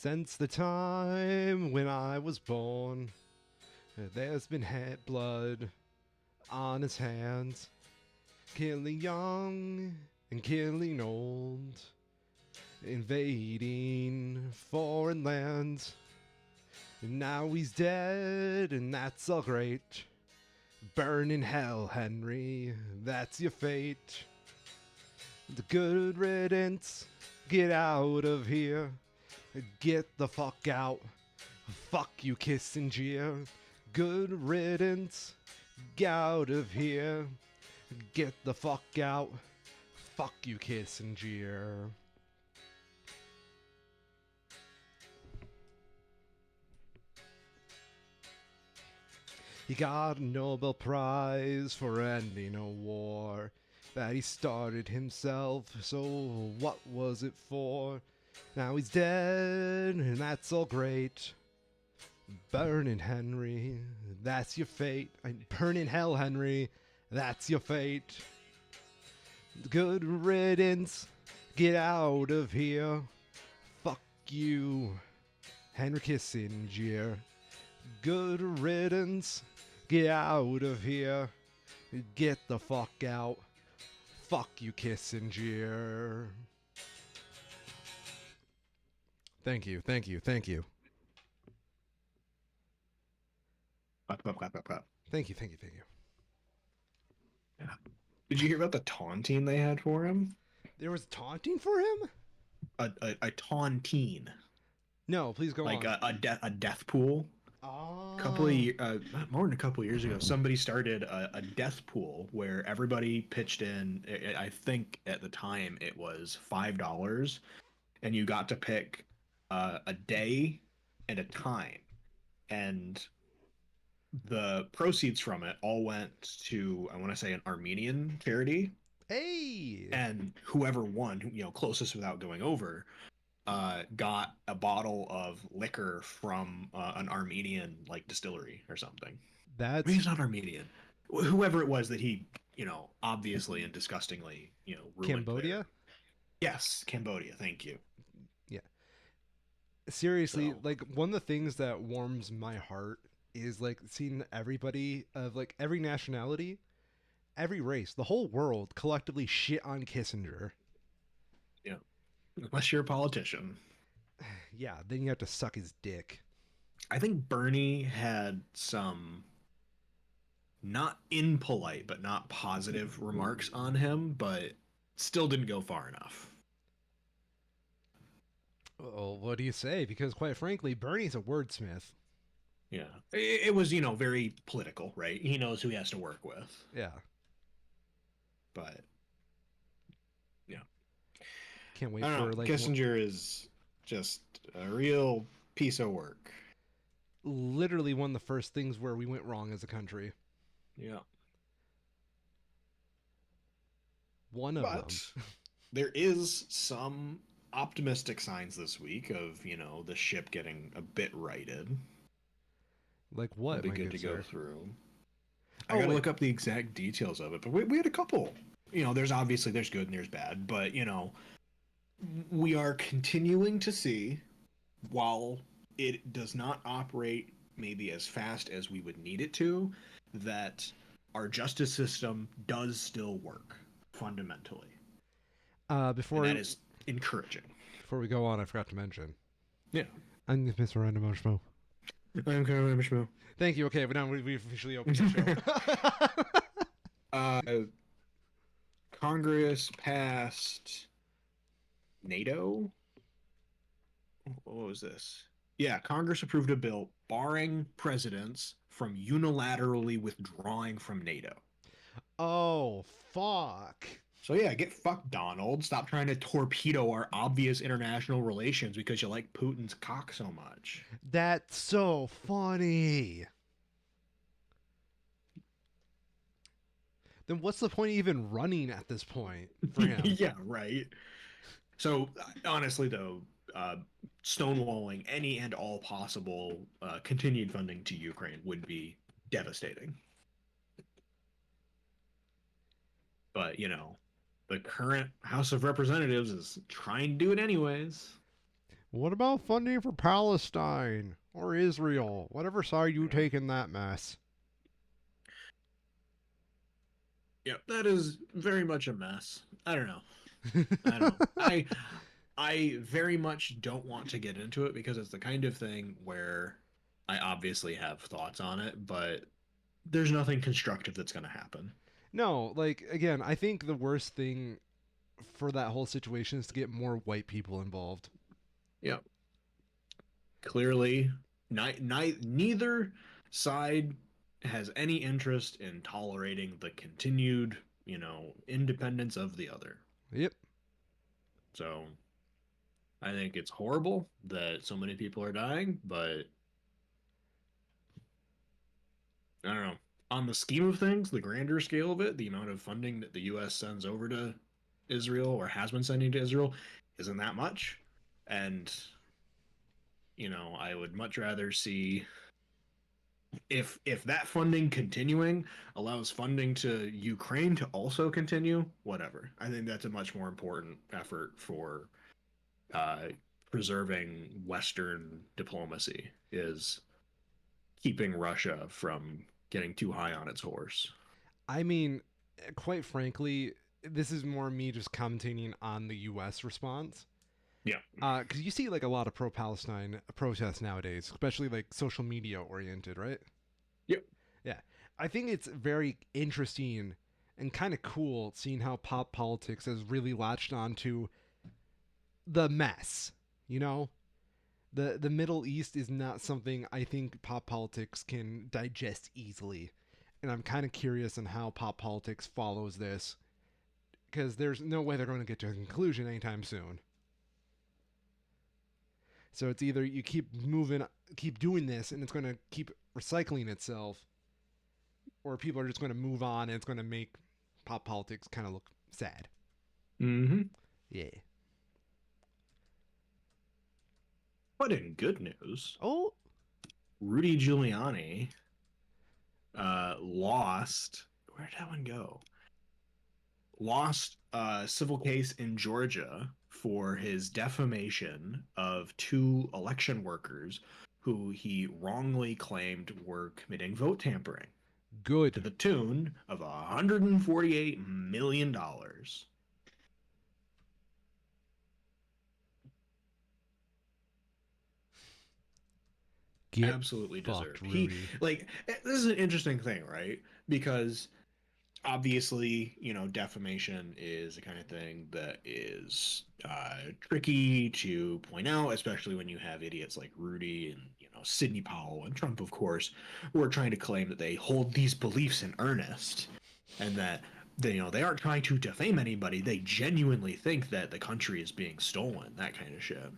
Since the time when I was born, there's been blood on his hands, killing young and killing old, invading foreign lands. And now he's dead, and that's all great. Burn in hell, Henry, that's your fate. The good riddance, get out of here. Get the fuck out. Fuck you, Kissinger. Good riddance, get out of here. Get the fuck out. Fuck you, Kissinger. He got a Nobel Prize for ending a war that he started himself, so what was it for? Now he's dead, and that's all great. Burn in Henry, that's your fate. Burn in hell, Henry, that's your fate. Good riddance, get out of here. Fuck you, Henry Kissinger. Good riddance, get out of here. Get the fuck out. Fuck you, Kissinger. Thank you, thank you, thank you. Clap, clap, clap, clap, clap. Thank you, thank you, thank you. Yeah. Did you hear about the taunting they had for him? There was taunting for him? A taunting. No, please go like on. a death pool. Oh. More than a couple of years ago, somebody started a death pool where everybody pitched in. I think at the time it was $5, and you got to pick a day and a time, and the proceeds from it all went to, I want to say, an Armenian charity. Hey. And whoever won, closest without going over, got a bottle of liquor from an Armenian distillery or something. That's Maybe it's not Armenian. Whoever it was that he, obviously and disgustingly, ruined. Cambodia? Their... Yes, Cambodia. Thank you. Yeah. Seriously, So... one of the things that warms my heart is seeing everybody of every nationality, every race, the whole world collectively shit on Kissinger. Yeah. Unless you're a politician. Yeah, then you have to suck his dick. I think Bernie had some not impolite but not positive remarks on him, but still didn't go far enough. Oh, what do you say? Because quite frankly, Bernie's a wordsmith. Yeah. It was, very political, right? He knows who he has to work with. Yeah. But yeah. Can't wait I don't for know. Kissinger is just a real piece of work. Literally one of the first things where we went wrong as a country. Yeah. One of them. There is some optimistic signs this week of, the ship getting a bit righted. Like what? It'll be good to sir? go through. I gotta look up the exact details of it, but we had a couple. There's good and there's bad, but we are continuing to see, while it does not operate maybe as fast as we would need it to, that our justice system does still work fundamentally. And that is encouraging. Before we go on, I forgot to mention. Yeah. I'm Mr. Random Schmo. I'm Carl Schmo. Thank you. Okay, but now we officially opened the show. Congress passed NATO. What was this? Yeah, Congress approved a bill barring presidents from unilaterally withdrawing from NATO. Oh, fuck. So yeah, get fucked, Donald. Stop trying to torpedo our obvious international relations because you like Putin's cock so much. That's so funny. Then what's the point of even running at this point for him? Yeah, right. So honestly, though, stonewalling any and all possible continued funding to Ukraine would be devastating. But, the current House of Representatives is trying to do it anyways. What about funding for Palestine or Israel? Whatever side you Yeah. take in that mess. Yeah, that is very much a mess. I don't know. I don't know. I very much don't want to get into it because it's the kind of thing where I obviously have thoughts on it, but there's nothing constructive that's going to happen. No, like again, I think the worst thing for that whole situation is to get more white people involved. Yeah, clearly, neither side has any interest in tolerating the continued, independence of the other. Yep. So I think it's horrible that so many people are dying, but I don't know. On the scheme of things, the grander scale of it, the amount of funding that the U.S. sends over to Israel or has been sending to Israel isn't that much. And, I would much rather see if that funding continuing allows funding to Ukraine to also continue, whatever. I think that's a much more important effort for uh, preserving Western diplomacy is keeping Russia from getting too high on its horse. I mean, quite frankly, this is more me just commentating on the U.S. response. Yeah. Because you see like a lot of pro-Palestine protests nowadays, especially like social media oriented, right? Yep. Yeah, I think it's very interesting and kind of cool seeing how pop politics has really latched onto the mess. You know, the Middle East is not something I think pop politics can digest easily, and I'm kind of curious on how pop politics follows this because there's no way they're going to get to a conclusion anytime soon. So it's either you keep moving, keep doing this, and it's going to keep recycling itself, or people are just going to move on and it's going to make pop politics kind of look sad. Mm-hmm. Yeah. But in good news, Oh, Rudy Giuliani lost. Where did that one go? Lost a civil case in Georgia for his defamation of two election workers who he wrongly claimed were committing vote tampering to good. the tune of $148 million. Get Absolutely fucked, deserved. He Rudy. like this is an interesting thing, right? Because obviously, defamation is the kind of thing that is tricky to point out, especially when you have idiots like Rudy and Sidney Powell and Trump, of course, who are trying to claim that they hold these beliefs in earnest and that they aren't trying to defame anybody. They genuinely think that the country is being stolen, that kind of shit.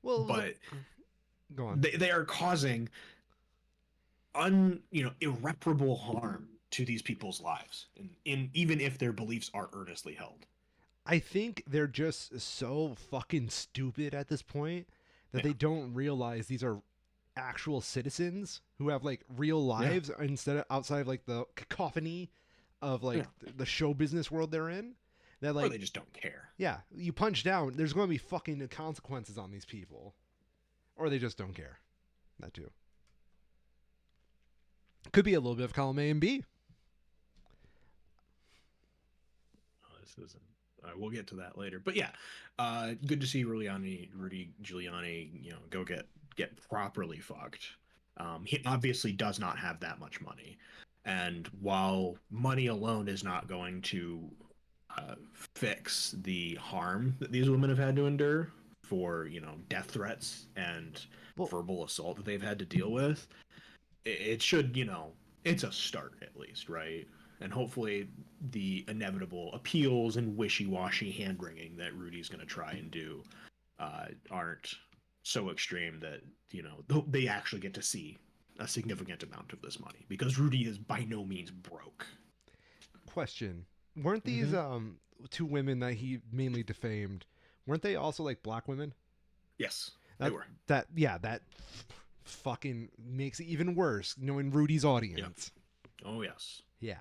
Well, But go on. they are causing irreparable harm to these people's lives, in even if their beliefs are earnestly held. I think they're just so fucking stupid at this point that Yeah, they don't realize these are actual citizens who have like real yeah, lives instead of outside of like the cacophony of yeah. like the show business world they're in. That Or like, they just don't care. yeah, you punch down, there's going to be fucking consequences on these people, or they just don't care. That too. Could be a little bit of column A and B. This isn't. We'll get to that later. But yeah, good to see Rudy Giuliani, go get properly fucked. He obviously does not have that much money, and while money alone is not going to fix the harm that these women have had to endure for death threats and Well, verbal assault that they've had to deal with, it should, it's a start at least, right? And hopefully the inevitable appeals and wishy-washy hand-wringing that Rudy's going to try and do aren't so extreme that they actually get to see a significant amount of this money, because Rudy is by no means broke. question: weren't these Mm-hmm. two women that he mainly defamed? Weren't they also like black women? Yes, they That were. that yeah, that fucking makes it even worse knowing Rudy's Yeah. audience. Oh yes. Yeah.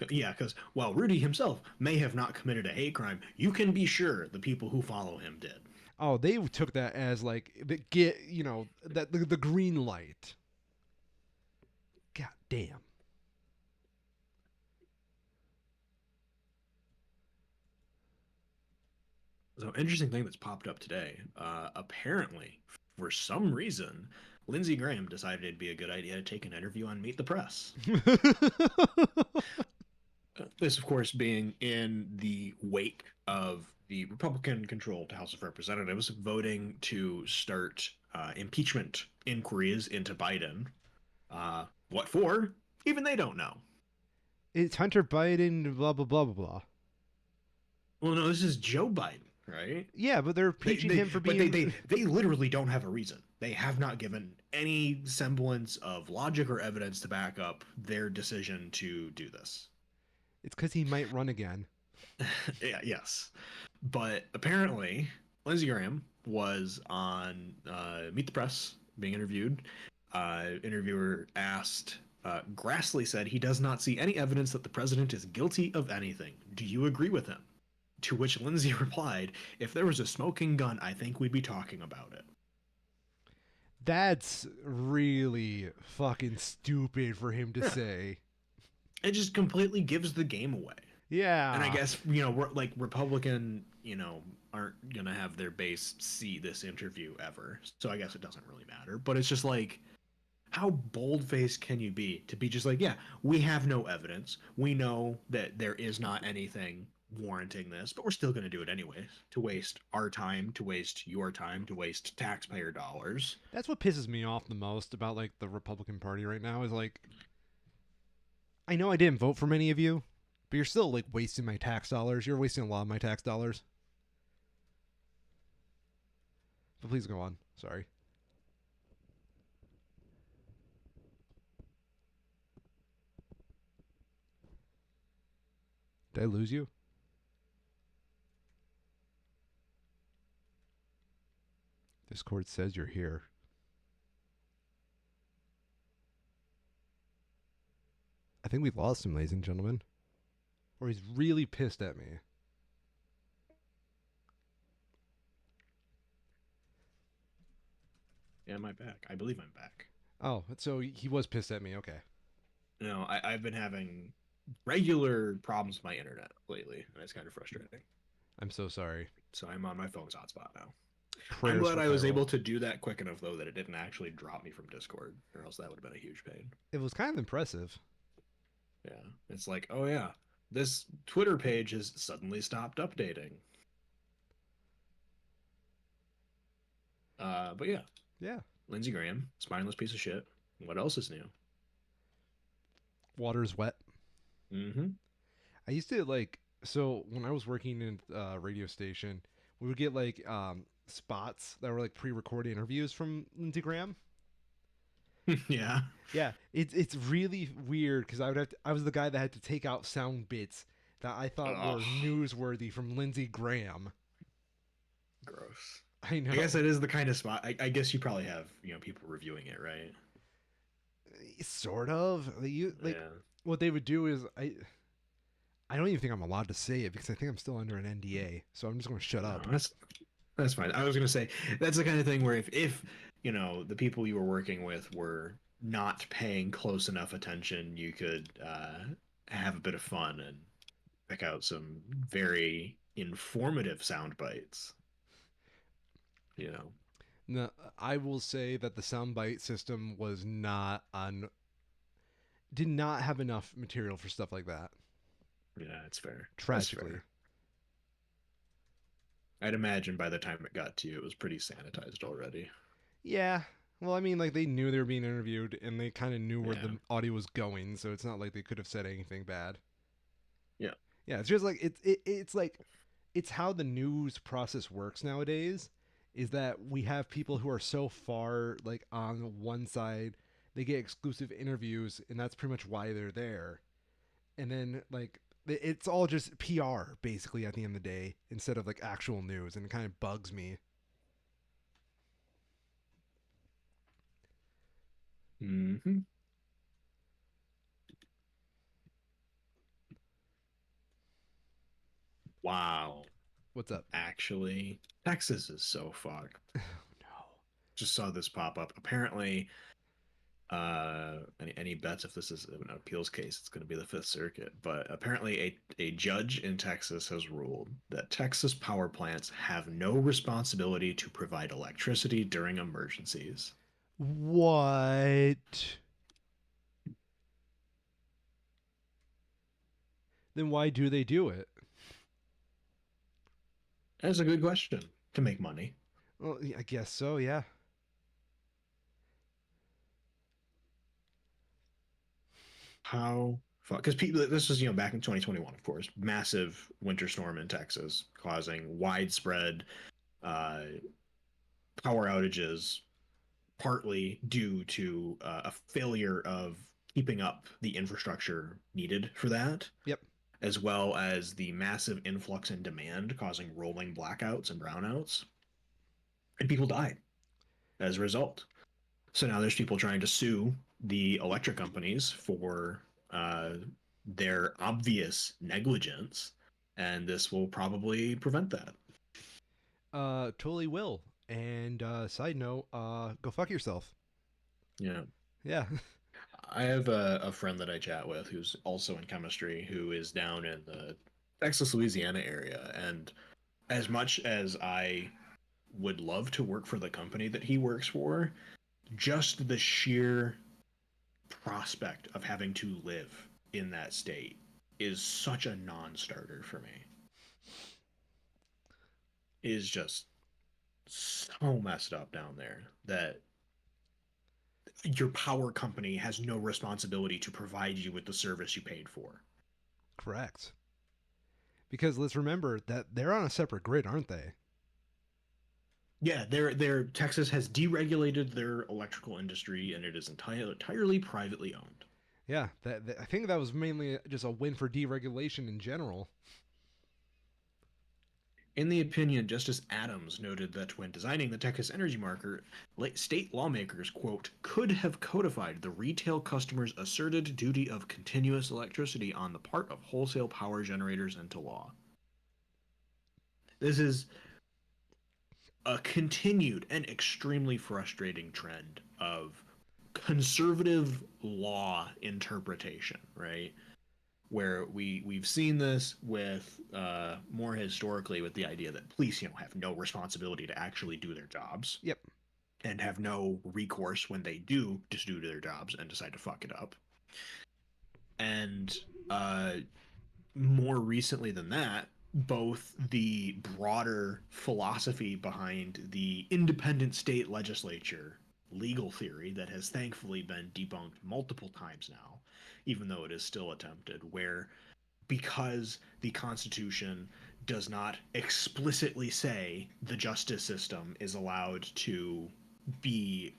Yeah, because while Rudy himself may have not committed a hate crime, you can be sure the people who follow him did. Oh, they took that as like the green light. God damn. So, interesting thing that's popped up today. Apparently, for some reason, Lindsey Graham decided it'd be a good idea to take an interview on Meet the Press. This, of course, being in the wake of the Republican controlled House of Representatives voting to start impeachment inquiries into Biden. What for? Even they don't know. It's Hunter Biden, blah blah blah blah blah. Well, no, this is Joe Biden, right? Yeah, but they're impeaching him for But they, being. they literally don't have a reason. They have not given any semblance of logic or evidence to back up their decision to do this. It's because he might run again. Yeah, yes. But apparently, Lindsey Graham was on Meet the Press being interviewed. Interviewer asked, Grassley said he does not see any evidence that the president is guilty of anything. Do you agree with him? To which Lindsey replied, if there was a smoking gun, I think we'd be talking about it. That's really fucking stupid for him to Yeah. say. It just completely gives the game away. And I Yeah. guess, we're like Republican, aren't going to have their base see this interview ever. So I guess it doesn't really matter. But it's just like, how bold faced can you be to be just like, yeah, we have no evidence. We know that there is not anything warranting this, but we're still going to do it anyways to waste our time, to waste your time, to waste taxpayer dollars. That's what pisses me off the most about like the Republican Party right now is like I know I didn't vote for many of you, but you're still like wasting my tax dollars. You're wasting a lot of my tax dollars. But please go on. Sorry. Did I lose you? Discord says you're here. I think we lost him, ladies and gentlemen. Or he's really pissed at me. Yeah, am I back? I believe I'm back. Oh, so he was pissed at me. Okay. I've been having regular problems with my internet lately, and it's kind of frustrating. I'm so sorry. So I'm on my phone's hotspot now. I'm Prayers glad for I was Kyle. able to do that quick enough, though, that it didn't actually drop me from Discord, or else that would have been a huge pain. It was kind of impressive. Yeah. It's like, oh, yeah, this Twitter page has suddenly stopped updating. But yeah, Yeah. Lindsey Graham, spineless piece of shit. What else is new? Water's wet. Mm-hmm. I used to like so when I was working in a radio station, we would get like spots that were like pre-recorded interviews from Lindsey Graham. Yeah. Yeah, it's really weird because I was the guy that had to take out sound bits that I thought Ugh, were newsworthy from Lindsey Graham. gross. I know. I guess that is the kind of spot. I guess you probably have people reviewing it, right? Sort of. Like Yeah. what they would do is I don't even think I'm allowed to say it because I think I'm still under an NDA. So I'm just going to shut No, up. that's fine. I was gonna say that's the kind of thing where if the people you were working with were not paying close enough attention, you could have a bit of fun and pick out some very informative sound bites. You know. No, I will say that the soundbite system was not on did not have enough material for stuff like that. Yeah, it's fair. That's Tragically. fair. I'd imagine by the time it got to you, it was pretty sanitized already. Yeah. Well, I mean, like they knew they were being interviewed, and they kind of knew where Yeah. the audio was going, so it's not like they could have said anything bad. Yeah. Yeah, it's just like it's like it's how the news process works nowadays. Is that we have people who are so far like on one side, they get exclusive interviews, and that's pretty much why they're there. And then like it's all just PR basically at the end of the day instead of like actual news, and it kind of bugs me. Hmm. Wow. What's up? Actually, Texas is so fucked. No. Just saw this pop up. Apparently, any bets if this is an appeals case, it's going to be the Fifth Circuit. But apparently, a judge in Texas has ruled that Texas power plants have no responsibility to provide electricity during emergencies. What? Then why do they do it? That's a good question. To make money. Well, I guess so, yeah. How? Because people, this was back in 2021, of course, massive winter storm in Texas, causing widespread uh, power outages, partly due to a failure of keeping up the infrastructure needed for that, Yep. as well as the massive influx in demand causing rolling blackouts and brownouts. And people died as a result. So now there's people trying to sue the electric companies for uh, their obvious negligence, and this will probably prevent that. Totally will. And side note, go fuck yourself. Yeah. Yeah. I have a friend that I chat with who's also in chemistry who is down in the Texas, Louisiana area. And as much as I would love to work for the company that he works for, just the sheer prospect of having to live in that state is such a non-starter for me. It is just so messed up down there that your power company has no responsibility to provide you with the service you paid for. Correct. Because let's remember that they're on a separate grid, aren't they? Yeah, their Texas has deregulated their electrical industry and it is entirely privately owned. Yeah. I think that was mainly just a win for deregulation in general. In the opinion, Justice Adams noted that when designing the Texas energy market, state lawmakers, quote, could have codified the retail customer's asserted duty of continuous electricity on the part of wholesale power generators into law. This is a continued and extremely frustrating trend of conservative law interpretation, right? Where we've seen this with more historically with the idea that police have no responsibility to actually do their jobs Yep. and have no recourse when they do just do their jobs and decide to fuck it up. And uh, more recently than that, both the broader philosophy behind the independent state legislature legal theory that has thankfully been debunked multiple times now, even though it is still attempted, where because the Constitution does not explicitly say the justice system is allowed to be,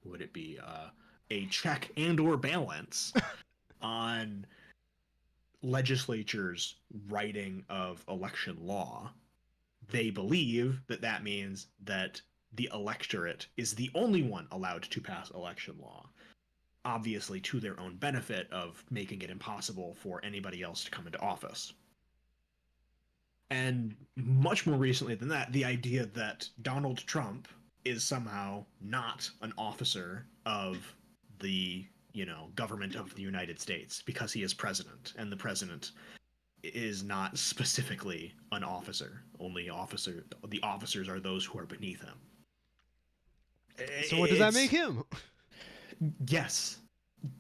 would it be a check and or balance on legislatures writing of election law, they believe that that means that the electorate is the only one allowed to pass election law, obviously to their own benefit of making it impossible for anybody else to come into office. And much more recently than that, the idea that Donald Trump is somehow not an officer of the government of the United States because he is president, and the president is not specifically an officer. Only the officers are those who are beneath him. So what does that make It's him? yes,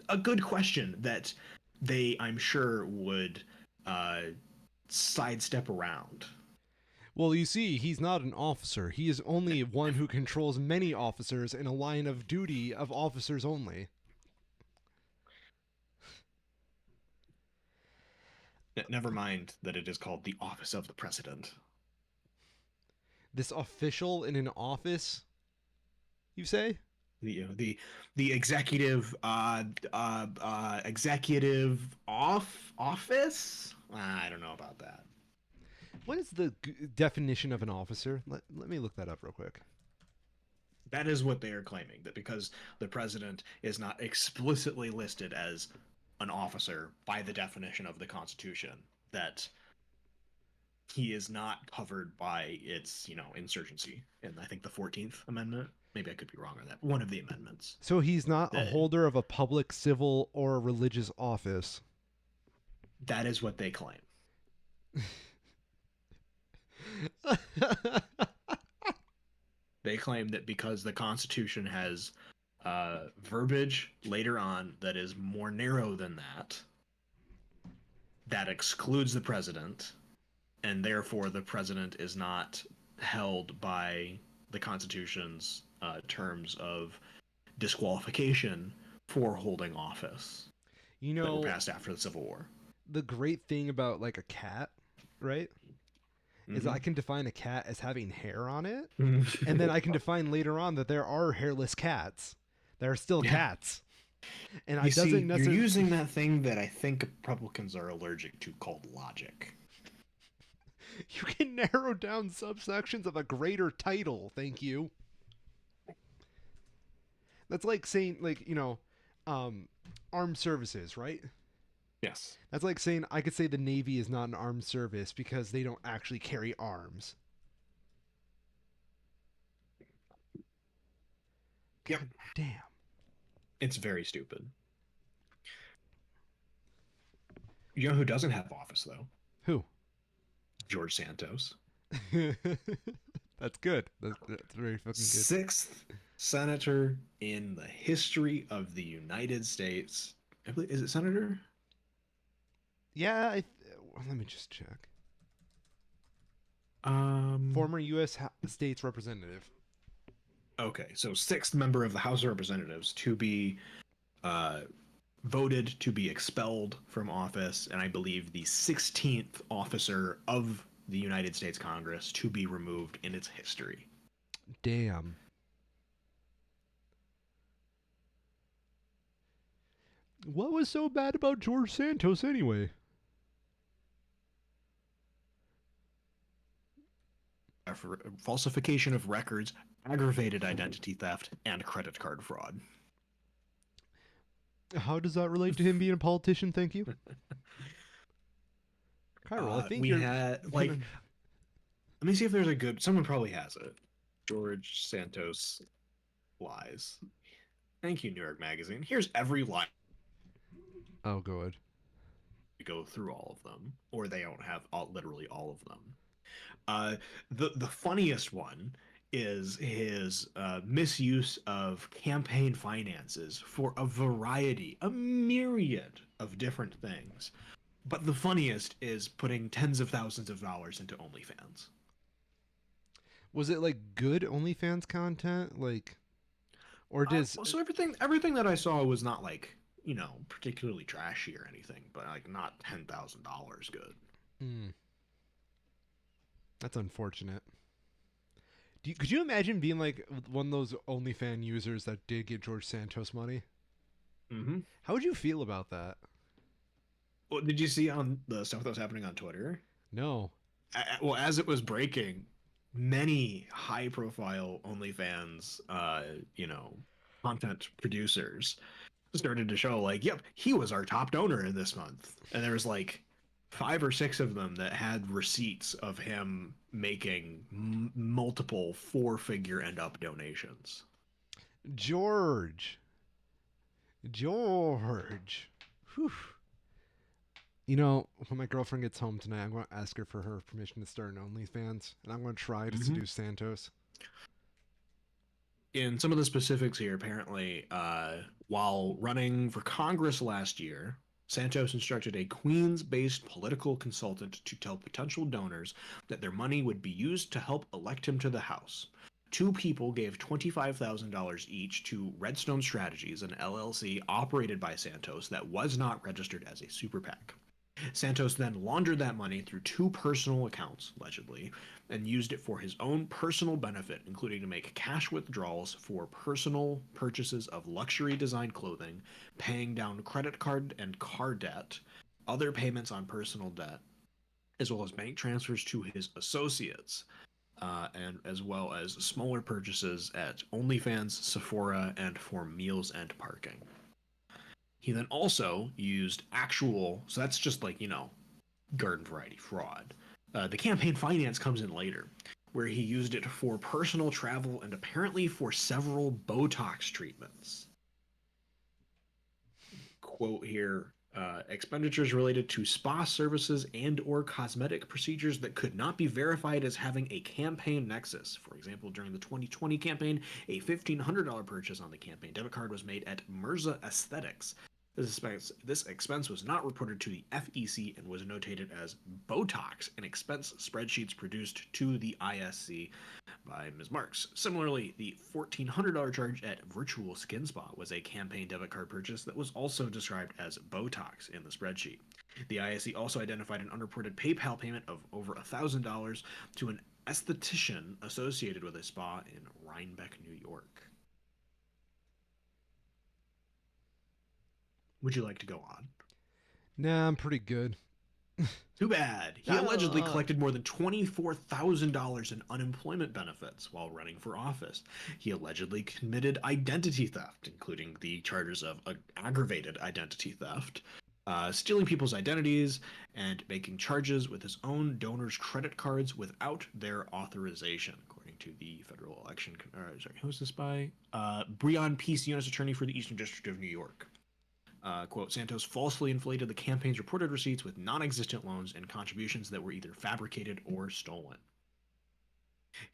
a good question that they, I'm sure, would uh, sidestep around. Well, you see, he's not an officer. He is only one who controls many officers in a line of duty of officers only. Never mind that it is called the office of the president. This official in an office, you say? The executive executive office. I don't know about that. What is the definition of an officer? Let me look that up real quick. That is what they are claiming, that because the president is not explicitly listed as an officer by the definition of the Constitution, that he is not covered by its, insurgency. And I think the 14th Amendment, maybe I could be wrong on that. One of the amendments. So he's not a That holder of a public, civil, or religious office. that is what they claim. They claim that because the Constitution has verbiage later on that is more narrow than that excludes the president, and therefore the president is not held by the Constitution's terms of disqualification for holding office You that were know, passed after the Civil War. the great thing about like a cat, right? Is I can define a cat as having hair on it, and then I can define later on that there are hairless cats. There are still cats. And I doesn't you're necessarily using that thing that I think Republicans are allergic to called logic. You can narrow down subsections of a greater title, thank you. That's like saying armed services, right? Yes. That's like saying I could say the Navy is not an armed service because they don't actually carry arms. Yep. Damn. It's very stupid. You know who doesn't have office, though? Who? George Santos. That's good. That's very fucking good. Sixth senator in the history of the United States. I believe, is it senator? Yeah, let me just check. Um. Former U.S. States Representative. Okay, so sixth member of the House of Representatives to be voted to be expelled from office, and I believe the 16th officer of the United States Congress to be removed in its history. Damn. What was so bad about George Santos anyway? Falsification of records, aggravated identity theft, and credit card fraud. How does that relate to him being a politician? Thank you. Cairo, I think we you're had like. Let me see if there's a good. Someone probably has it. George Santos lies. Thank you, New York Magazine. Here's every lie. Oh, good. Go through all of them, or they don't have literally all of them. The funniest one is his misuse of campaign finances for a myriad of different things. But the funniest is putting tens of thousands of dollars into OnlyFans. Was it like good OnlyFans content, like, or does? So everything that I saw was not like particularly trashy or anything, but like not $10,000 good. That's unfortunate. Could you imagine being like one of those OnlyFans users that did get George Santos money? Mm-hmm. How would you feel about that? Well, did you see on the stuff that was happening on Twitter? No. Well, as it was breaking, many high-profile OnlyFans, content producers started to show like, yep, he was our top donor in this month, and there was like 5 or 6 of them that had receipts of him making multiple 4-figure and up donations. George. Whew. You know, when my girlfriend gets home tonight, I'm going to ask her for her permission to start an OnlyFans, and I'm going to try to seduce Santos. In some of the specifics here, apparently, while running for Congress last year, Santos instructed a Queens-based political consultant to tell potential donors that their money would be used to help elect him to the House. 2 people gave $25,000 each to Redstone Strategies, an LLC operated by Santos that was not registered as a super PAC. Santos then laundered that money through 2 personal accounts, allegedly, and used it for his own personal benefit, including to make cash withdrawals for personal purchases of luxury design clothing, paying down credit card and car debt, other payments on personal debt, as well as bank transfers to his associates, and as well as smaller purchases at OnlyFans, Sephora, and for meals and parking. He then also used so that's just like, garden variety fraud. The campaign finance comes in later, where he used it for personal travel and apparently for several Botox treatments. Quote here, expenditures related to spa services and or cosmetic procedures that could not be verified as having a campaign nexus. For example, during the 2020 campaign, a $1,500 purchase on the campaign debit card was made at Mirza Aesthetics. This expense was not reported to the FEC and was notated as Botox in expense spreadsheets produced to the ISC by Ms. Marks. Similarly, the $1,400 charge at Virtual Skin Spa was a campaign debit card purchase that was also described as Botox in the spreadsheet. The ISC also identified an unreported PayPal payment of over $1,000 to an esthetician associated with a spa in Rhinebeck, New York. Would you like to go on? Nah, I'm pretty good. Too bad. He allegedly collected more than $24,000 in unemployment benefits while running for office. He allegedly committed identity theft, including the charges of aggravated identity theft, stealing people's identities, and making charges with his own donors' credit cards without their authorization, according to the federal election. Sorry, who's this by? Breon Peace, U.S. Attorney for the Eastern District of New York. Quote, Santos falsely inflated the campaign's reported receipts with non-existent loans and contributions that were either fabricated or stolen.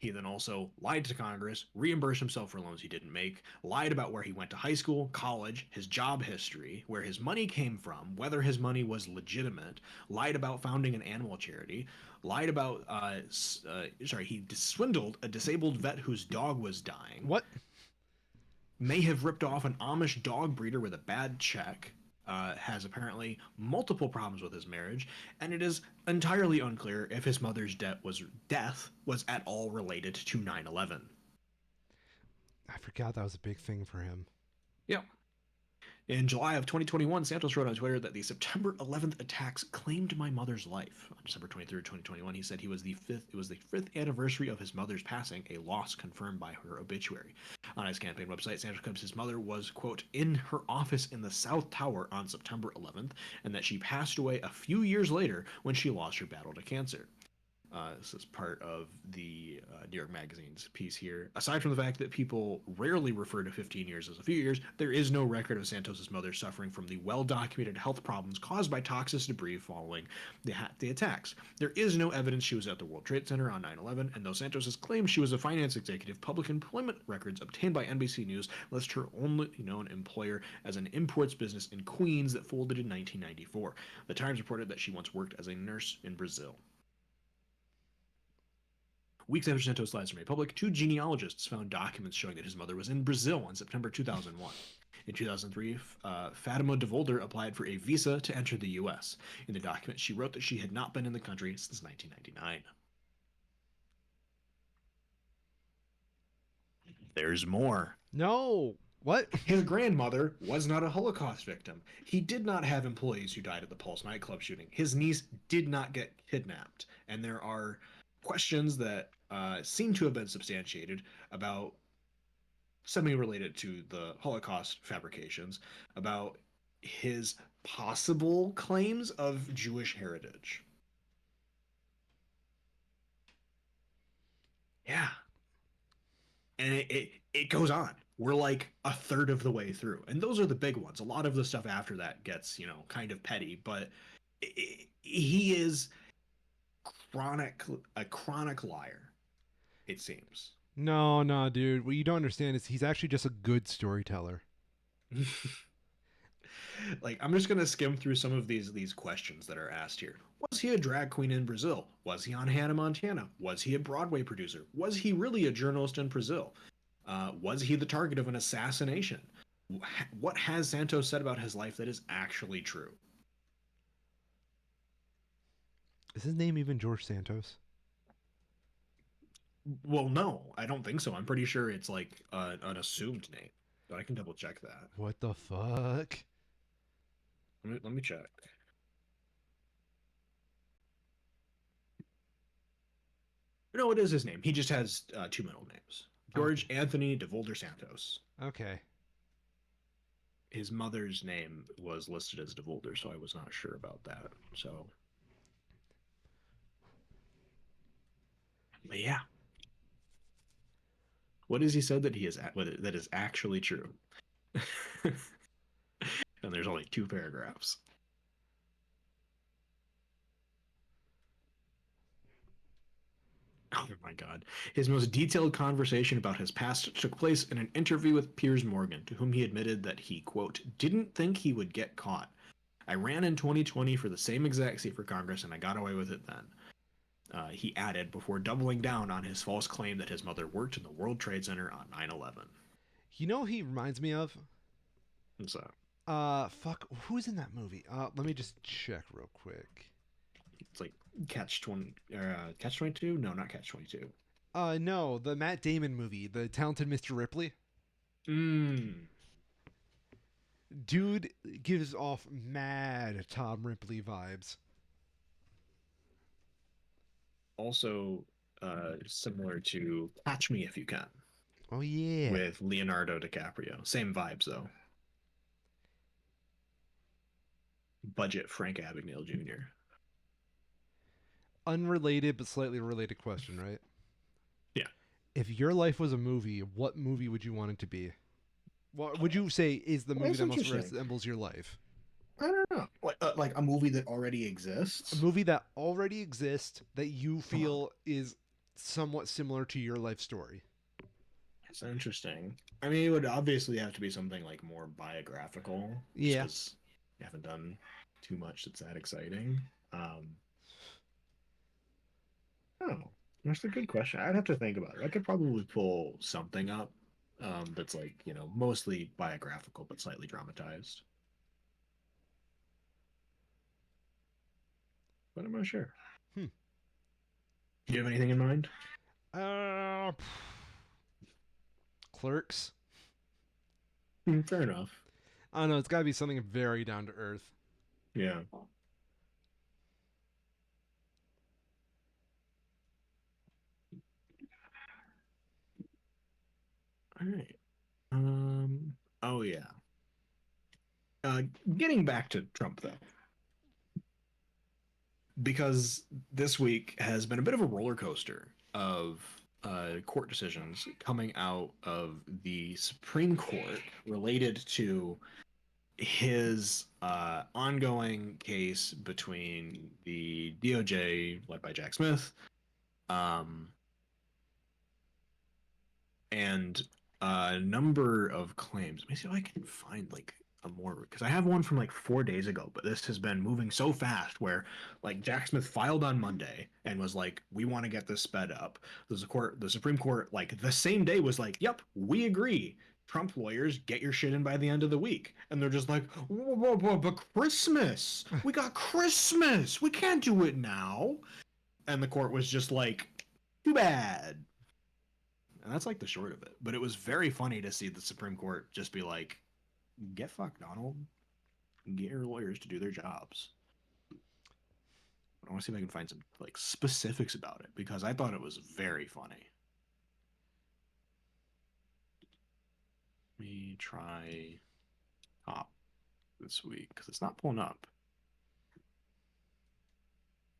He then also lied to Congress, reimbursed himself for loans he didn't make, lied about where he went to high school, college, his job history, where his money came from, whether his money was legitimate, lied about founding an animal charity, lied about, he swindled a disabled vet whose dog was dying. What? May have ripped off an Amish dog breeder with a bad check, has apparently multiple problems with his marriage, and it is entirely unclear if his mother's death was at all related to 9/11. I forgot that was a big thing for him. Yep. In July of 2021, Santos wrote on Twitter that the September 11th attacks claimed my mother's life. On December 23rd, 2021, he said it was the fifth anniversary of his mother's passing, a loss confirmed by her obituary. On his campaign website, Santos claims his mother was, quote, in her office in the South Tower on September 11th, and that she passed away a few years later when she lost her battle to cancer. This is part of the New York Magazine's piece here. Aside from the fact that people rarely refer to 15 years as a few years, there is no record of Santos's mother suffering from the well-documented health problems caused by toxic debris following the attacks. There is no evidence she was at the World Trade Center on 9/11, and though Santos has claimed she was a finance executive, public employment records obtained by NBC News list her only known employer as an imports business in Queens that folded in 1994. The Times reported that she once worked as a nurse in Brazil. Weeks after Santos' lies were made public, two genealogists found documents showing that his mother was in Brazil in September 2001. In 2003, Fatima DeVolder applied for a visa to enter the U.S. In the document, she wrote that she had not been in the country since 1999. There's more. No. What? His grandmother was not a Holocaust victim. He did not have employees who died at the Pulse nightclub shooting. His niece did not get kidnapped. And there are questions that seem to have been substantiated about semi-related to the Holocaust fabrications, about his possible claims of Jewish heritage. Yeah. And it goes on. We're like a third of the way through. And those are the big ones. A lot of the stuff after that gets, kind of petty, but he is a chronic liar, it seems. No, dude. What you don't understand is he's actually just a good storyteller. Like, I'm just gonna skim through some of these questions that are asked here. Was he a drag queen in Brazil? Was he on Hannah Montana? Was he a Broadway producer? Was he really a journalist in Brazil? Was he the target of an assassination? What has Santos said about his life that is actually true? Is his name even George Santos? Well, no, I don't think so. I'm pretty sure it's like an assumed name, but I can double check that. What the fuck? Let me check. No, it is his name. He just has two middle names. George Anthony DeVolder Santos. Okay. His mother's name was listed as DeVolder, so I was not sure about that. So But yeah, what has he said that he is that is actually true? And there's only two paragraphs. Oh my god. His most detailed conversation about his past took place in an interview with Piers Morgan, to whom he admitted that he, quote, didn't think he would get caught. I ran in 2020 for the same exact seat for Congress and I got away with it then. He added before doubling down on his false claim that his mother worked in the World Trade Center on 9/11. You know, he reminds me of. So Fuck. Who's in that movie? Let me just check real quick. it's like Catch 22? No, not Catch 22. No, the Matt Damon movie, The Talented Mr. Ripley. Mmm. Dude gives off mad Tom Ripley vibes. Also, similar to Catch Me If You Can Oh yeah. with Leonardo DiCaprio. Same vibes though. Budget Frank Abagnale Jr. Unrelated but slightly related question, right? Yeah. If your life was a movie, what movie would you want it to be? What would you say is the movie That's that most interesting. resembles your life? I don't know. Like a movie that already A exists. movie that already exists that you Uh-huh. feel is somewhat similar to your life story. That's interesting. I mean, it would obviously have to be something like more biographical, just Yeah. because you haven't done too much that's that exciting. Oh, that's a good question. I'd have to think about it. I could probably pull something up that's like, mostly biographical but slightly dramatized. But I'm not sure. Hmm. Do you have anything in mind? Uh, Clerks. Fair enough. I don't know. It's got to be something very down to earth. Yeah. All right. Oh yeah. Uh, Getting back to Trump though, because this week has been a bit of a roller coaster of court decisions coming out of the Supreme Court related to his ongoing case between the DOJ, led by Jack Smith, um, and a number of claims. Let me see if I can find like a more, because I have one from like 4 days ago, but this has been moving so fast where like Jack Smith filed on Monday and was like, we want to get this sped up. The Supreme Court, like the same day was like, yep, we agree. Trump lawyers, get your shit in by the end of the week. And they're just like, whoa, whoa, whoa, but Christmas! We got Christmas! We can't do it now! And the court was just like, too bad. And that's like the short of it. But it was very funny to see the Supreme Court just be like, get fucked, Donald. Get your lawyers to do their jobs. I want to see if I can find some like specifics about it because I thought it was very funny. Let me try top this week because it's not pulling up.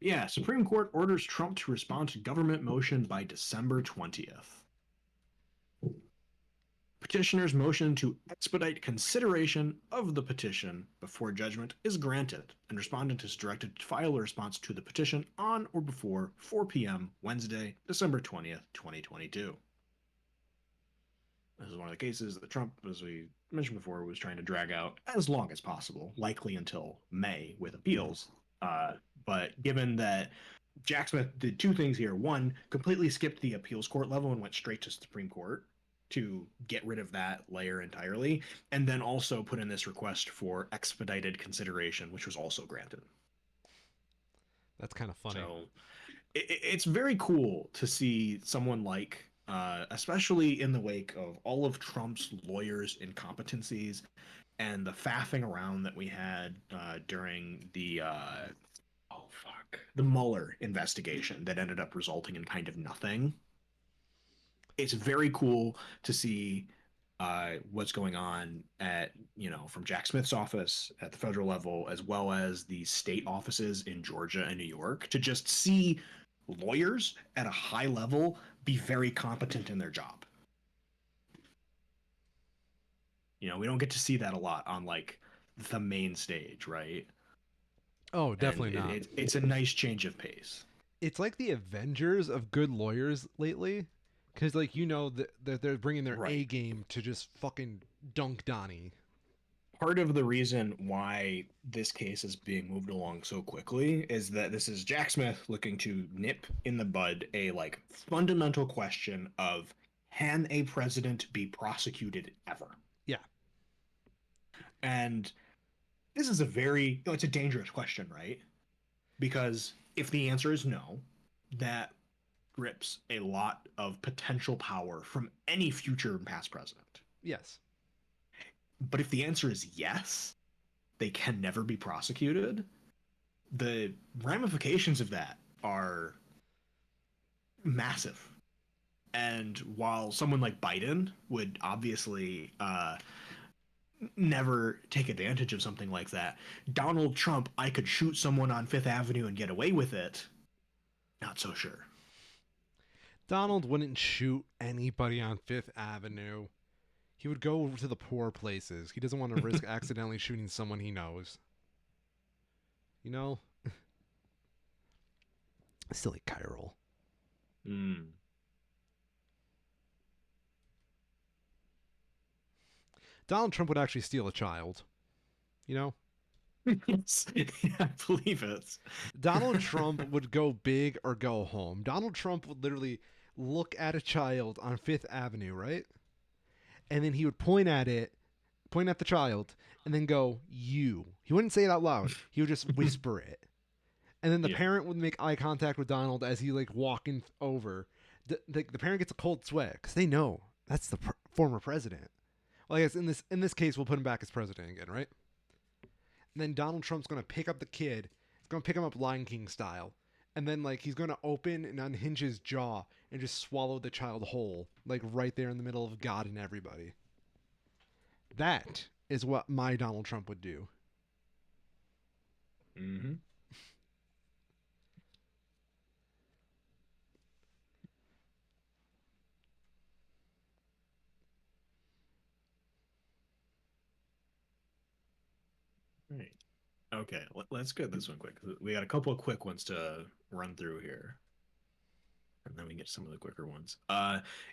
Yeah, Supreme Court orders Trump to respond to government motion by December 20th. Petitioner's motion to expedite consideration of the petition before judgment is granted, and respondent is directed to file a response to the petition on or before 4 p.m. Wednesday, December 20th, 2022. This is one of the cases that Trump, as we mentioned before, was trying to drag out as long as possible, likely until May with appeals. But given that Jack Smith did two things here. One, completely skipped the appeals court level and went straight to Supreme Court to get rid of that layer entirely, and then also put in this request for expedited consideration, which was also granted. That's kind of funny. So it's very cool to see someone like, especially in the wake of all of Trump's lawyers' incompetencies and the faffing around that we had during the the Mueller investigation that ended up resulting in kind of nothing. It's very cool to see what's going on at, from Jack Smith's office at the federal level, as well as the state offices in Georgia and New York, to just see lawyers at a high level be very competent in their job. You know, we don't get to see that a lot on like the main stage, right? Oh, And definitely not. it's a nice change of pace. It's like the Avengers of good lawyers lately, because like that they're bringing their A Right. game to just fucking dunk Donnie. Part of the reason why this case is being moved along so quickly is that this is Jack Smith looking to nip in the bud a like fundamental question of, can a president be prosecuted ever? Yeah. And this is a very, it's a dangerous question, right? Because if the answer is no, that grips a lot of potential power from any future and past president. Yes. But if the answer is yes, they can never be prosecuted, the ramifications of that are massive. And while someone like Biden would obviously never take advantage of something like that, Donald Trump, I could shoot someone on Fifth Avenue and get away with it. Not so sure. Donald wouldn't shoot anybody on Fifth Avenue. He would go to the poor places. He doesn't want to risk accidentally shooting someone he knows. You know? Silly Kyril. Mm. Donald Trump would actually steal a child. You know? Yes, yeah, I believe it. Donald Trump would go big or go home. Donald Trump would literally look at a child on Fifth Avenue, right? And then he would point at it, point at the child, and then go, "You." He wouldn't say it out loud. He would just whisper it. And then the Yeah. parent would make eye contact with Donald as he like walking over. The parent gets a cold sweat because they know that's the former president. Well, I guess in this case, we'll put him back as president again, right? And then Donald Trump's gonna pick up the kid. He's gonna pick him up Lion King style, and then like he's gonna open and unhinge his jaw and just swallow the child whole, like right there in the middle of God and everybody. That is what my Donald Trump would do. Mm-hmm. Right. Okay, let's get this one quick. We got a couple of quick ones to run through here, and then we get some of the quicker ones.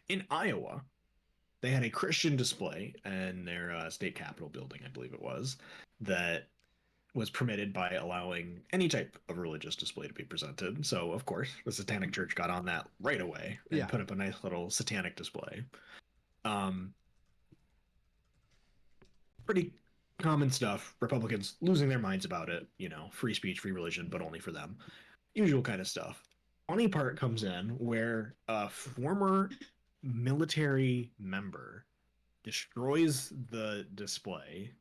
In Iowa, they had a Christian display in their state capitol building, I believe it was, that was permitted by allowing any type of religious display to be presented. So, of course, the Satanic Church got on that right away and Yeah. put up a nice little satanic display. Um, Pretty common stuff. Republicans losing their minds about it. You know, free speech, free religion, but only for them. Usual kind of stuff. Funny part comes in where a former military member destroys the display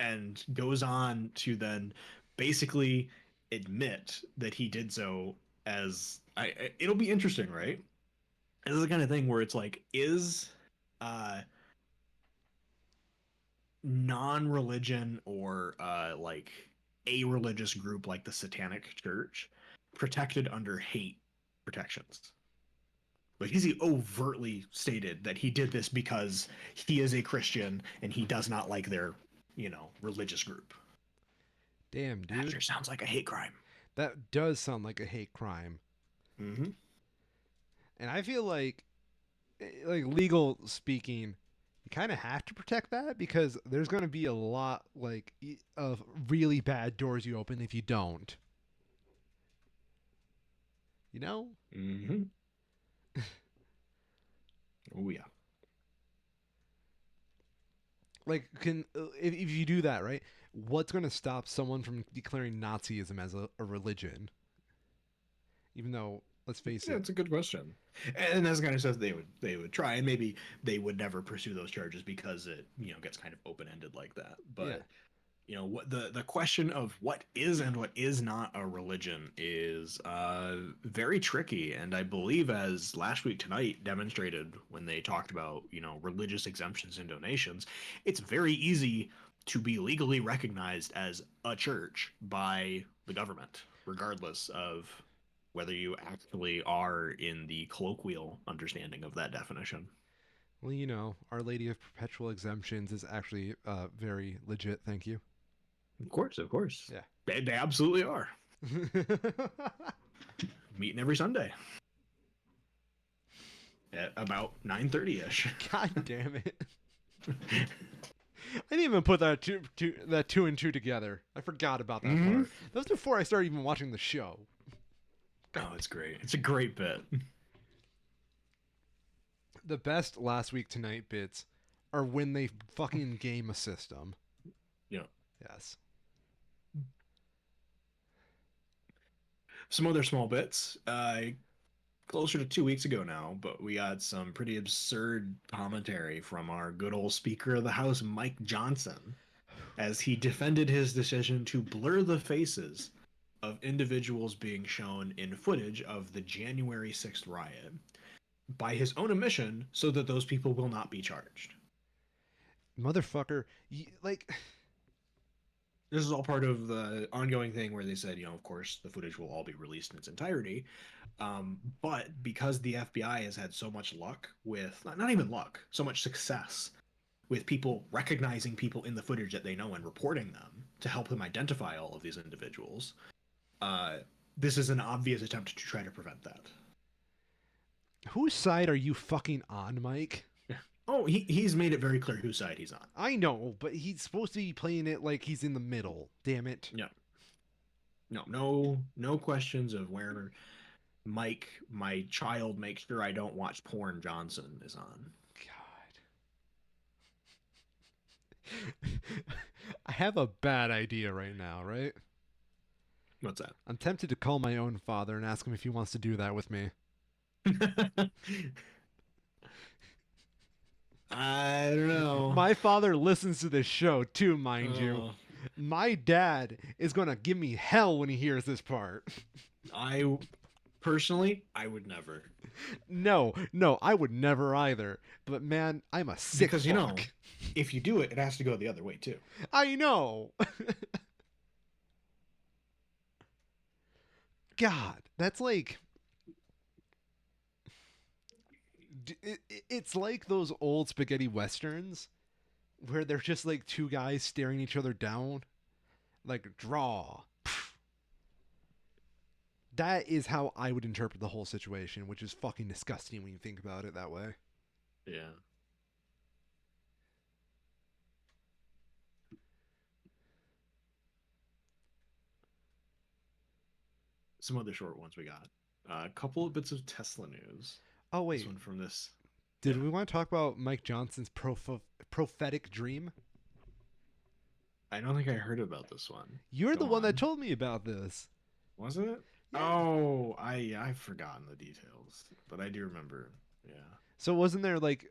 and goes on to then basically admit that he did so. As it'll be interesting, right? This is the kind of thing where it's like, is uh non-religion or like a religious group like the Satanic Church protected under hate protections? But he overtly stated that he did this because he is a Christian and he does not like their, religious group. Damn, That dude. sure sounds like a hate crime. That does sound like a hate crime. Mm-hmm. And I feel like legal speaking, you kind of have to protect that because there's going to be a lot like of really bad doors you open if you don't. You know? Mm-hmm. Oh yeah. Like can if you do that, right? What's going to stop someone from declaring Nazism as a religion? Even though, let's face Yeah, it. it's a good question. And that's the kind of stuff they would try, and maybe they would never pursue those charges because it gets kind of open ended like that. Yeah. But what the question of what is and what is not a religion is very tricky, and I believe, as last week tonight demonstrated when they talked about religious exemptions and donations, it's very easy to be legally recognized as a church by the government regardless of whether you actually are in the colloquial understanding of that definition. Well, you know, Our Lady of Perpetual Exemptions is actually very legit. Thank you. Of course, of course. Yeah. They absolutely are. Meeting every Sunday at about 9:30 ish. God damn it. I didn't even put that two and two together. I forgot about that part. That was before I started even watching the show. Oh, it's great. It's a great bit. The best last week tonight bits are when they fucking game a system. Yeah. Yes. Some other small bits. Closer to 2 weeks ago now, but we got some pretty absurd commentary from our good old Speaker of the House, Mike Johnson, as he defended his decision to blur the faces of individuals being shown in footage of the January 6th riot by his own admission so that those people will not be charged. Motherfucker, like... This is all part of the ongoing thing where they said, of course, the footage will all be released in its entirety. But because the FBI has had so much luck with, not even luck, so much success with people recognizing people in the footage that they know and reporting them to help them identify all of these individuals, this is an obvious attempt to try to prevent that. Whose side are you fucking on, Mike? Oh, he's made it very clear whose side he's on. I know, but he's supposed to be playing it like he's in the middle. Damn it. No questions of where Mike, my child, makes sure I don't watch porn Johnson is on. God. I have a bad idea right now, right? What's that? I'm tempted to call my own father and ask him if he wants to do that with me. I don't know. My father listens to this show too, mind you. My dad is going to give me hell when he hears this part. Personally, I would never. No, I would never either. But man, I'm a sick because fuck. If you do it, it has to go the other way too. I know. God, that's like... It's like those old spaghetti westerns where they're just like two guys staring each other down. Like, draw. That is how I would interpret the whole situation, which is fucking disgusting when you think about it that way. Yeah. Some other short ones we got. A couple of bits of Tesla news. Oh, wait. This one from this. Did we want to talk about Mike Johnson's prophetic dream? I don't think I heard about this one. You're the one that told me about this. Was it? Yeah. Oh, I've forgotten the details, but I do remember. Yeah. So wasn't there like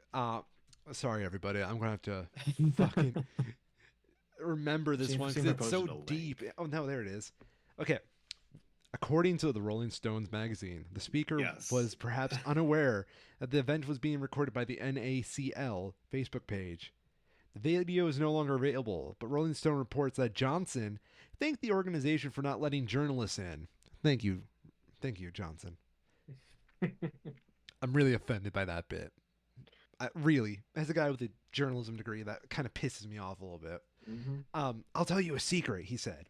sorry everybody, I'm gonna have to fucking remember this one because it's so deep. Oh no, there it is. Okay. According to the Rolling Stones magazine, the speaker was perhaps unaware that the event was being recorded by the NACL Facebook page. The video is no longer available, but Rolling Stone reports that Johnson thanked the organization for not letting journalists in. Thank you, Johnson. I'm really offended by that bit. Really, as a guy with a journalism degree, that kind of pisses me off a little bit. Mm-hmm. I'll tell you a secret, he said.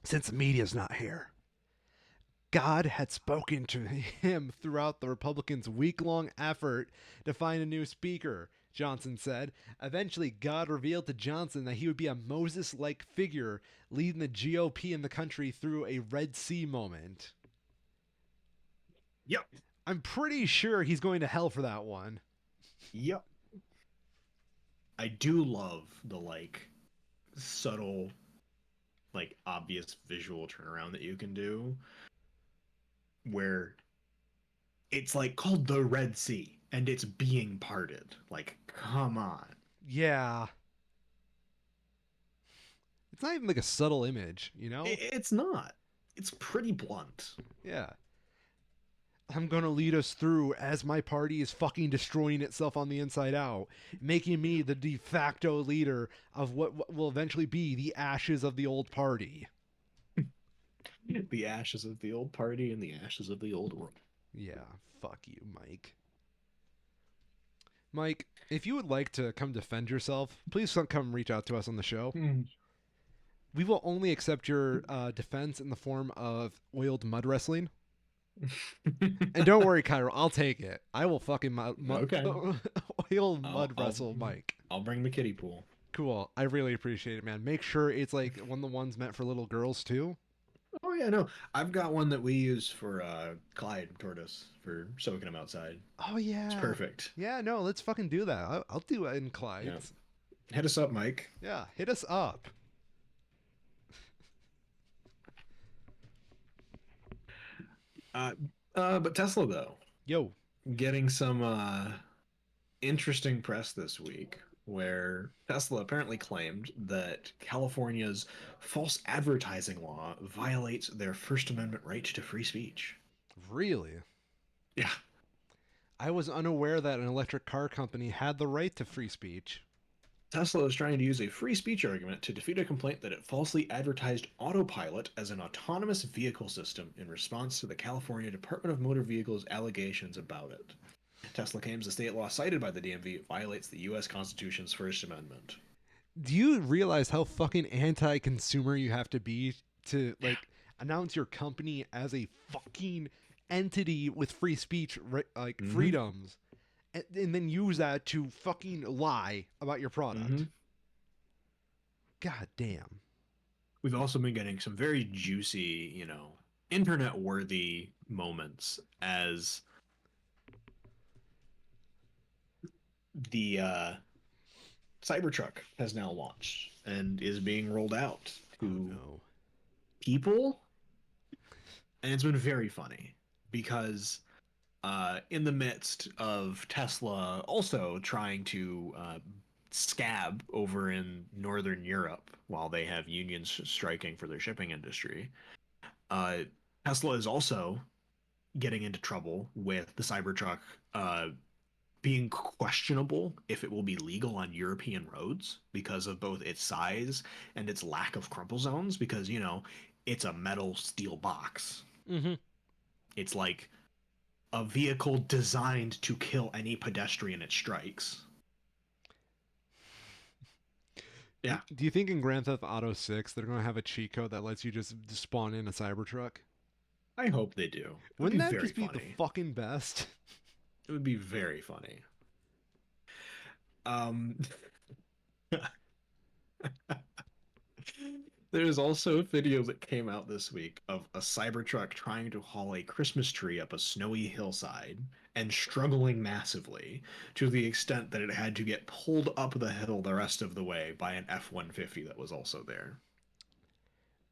Since the media's not here, God had spoken to him throughout the Republicans' week-long effort to find a new speaker, Johnson said. Eventually, God revealed to Johnson that he would be a Moses-like figure leading the GOP in the country through a Red Sea moment. Yep. I'm pretty sure he's going to hell for that one. Yep. I do love the, subtle, obvious visual turnaround that you can do where it's called the Red Sea and it's being parted. Come on. Yeah. It's not even a subtle image, you know? It's not. It's pretty blunt. Yeah. I'm going to lead us through as my party is fucking destroying itself on the inside out, making me the de facto leader of what will eventually be the ashes of the old party. The ashes of the old party and the ashes of the old world. Yeah, fuck you, Mike. Mike, if you would like to come defend yourself, please come reach out to us on the show. We will only accept your defense in the form of oiled mud wrestling. And don't worry, Cairo, I'll take it. I will fucking Okay. oil I'll mud I'll wrestle Mike. I'll bring the kiddie pool. Cool. I really appreciate it, man. Make sure it's like one of the ones meant for little girls too. Oh yeah, no. I've got one that we use for Clyde tortoise for soaking him outside. Oh It's yeah. perfect. Yeah, no, let's fucking do that. I'll do it in Yeah. Clyde's. Hit us up, Mike. Yeah, hit us up. Uh, but Tesla though, Yo. getting some interesting press this week where Tesla apparently claimed that California's false advertising law violates their First Amendment right to free speech. Really? Yeah. I was unaware that an electric car company had the right to free speech. Tesla is trying to use a free speech argument to defeat a complaint that it falsely advertised autopilot as an autonomous vehicle system in response to the California Department of Motor Vehicles allegations about it. Tesla claims the state law cited by the DMV violates the U.S. Constitution's First Amendment. Do you realize how fucking anti-consumer you have to be to Yeah. like announce your company as a fucking entity with free speech freedoms and then use that to fucking lie about your product? God damn. We've also been getting some very juicy, internet worthy moments as the Cybertruck has now launched and is being rolled out Oh to no. people. And it's been very funny because in the midst of Tesla also trying to scab over in Northern Europe while they have unions striking for their shipping industry, uh, Tesla is also getting into trouble with the Cybertruck being questionable if it will be legal on European roads because of both its size and its lack of crumple zones. Because, it's a metal steel box. Mm-hmm. It's like a vehicle designed to kill any pedestrian it strikes. Yeah. Do you think in Grand Theft Auto 6 they're going to have a cheat code that lets you just spawn in a Cybertruck? I hope they do. It would Wouldn't be that very just be the funny. fucking best? It would be very funny. Um, There's also a video that came out this week of a Cybertruck trying to haul a Christmas tree up a snowy hillside and struggling massively to the extent that it had to get pulled up the hill the rest of the way by an F-150 that was also there.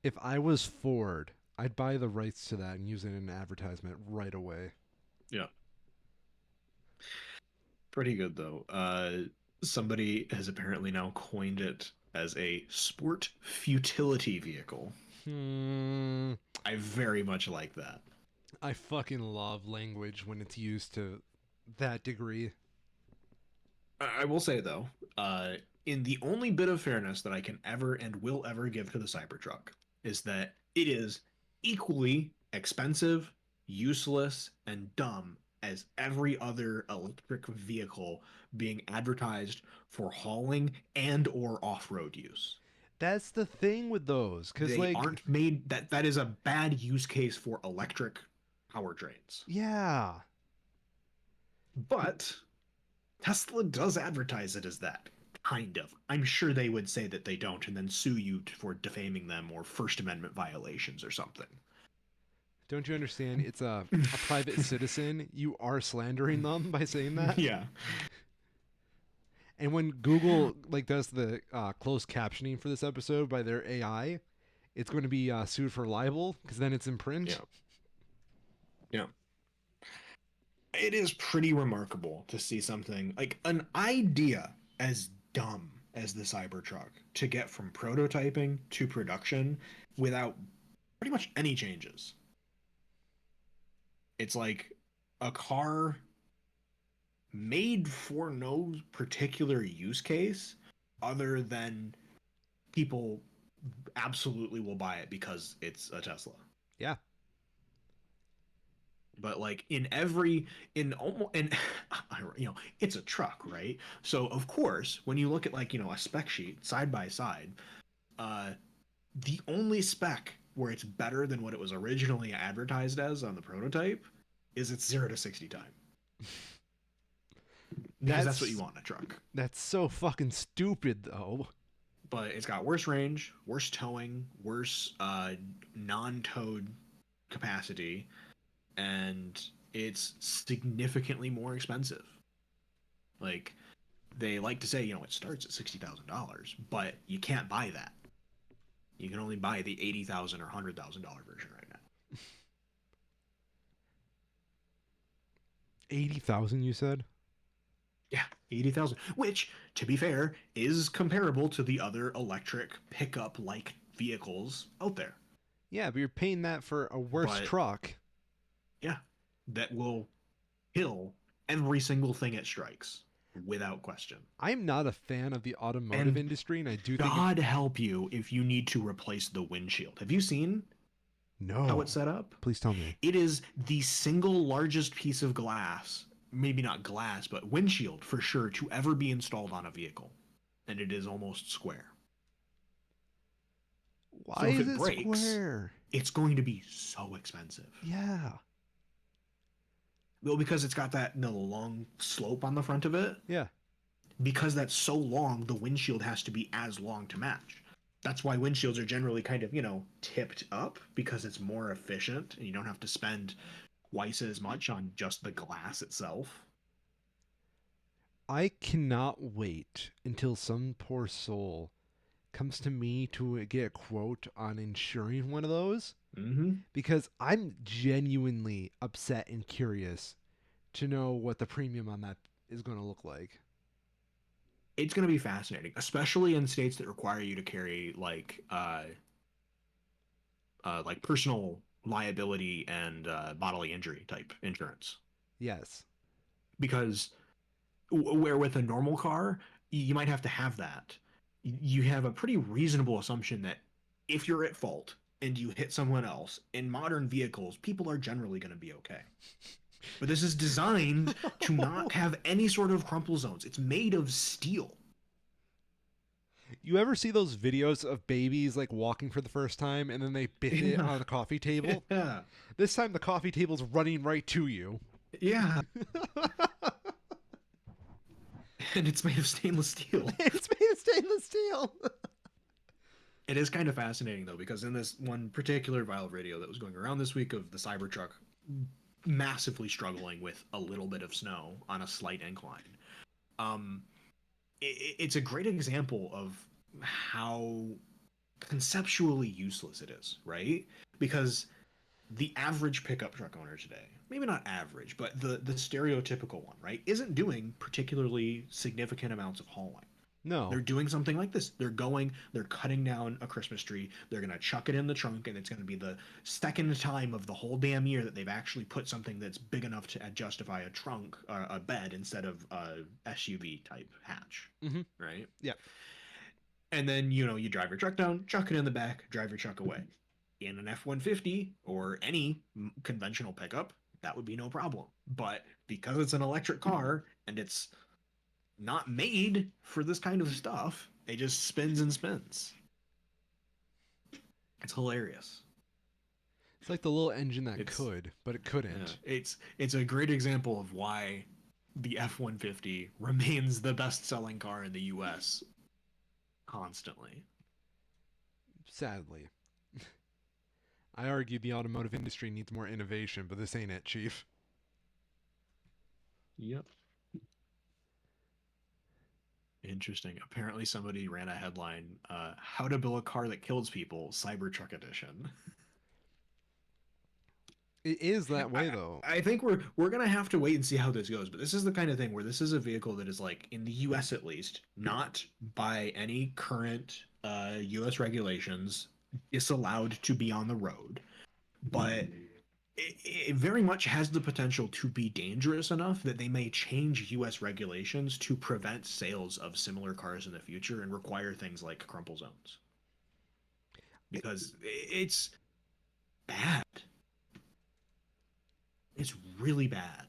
If I was Ford, I'd buy the rights to that and use it in an advertisement right away. Yeah. Pretty good though. Somebody has apparently now coined it as a sport futility vehicle. I very much like that. I fucking love language when it's used to that degree. I will say though, in the only bit of fairness that I can ever and will ever give to the Cybertruck is that it is equally expensive, useless, and dumb as every other electric vehicle being advertised for hauling and or off-road use. That's the thing with those, because They like, aren't made that is a bad use case for electric powertrains. yeah, But Tesla does advertise it as that. Kind of. I'm sure they would say that they don't and then sue you for defaming them or First Amendment violations or something. don't you understand? It's a private citizen. You are slandering them by saying that. Yeah. And when Google like does the closed captioning for this episode by their AI, it's going to be sued for libel because then it's in print. Yeah. Yeah. It is pretty remarkable to see something like an idea as dumb as the Cybertruck to get from prototyping to production without pretty much any changes. It's like a car made for no particular use case other than people absolutely will buy it because it's a Tesla. Yeah. But like in every in almost in it's a truck, right? So of course when you look at like a spec sheet side by side, uh the only spec where it's better than what it was originally advertised as on the prototype is its 0 to 60 time, because that's what you That's want in a truck. that's so fucking stupid though. But it's got worse range, worse towing, worse non-towed capacity, and it's significantly more expensive. Like, they like to say, it starts at $60,000, but you can't buy that. You can only buy the $80,000 or $100,000 version right now. 80,000 you said? Yeah, 80,000, which, to be fair, is comparable to the other electric pickup like vehicles out there. Yeah, but you're paying that for a worse But truck. yeah, that will kill every single thing it strikes without question. I'm not a fan of the automotive And industry, and I do think God help you if you need to replace the windshield. Have you seen how it's no. set up? Please tell me. It is the single largest piece of glass, maybe not glass, but windshield for sure, to ever be installed on a vehicle. And it is almost square. Why So if is it it breaks, square? it's going to be so expensive. Yeah. Well, because it's got that long slope on the front of it. Yeah. Because that's so long, the windshield has to be as long to match. That's why windshields are generally kind of, tipped up, because it's more efficient and you don't have to spend twice as much on just the glass itself. I cannot wait until some poor soul comes to me to get a quote on insuring one of those, Mm-hmm. because I'm genuinely upset and curious to know what the premium on that is going to look like. It's going to be fascinating, especially in states that require you to carry like personal liability and bodily injury type insurance. Yes. Because where with a normal car, you might have that. You have a pretty reasonable assumption that if you're at fault and you hit someone else, in modern vehicles, people are generally going to be okay. But this is designed to not have any sort of crumple zones. It's made of steel. You ever see those videos of babies like walking for the first time and then they biff it Yeah. on a coffee table? Yeah. This time the coffee table's running right to you. Yeah. And it's made of stainless steel. It's made of stainless steel. It is kind of fascinating though, because in this one particular viral video that was going around this week of the Cybertruck massively struggling with a little bit of snow on a slight incline, um, it's a great example of how conceptually useless it is, right? Because the average pickup truck owner today, maybe not average, but the stereotypical one, right, isn't doing particularly significant amounts of hauling. No. They're doing something like this. They're cutting down a Christmas tree. They're going to chuck it in the trunk, and it's going to be the second time of the whole damn year that they've actually put something that's big enough to justify a trunk, a bed, instead of a SUV type hatch, Mm-hmm. right? Yeah. And then, you drive your truck down, chuck it in the back, drive your truck away. In an F 150 or any conventional pickup, that would be no problem. But because it's an electric car and it's not made for this kind of stuff, it just spins and spins. It's hilarious. It's like the little engine that It's could, but it yeah, couldn't. it's a great example of why the F-150 remains the best-selling car in the U.S. constantly. Sadly. I argue the automotive industry needs more innovation, but this ain't it, Chief. Yep. Interesting. Apparently, somebody ran a headline: "How to Build a Car That Kills People, Cybertruck Edition." It is that I, way, though. I think we're gonna have to wait and see how this goes. But this is the kind of thing where this is a vehicle that is, like, in the U.S. at least, not by any current U.S. regulations disallowed to be on the road, but it very much has the potential to be dangerous enough that they may change U.S. regulations to prevent sales of similar cars in the future and require things like crumple zones. It, Because it's bad. It's really bad.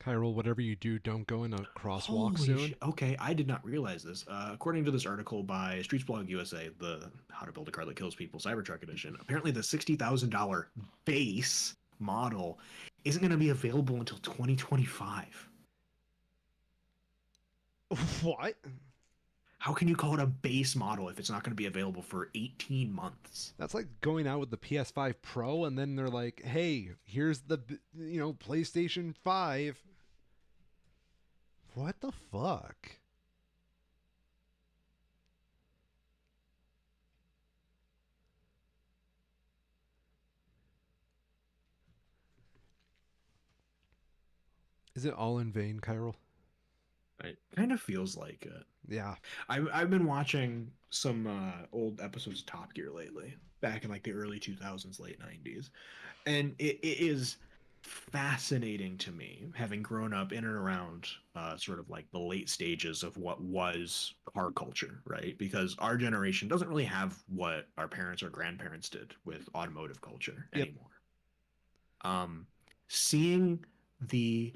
Kyril, whatever you do, don't go in a crosswalk Holy soon. shit. Okay, I did not realize this. According to this article by Streets Blog USA, the How to Build a Car That Kills People Cybertruck Edition, apparently the $60,000 base model isn't going to be available until 2025. What? How can you call it a base model if it's not going to be available for 18 months? That's like going out with the PS5 Pro and then they're like, "Hey, here's the PlayStation 5." What the fuck? Is it all in vain, Kyril? It kind of feels like it. Yeah. I've been watching some old episodes of Top Gear lately, back in like the early 2000s, late 90s, and it is fascinating to me, having grown up in and around sort of like the late stages of what was car culture, right? Because our generation doesn't really have what our parents or grandparents did with automotive culture Yep. anymore. Um, Seeing the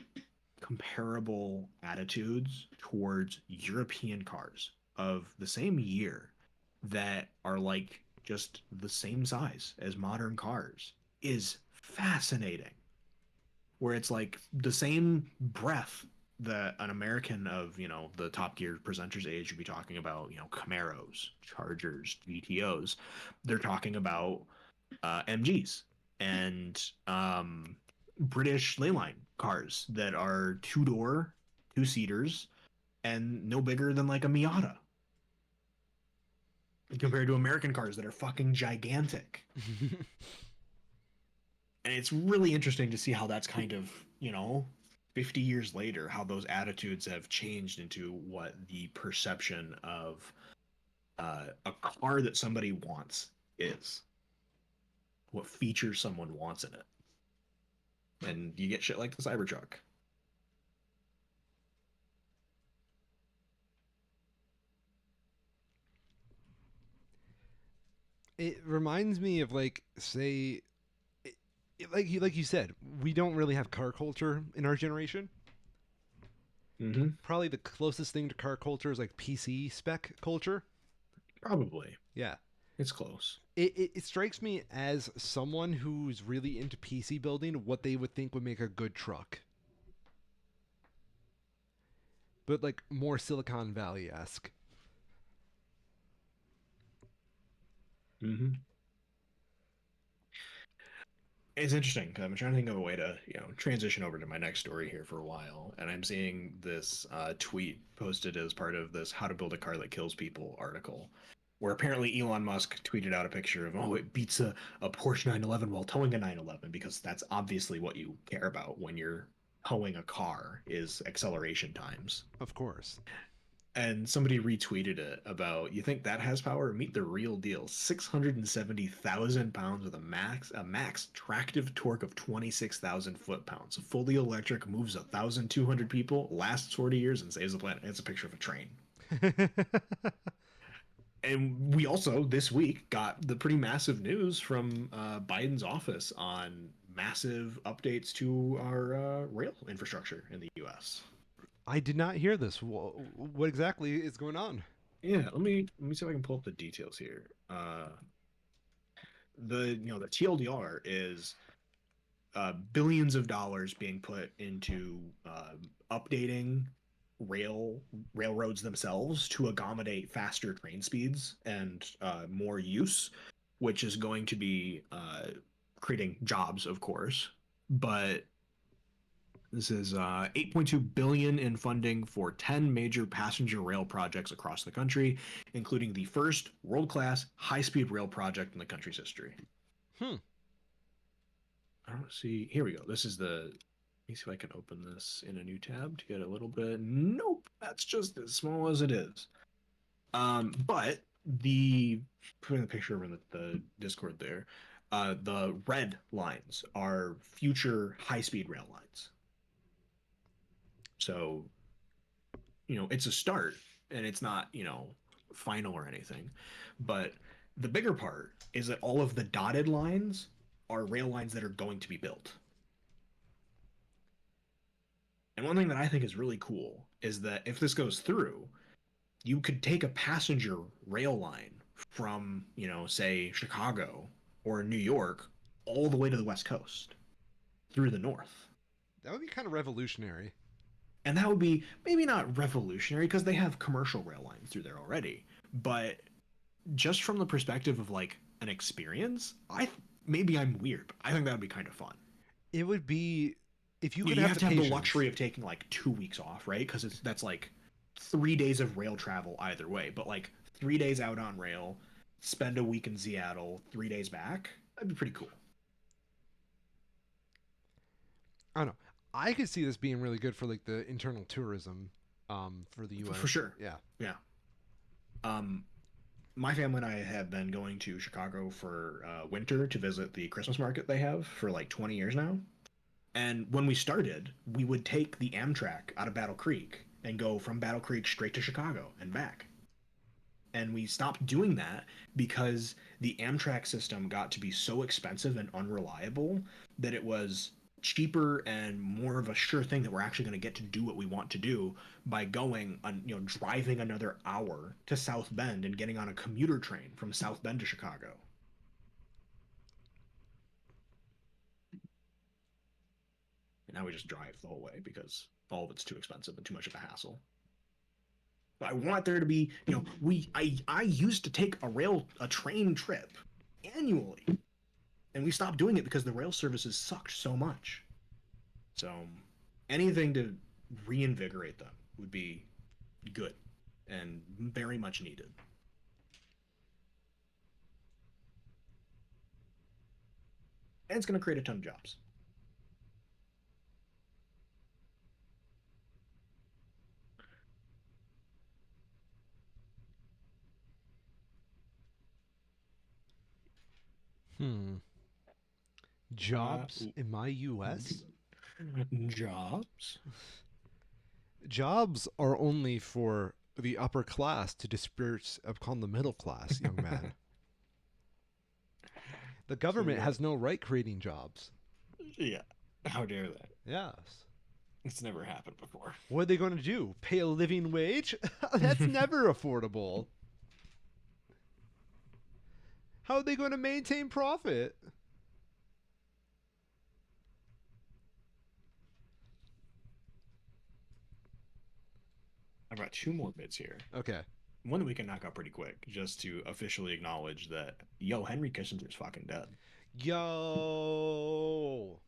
comparable attitudes towards European cars of the same year that are like just the same size as modern cars is fascinating. Where it's like the same breath that an American of, the Top Gear presenters age would be talking about, Camaros, Chargers, GTOs. They're talking about MGs and British leyline cars that are two-door, two-seaters, and no bigger than like a Miata compared to American cars that are fucking gigantic. And it's really interesting to see how that's kind of, 50 years later, how those attitudes have changed into what the perception of a car that somebody wants is, what features someone wants in it. And you get shit like the Cybertruck. It reminds me of like say like you said, we don't really have car culture in our generation. Mm-hmm. Probably the closest thing to car culture is like PC spec culture. Probably. Yeah. It's close. It strikes me as someone who's really into PC building what they would think would make a good truck. But like more Silicon Valley esque. Mm-hmm. It's interesting because I'm trying to think of a way to, transition over to my next story here for a while, and I'm seeing this tweet posted as part of this "How to Build a Car That Kills People" article, where apparently Elon Musk tweeted out a picture of, oh, it beats a Porsche 911 while towing a 911, because that's obviously what you care about when you're towing a car is acceleration times. Of course. And somebody retweeted it about, you think that has power? Meet the real deal. 670,000 pounds with a max tractive torque of 26,000 foot-pounds. Fully electric, moves 1,200 people, lasts 40 years, and saves the planet. It's a picture of a train. And we also this week got the pretty massive news from Biden's office on massive updates to our rail infrastructure in the U.S. I did not hear this. What exactly is going on? Yeah, let me see if I can pull up the details here. The TLDR is billions of dollars being put into updating railroads themselves to accommodate faster train speeds and more use, which is going to be creating jobs, of course. But this is 8.2 billion in funding for 10 major passenger rail projects across the country, including the first world-class high-speed rail project in the country's history. Hmm. I don't see. Here we go. This is the. Let me see if I can open this in a new tab to get a little bit. Nope, that's just as small as it is. But putting the picture in the Discord there, the red lines are future high-speed rail lines. So, it's a start, and it's not, final or anything, but The bigger part is that all of the dotted lines are rail lines that are going to be built. And one thing that I think is really cool is that if this goes through, you could take a passenger rail line from, say Chicago or New York all the way to the West Coast through the North. That would be kind of revolutionary. And that would be maybe not revolutionary because they have commercial rail lines through there already, but just from the perspective of like an experience, maybe I'm weird, but I think that would be kind of fun. It would be if you You, could you have have the to have the patience. luxury of taking like 2 weeks off, right? Because that's like 3 days of rail travel either way. But like 3 days out on rail, spend a week in Seattle, 3 days back. That'd be pretty cool. I don't know. I could see this being really good for like the internal tourism for the For US. sure. Yeah. Yeah. Um, my family and I have been going to Chicago for winter to visit the Christmas market they have for like 20 years now. And when we started, we would take the Amtrak out of Battle Creek and go from Battle Creek straight to Chicago and back. And we stopped doing that because the Amtrak system got to be so expensive and unreliable that it was cheaper and more of a sure thing that we're actually going to get to do what we want to do by going on, driving another hour to South Bend and getting on a commuter train from South Bend to Chicago. And now we just drive the whole way because all of it's too expensive and too much of a hassle. I want there to be, I used to take a train trip annually, and we stopped doing it because the rail services sucked so much. So anything to reinvigorate them would be good and very much needed. And it's going to create a ton of jobs. Hmm. Uh, Jobs in my US? Jobs? Jobs are only for the upper class to disperse upon the middle class, young man. The government has no right creating jobs. Yeah. How dare they? Yes. It's never happened before. What are they going to do? Pay a living wage? That's never affordable. How are they going to maintain profit? I've got two more bits here. Okay. One that we can knock out pretty quick, just to officially acknowledge that, Henry Kissinger's fucking dead. Yo.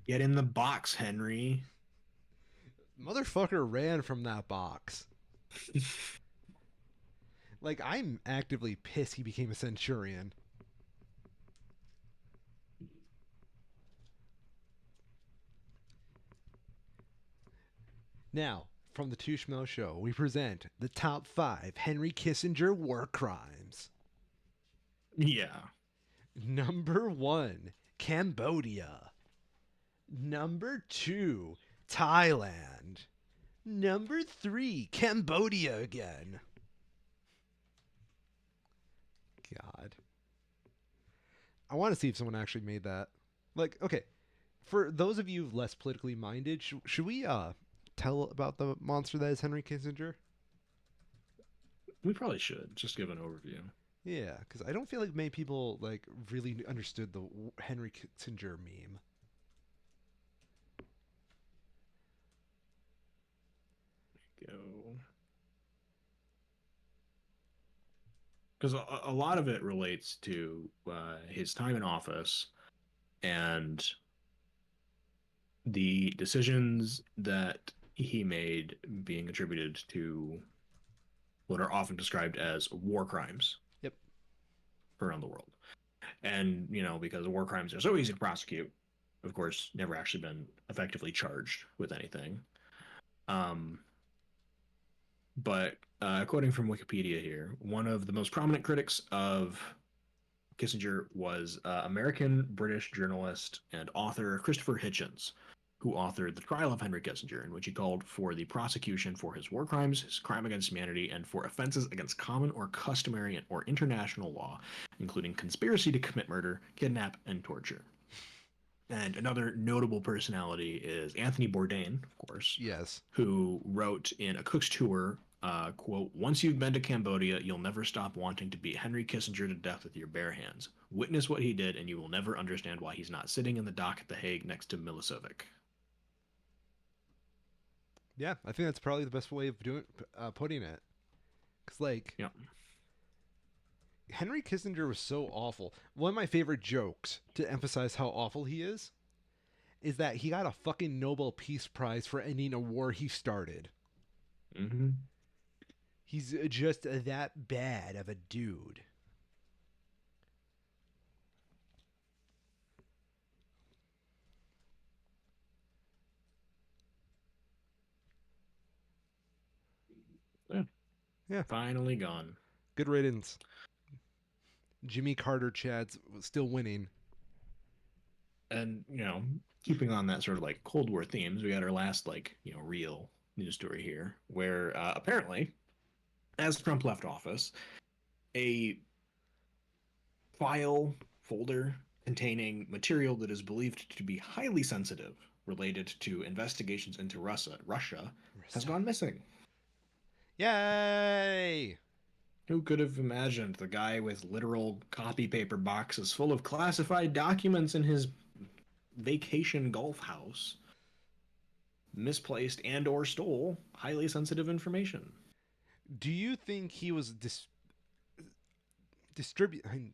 Get in the box, Henry. Motherfucker ran from that box. Like, I'm actively pissed he became a centurion. Now, from the Two Schmoes Show, we present the top 5 Henry Kissinger war crimes. Yeah. Number 1, Cambodia. Number 2, Thailand. Number 3, Cambodia again. God. I want to see if someone actually made that. Like, okay, for those of you less politically minded, should we tell about the monster that is Henry Kissinger? We probably should just give an overview. Yeah, because I don't feel like many people like really understood the Henry Kissinger meme. Go. Because a lot of it relates to his time in office and the decisions that he made being attributed to what are often described as war crimes Yep. around the world. And, because war crimes are so easy to prosecute, of course, never actually been effectively charged with anything. But quoting from Wikipedia here, one of the most prominent critics of Kissinger was American British journalist and author Christopher Hitchens, who authored The Trial of Henry Kissinger, in which he called for the prosecution for his war crimes, his crime against humanity, and for offenses against common or customary or international law, including conspiracy to commit murder, kidnap, and torture. And another notable personality is Anthony Bourdain, of course, Yes. who wrote in A Cook's Tour, quote, "Once you've been to Cambodia, you'll never stop wanting to beat Henry Kissinger to death with your bare hands. Witness what he did, and you will never understand why he's not sitting in the dock at The Hague next to Milosevic." Yeah, I think that's probably the best way of putting it. Cause like, Yep. Henry Kissinger was so awful. One of my favorite jokes to emphasize how awful he is that he got a fucking Nobel Peace Prize for ending a war he started. Mm-hmm. He's just that bad of a dude. Yeah. Yeah. Finally gone. Good riddance. Jimmy Carter Chad's still winning. And, keeping on that sort of like Cold War themes, we got our last real news story here, where apparently, as Trump left office, a file folder containing material that is believed to be highly sensitive related to investigations into Russia has gone missing. Yay! Who could have imagined the guy with literal copy paper boxes full of classified documents in his vacation golf house misplaced and or stole highly sensitive information? Do you think he was distributing?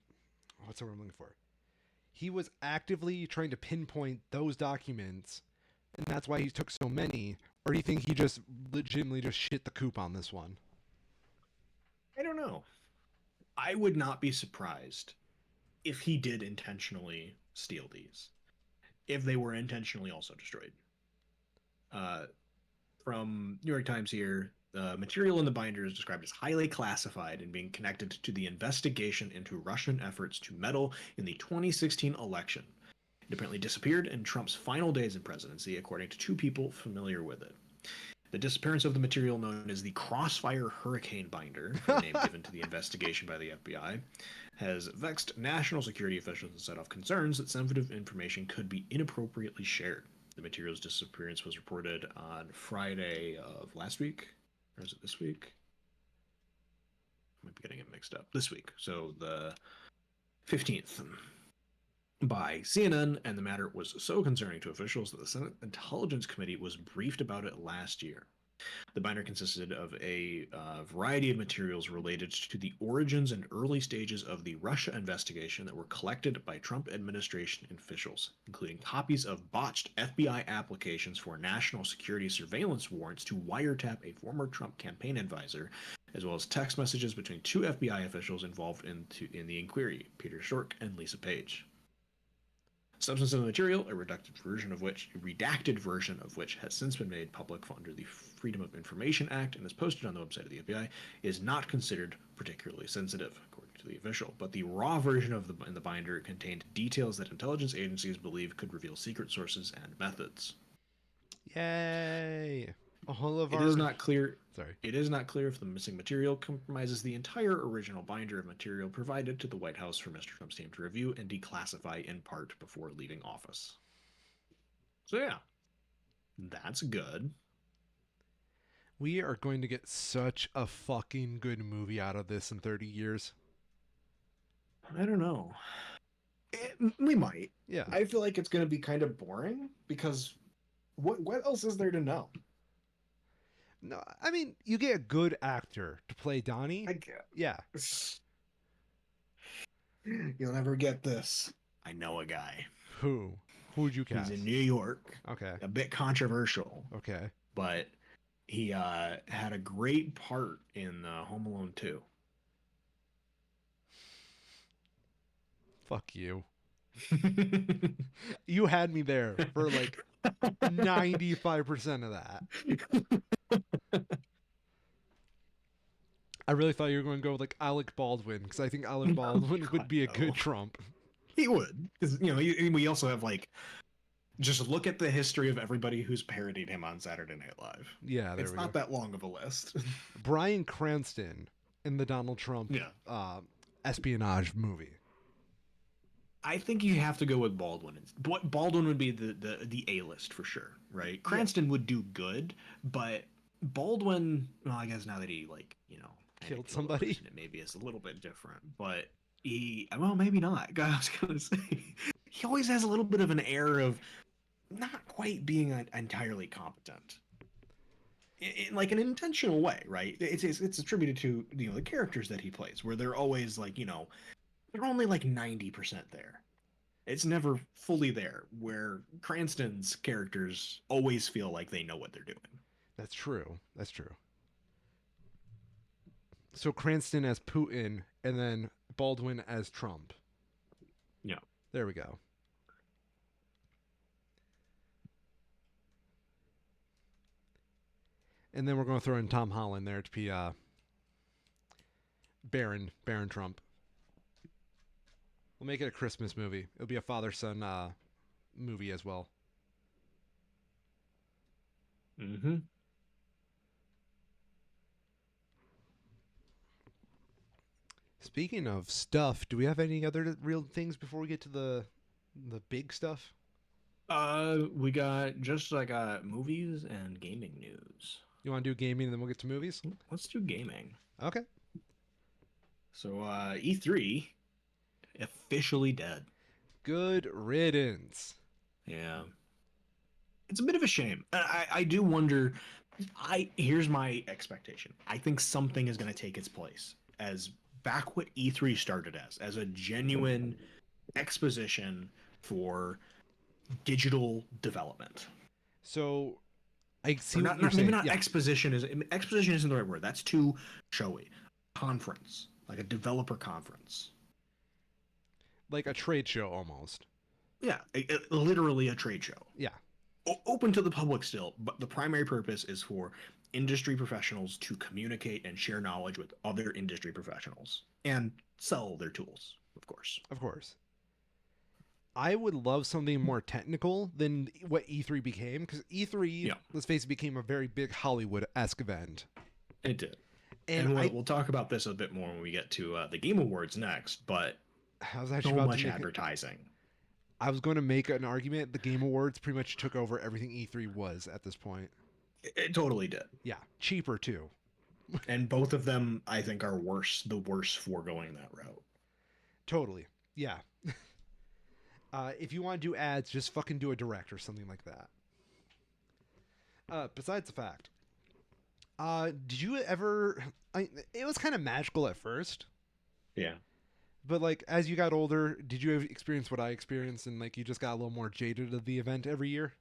What's the word I'm looking for? He was actively trying to pinpoint those documents, and that's why he took so many. Or do you think he just legitimately just shit the coop on this one? I don't know. I would not be surprised if he did intentionally steal these, if they were intentionally also destroyed. From New York Times here, the material in the binder is described as highly classified and being connected to the investigation into Russian efforts to meddle in the 2016 election. It apparently disappeared in Trump's final days in presidency, according to two people familiar with it. The disappearance of the material, known as the Crossfire Hurricane Binder, the name given to the investigation by the FBI, has vexed national security officials and set off concerns that sensitive information could be inappropriately shared. The material's disappearance was reported on Friday of last week. Or is it this week? I might be getting it mixed up. This week. So the 15th. By CNN, and the matter was so concerning to officials that the Senate Intelligence Committee was briefed about it last year. The binder consisted of a variety of materials related to the origins and early stages of the Russia investigation that were collected by Trump administration officials, including copies of botched FBI applications for national security surveillance warrants to wiretap a former Trump campaign advisor, as well as text messages between two FBI officials involved in the inquiry, Peter Strzok and Lisa Page. Substance of the material, a redacted version of which has since been made public under the Freedom of Information Act and is posted on the website of the FBI, is not considered particularly sensitive, according to the official. But the raw version in the binder contained details that intelligence agencies believe could reveal secret sources and methods. Yay! All of It our... is not clear. Sorry. It is not clear if the missing material compromises the entire original binder of material provided to the White House for Mr. Trump's team to review and declassify in part before leaving office. So yeah, that's good. We are going to get such a fucking good movie out of this in 30 years. I don't know. We might. Yeah. I feel like it's going to be kind of boring because what else is there to know? No, I mean, you get a good actor to play Donnie. I get. Yeah. You'll never get this. I know a guy. Who? Who'd you cast? He's in New York. Okay. A bit controversial. Okay. But he had a great part in Home Alone 2. Fuck you. You had me there for like 95% of that. I really thought you were going to go with like Alec Baldwin, because I think Alec Baldwin would be a good Trump. He would, because we also have like Just look at the history of everybody who's parodied him on Saturday Night Live. Yeah, there It's we not go. that long of a list. Bryan Cranston in the Donald Trump Yeah. espionage movie. I think you have to go with Baldwin. Baldwin would be the A list for sure, right? Yeah, Cranston would do good, but Baldwin, well, I guess now that he like kind of killed killed a somebody. person, it maybe is a little bit different. But well, maybe not. I was gonna say he always has a little bit of an air of not quite being entirely competent. In like an intentional way, right? It's attributed to the characters that he plays, where they're always like they're only like 90% there. It's never fully there, where Cranston's characters always feel like they know what they're doing. That's true. That's true. So Cranston as Putin and then Baldwin as Trump. Yeah. There we go. And then we're going to throw in Tom Holland there to be Baron Trump. We'll make it a Christmas movie. It'll be a father son movie as well. Mm-hmm. Speaking of stuff, do we have any other real things before we get to the big stuff? We got just like movies and gaming news. You want to do gaming and then we'll get to movies? Let's do gaming. Okay. So E3 officially dead. Good riddance. Yeah. It's a bit of a shame. I do wonder. Here's my expectation. I think something is going to take its place as back what E3 started as a genuine exposition for digital development. So I see Or what you're maybe saying. not Yeah. exposition isn't the right word. That's too showy. Conference, like a developer conference. Like a trade show almost. Yeah, literally a trade show. Yeah. Open to the public still, but the primary purpose is for industry professionals to communicate and share knowledge with other industry professionals and sell their tools, of course. Of course. I would love something more technical than what E3 became, because E3, Yeah, let's face it, became a very big Hollywood-esque event. it did. And We'll talk about this a bit more when we get to the Game Awards next, but I was actually so about much to make advertising. I was going to make an argument. The Game Awards pretty much took over everything E3 was at this point. It totally did. Yeah, cheaper too. And both of them, I think, are the worse for going that route. Totally. Yeah. If you want to do ads, just fucking do a direct or something like that. Besides the fact, did you ever? It was kind of magical at first, Yeah. but like as you got older, did you ever experience what I experienced, and like you just got a little more jaded of the event every year?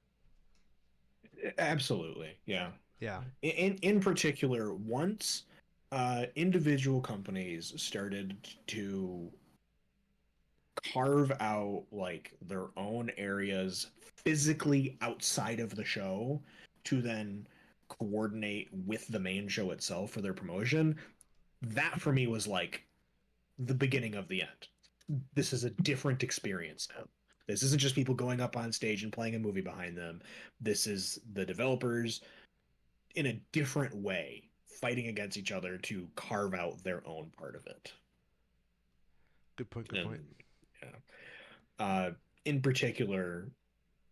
Absolutely. Yeah. Yeah. In particular, once individual companies started to carve out like their own areas physically outside of the show to then coordinate with the main show itself for their promotion, that for me was like the beginning of the end. This is a different experience now. This isn't just people going up on stage and playing a movie behind them. This is the developers in a different way fighting against each other to carve out their own part of it. Good point. Good point. Yeah. In particular,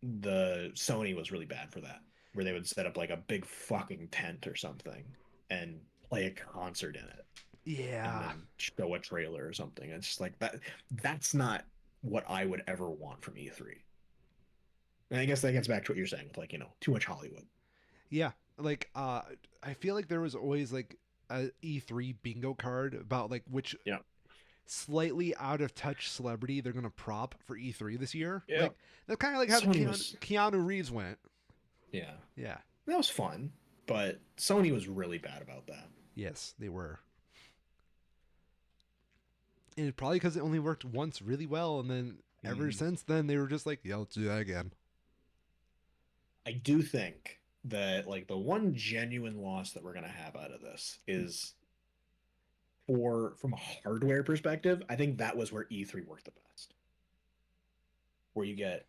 the Sony was really bad for that, where they would set up like a big fucking tent or something and play a concert in it and Yeah. then show a trailer or something. It's just like that. That's not what I would ever want from E3. And I guess that gets back to what you're saying with like, too much Hollywood. Yeah. Like I feel like there was always like a E3 bingo card about like which Yeah. slightly out of touch celebrity they're gonna prop for E3 this year. Yeah. Like that's kind of like how Sony was- Keanu Reeves went. Yeah. Yeah. That was fun, but Sony was really bad about that. Yes, they were. And it's probably because it only worked once really well, and then ever since then they were just like, yeah, let's do that again. I do think that like the one genuine loss that we're gonna have out of this is from a hardware perspective, I think that was where E3 worked the best. Where you get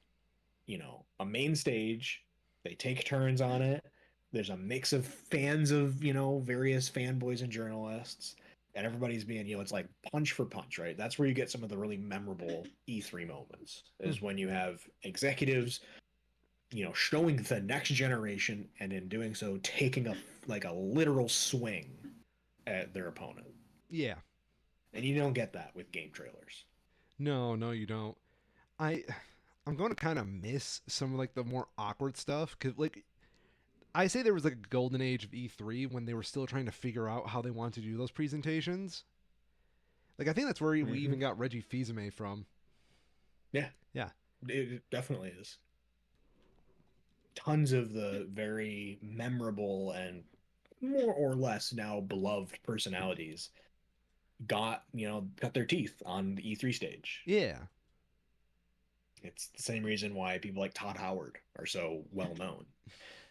a main stage. They take turns on it. There's a mix of fans of, various fanboys and journalists, and everybody's being, it's like punch for punch, right? That's where you get some of the really memorable E3 moments, Hmm. is when you have executives, showing the next generation, and in doing so, taking a literal swing at their opponent. Yeah. And you don't get that with game trailers. No, no, you don't. I I'm going to kind of miss some of like the more awkward stuff because like I say there was like a golden age of E3 when they were still trying to figure out how they wanted to do those presentations. Like I think that's where we Mm-hmm. even got Reggie Fils-Aimé from. Yeah, Yeah, it definitely is. Tons of the very memorable and more or less now beloved personalities got their teeth on the E3 stage. yeah. It's the same reason why people like Todd Howard are so well known,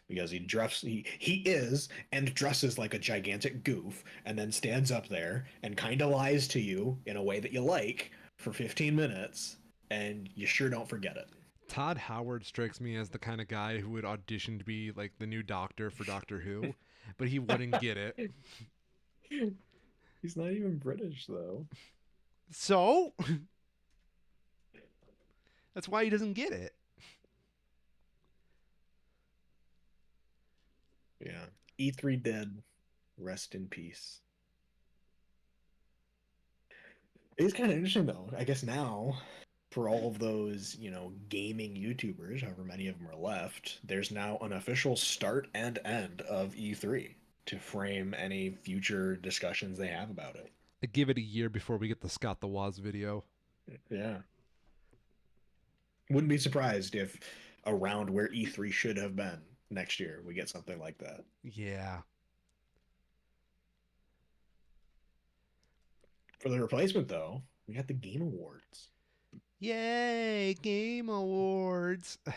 because he is and dresses like a gigantic goof, and then stands up there and kind of lies to you in a way that you like for 15 minutes, and you sure don't forget it. Todd Howard strikes me as the kind of guy who would audition to be like the new Doctor for Doctor Who, but he wouldn't get it. He's not even British though. So that's why he doesn't get it. Yeah. E3 dead. Rest in peace. It's kind of interesting though. I guess now, for all of those, gaming YouTubers, however many of them are left, there's now an official start and end of E3 to frame any future discussions they have about it. I give it a year before we get the Scott the Woz video. Yeah. Wouldn't be surprised if around where E3 should have been next year, we get something like that. Yeah. For the replacement, though, we got the Game Awards. Yay, Game Awards. So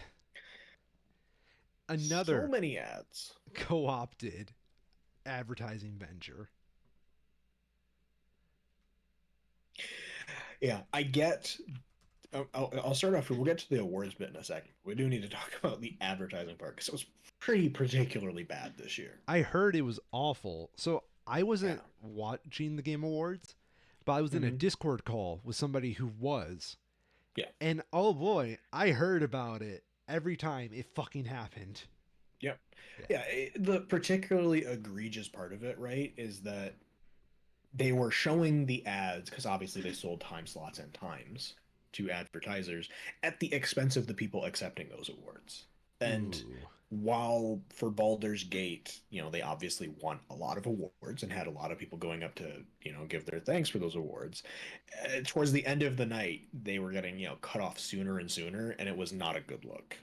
Another many ads. co-opted advertising venture. Yeah, I get. I'll start off. We'll get to the awards bit in a second. We do need to talk about the advertising part because it was pretty particularly bad this year. I heard it was awful. So I Yeah. wasn't watching the Game Awards, but I was in a Hmm. Discord call with somebody who was. Yeah. And oh boy, I heard about it every time it fucking happened. Yep. Yeah. Yeah. The particularly egregious part of it, right, is that they were showing the ads because obviously they sold time slots and times to advertisers at the expense of the people accepting those awards. And Ooh. while for Baldur's Gate, they obviously won a lot of awards and had a lot of people going up to, give their thanks for those awards. Towards the end of the night, they were getting, cut off sooner and sooner, and it was not a good look.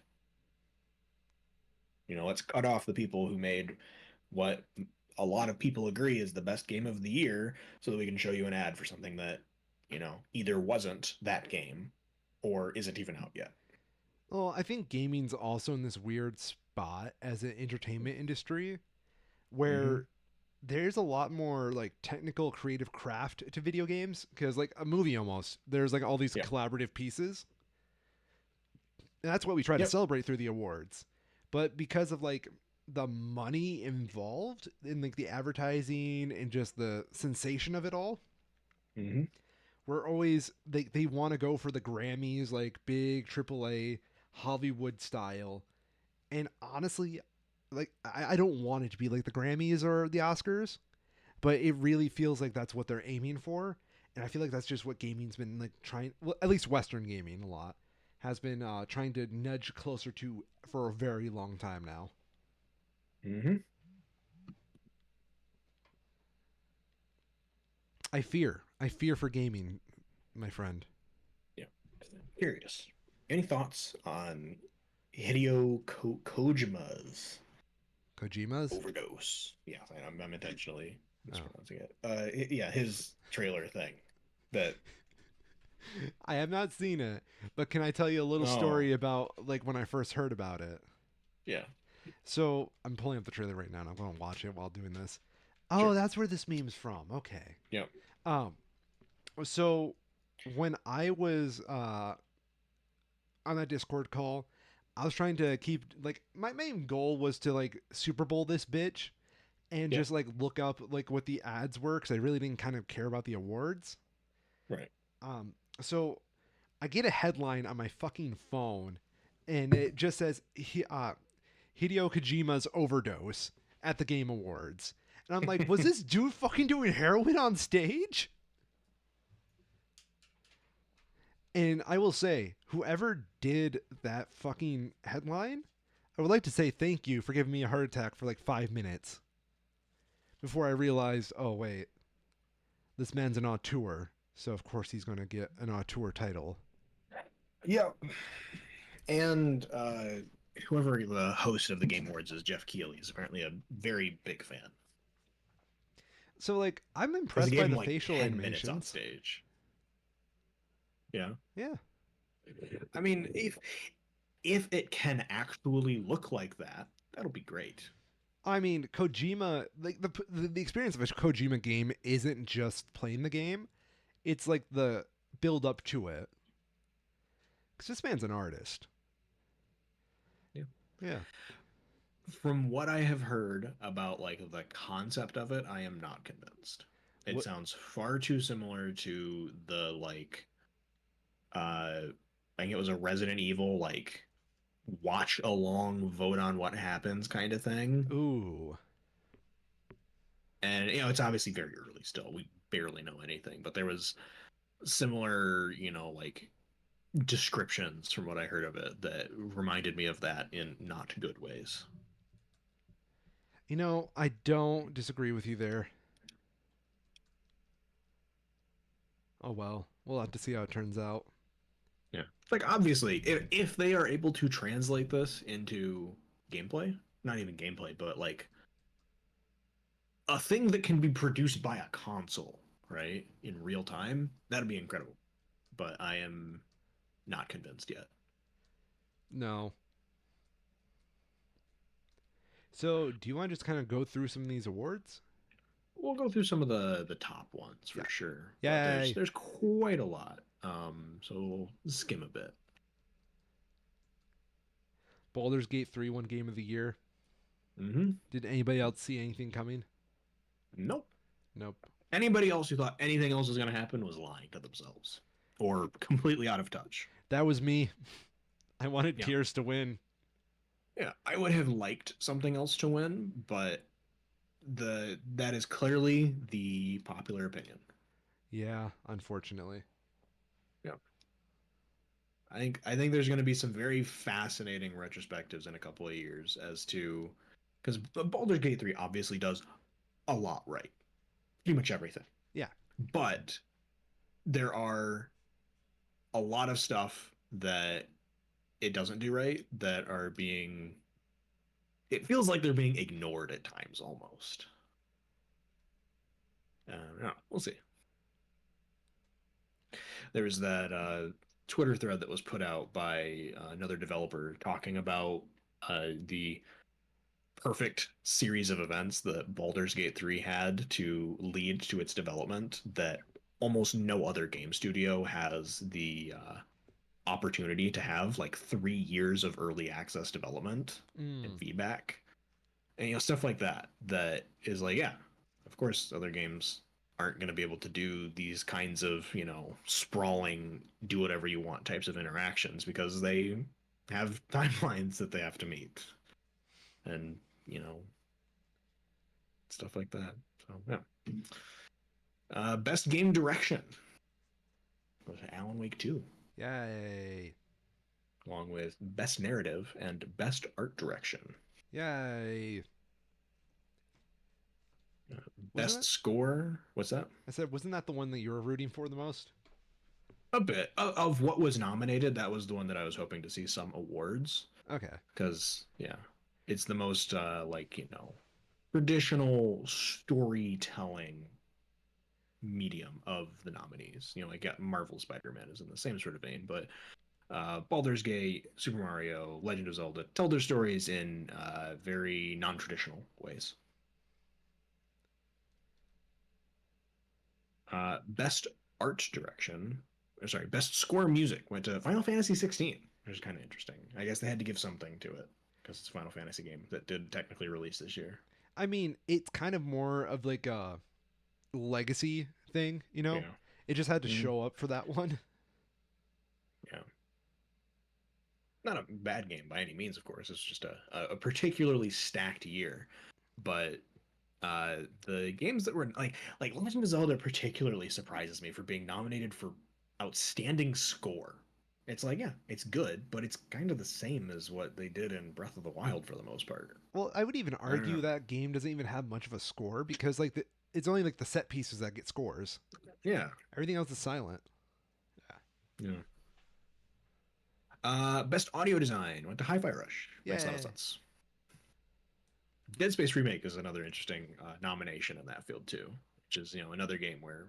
Let's cut off the people who made what a lot of people agree is the best game of the year so that we can show you an ad for something that, either wasn't that game or isn't even out yet. Well, I think gaming's also in this weird spot as an entertainment industry Mm-hmm. where there's a lot more like technical creative craft to video games because like a movie almost there's like all these Yeah. collaborative pieces. And that's what we try to Yep. celebrate through the awards. But because of like the money involved in like the advertising and just the sensation of it all, Mm-hmm. we're always they want to go for the Grammys like big AAA Hollywood style. And honestly, like I don't want it to be like the Grammys or the Oscars, but it really feels like that's what they're aiming for. And I feel like that's just what gaming's been like trying, well, at least Western gaming a lot has been trying to nudge closer to for a very long time now. Mm-hmm. I fear for gaming, my friend. Yeah. Curious. Any thoughts on Hideo Kojima's Kojima's. overdose? Yeah, I'm intentionally Oh, mispronouncing it. Yeah, his trailer thing. That. I have not seen it, but can I tell you a little Oh, story about like when I first heard about it? yeah. So I'm pulling up the trailer right now, and I'm going to watch it while doing this. Sure. Oh, that's where this meme's from. Okay. Yeah. Um. So when I was on that Discord call, I was trying to keep like my main goal was to like Super Bowl this bitch and Yeah. just like look up like what the ads were because I really didn't kind of care about the awards. Right. So I get a headline on my fucking phone, and it just says Hideo Kojima's overdose at the Game Awards, and I'm like, was this dude fucking doing heroin on stage? And I will say, whoever did that fucking headline, I would like to say thank you for giving me a heart attack for like 5 minutes before I realized, oh wait, this man's an auteur, so of course he's going to get an auteur title. Yeah. And whoever the host of the Game Awards is, Jeff Keighley, is apparently a very big fan So like, I'm because he impressed gave by him the like facial 10 minutes on animations. stage. Yeah. Yeah. I mean, if it can actually look like that, that'll be great. I mean, Kojima, like the experience of a Kojima game isn't just playing the game; it's like the build up to it. Because this man's an artist. Yeah. Yeah. From what I have heard about like the concept of it, I am not convinced. It What? sounds far too similar to the like I think it was a Resident Evil like watch along, vote on what happens kind of thing. Ooh. And it's obviously very early still. We barely know anything, but there was similar, like descriptions from what I heard of it that reminded me of that in not good ways. I don't disagree with you there. Oh well, we'll have to see how it turns out. Yeah. Like obviously, if they are able to translate this into gameplay, not even gameplay, but like a thing that can be produced by a console, right, in real time, that'd be incredible. But I am not convinced yet. No. So, do you want to just kind of go through some of these awards? We'll go through some of the top ones Yeah. for sure, but there's Yay. there's quite a lot. So we'll skim a bit. Baldur's Gate 3 won Game of the Year. Mm-hmm. Did anybody else see anything coming? Nope. Nope. Anybody else who thought anything else was going to happen was lying to themselves or completely out of touch. That was me. I wanted Yeah. Tears to win. Yeah, I would have liked something else to win, but that is clearly the popular opinion. Yeah, unfortunately. Yeah. I think there's going to be some very fascinating retrospectives in a couple of years as to because Baldur's Gate 3 obviously does a lot right. Pretty much everything. Yeah. But there are a lot of stuff that it doesn't do right that are being it feels like they're being ignored at times almost. Yeah, we'll see. There was that Twitter thread that was put out by another developer talking about the perfect series of events that Baldur's Gate 3 had to lead to its development that almost no other game studio has the opportunity to have like 3 years of early access development and Mm. feedback and stuff like that that is like yeah of course other games aren't going to be able to do these kinds of sprawling do whatever you want types of interactions because they have timelines that they have to meet and you know stuff like that so yeah best game direction was Alan Wake 2 Yay. along with best narrative and best art direction. Yay. Wasn't Best that? score, what's that? I said, wasn't that the one that you were rooting for the most? A bit of what was nominated. That was the one that I was hoping to see some awards Okay. because yeah, it's the most like traditional storytelling medium of the nominees. Like Marvel Spider-Man is in the same sort of vein, but Baldur's Gate, Super Mario, Legend of Zelda tell their stories in very non-traditional ways. Best art direction, sorry, best score music went to Final Fantasy 16. which is kind of interesting. I guess they had to give something to it because it's a Final Fantasy game that did technically release this year. I mean, it's kind of more of like a legacy thing, you know? Yeah. It just had to Mm, show up for that one. yeah. Not a bad game by any means, of course. It's just a particularly stacked year. But the games that were like Legend of Zelda particularly surprises me for being nominated for outstanding score. It's like, yeah, it's good, but it's kind of the same as what they did in Breath of the Wild for the most part. Well, I would even I don't argue know. that game doesn't even have much of a score because it's only like the set pieces that get scores. Yeah. Everything else is silent. Yeah. Best audio design went to Hi-Fi Rush. Makes a lot of Yeah. sense. Dead Space Remake is another interesting nomination in that field too, which is another game where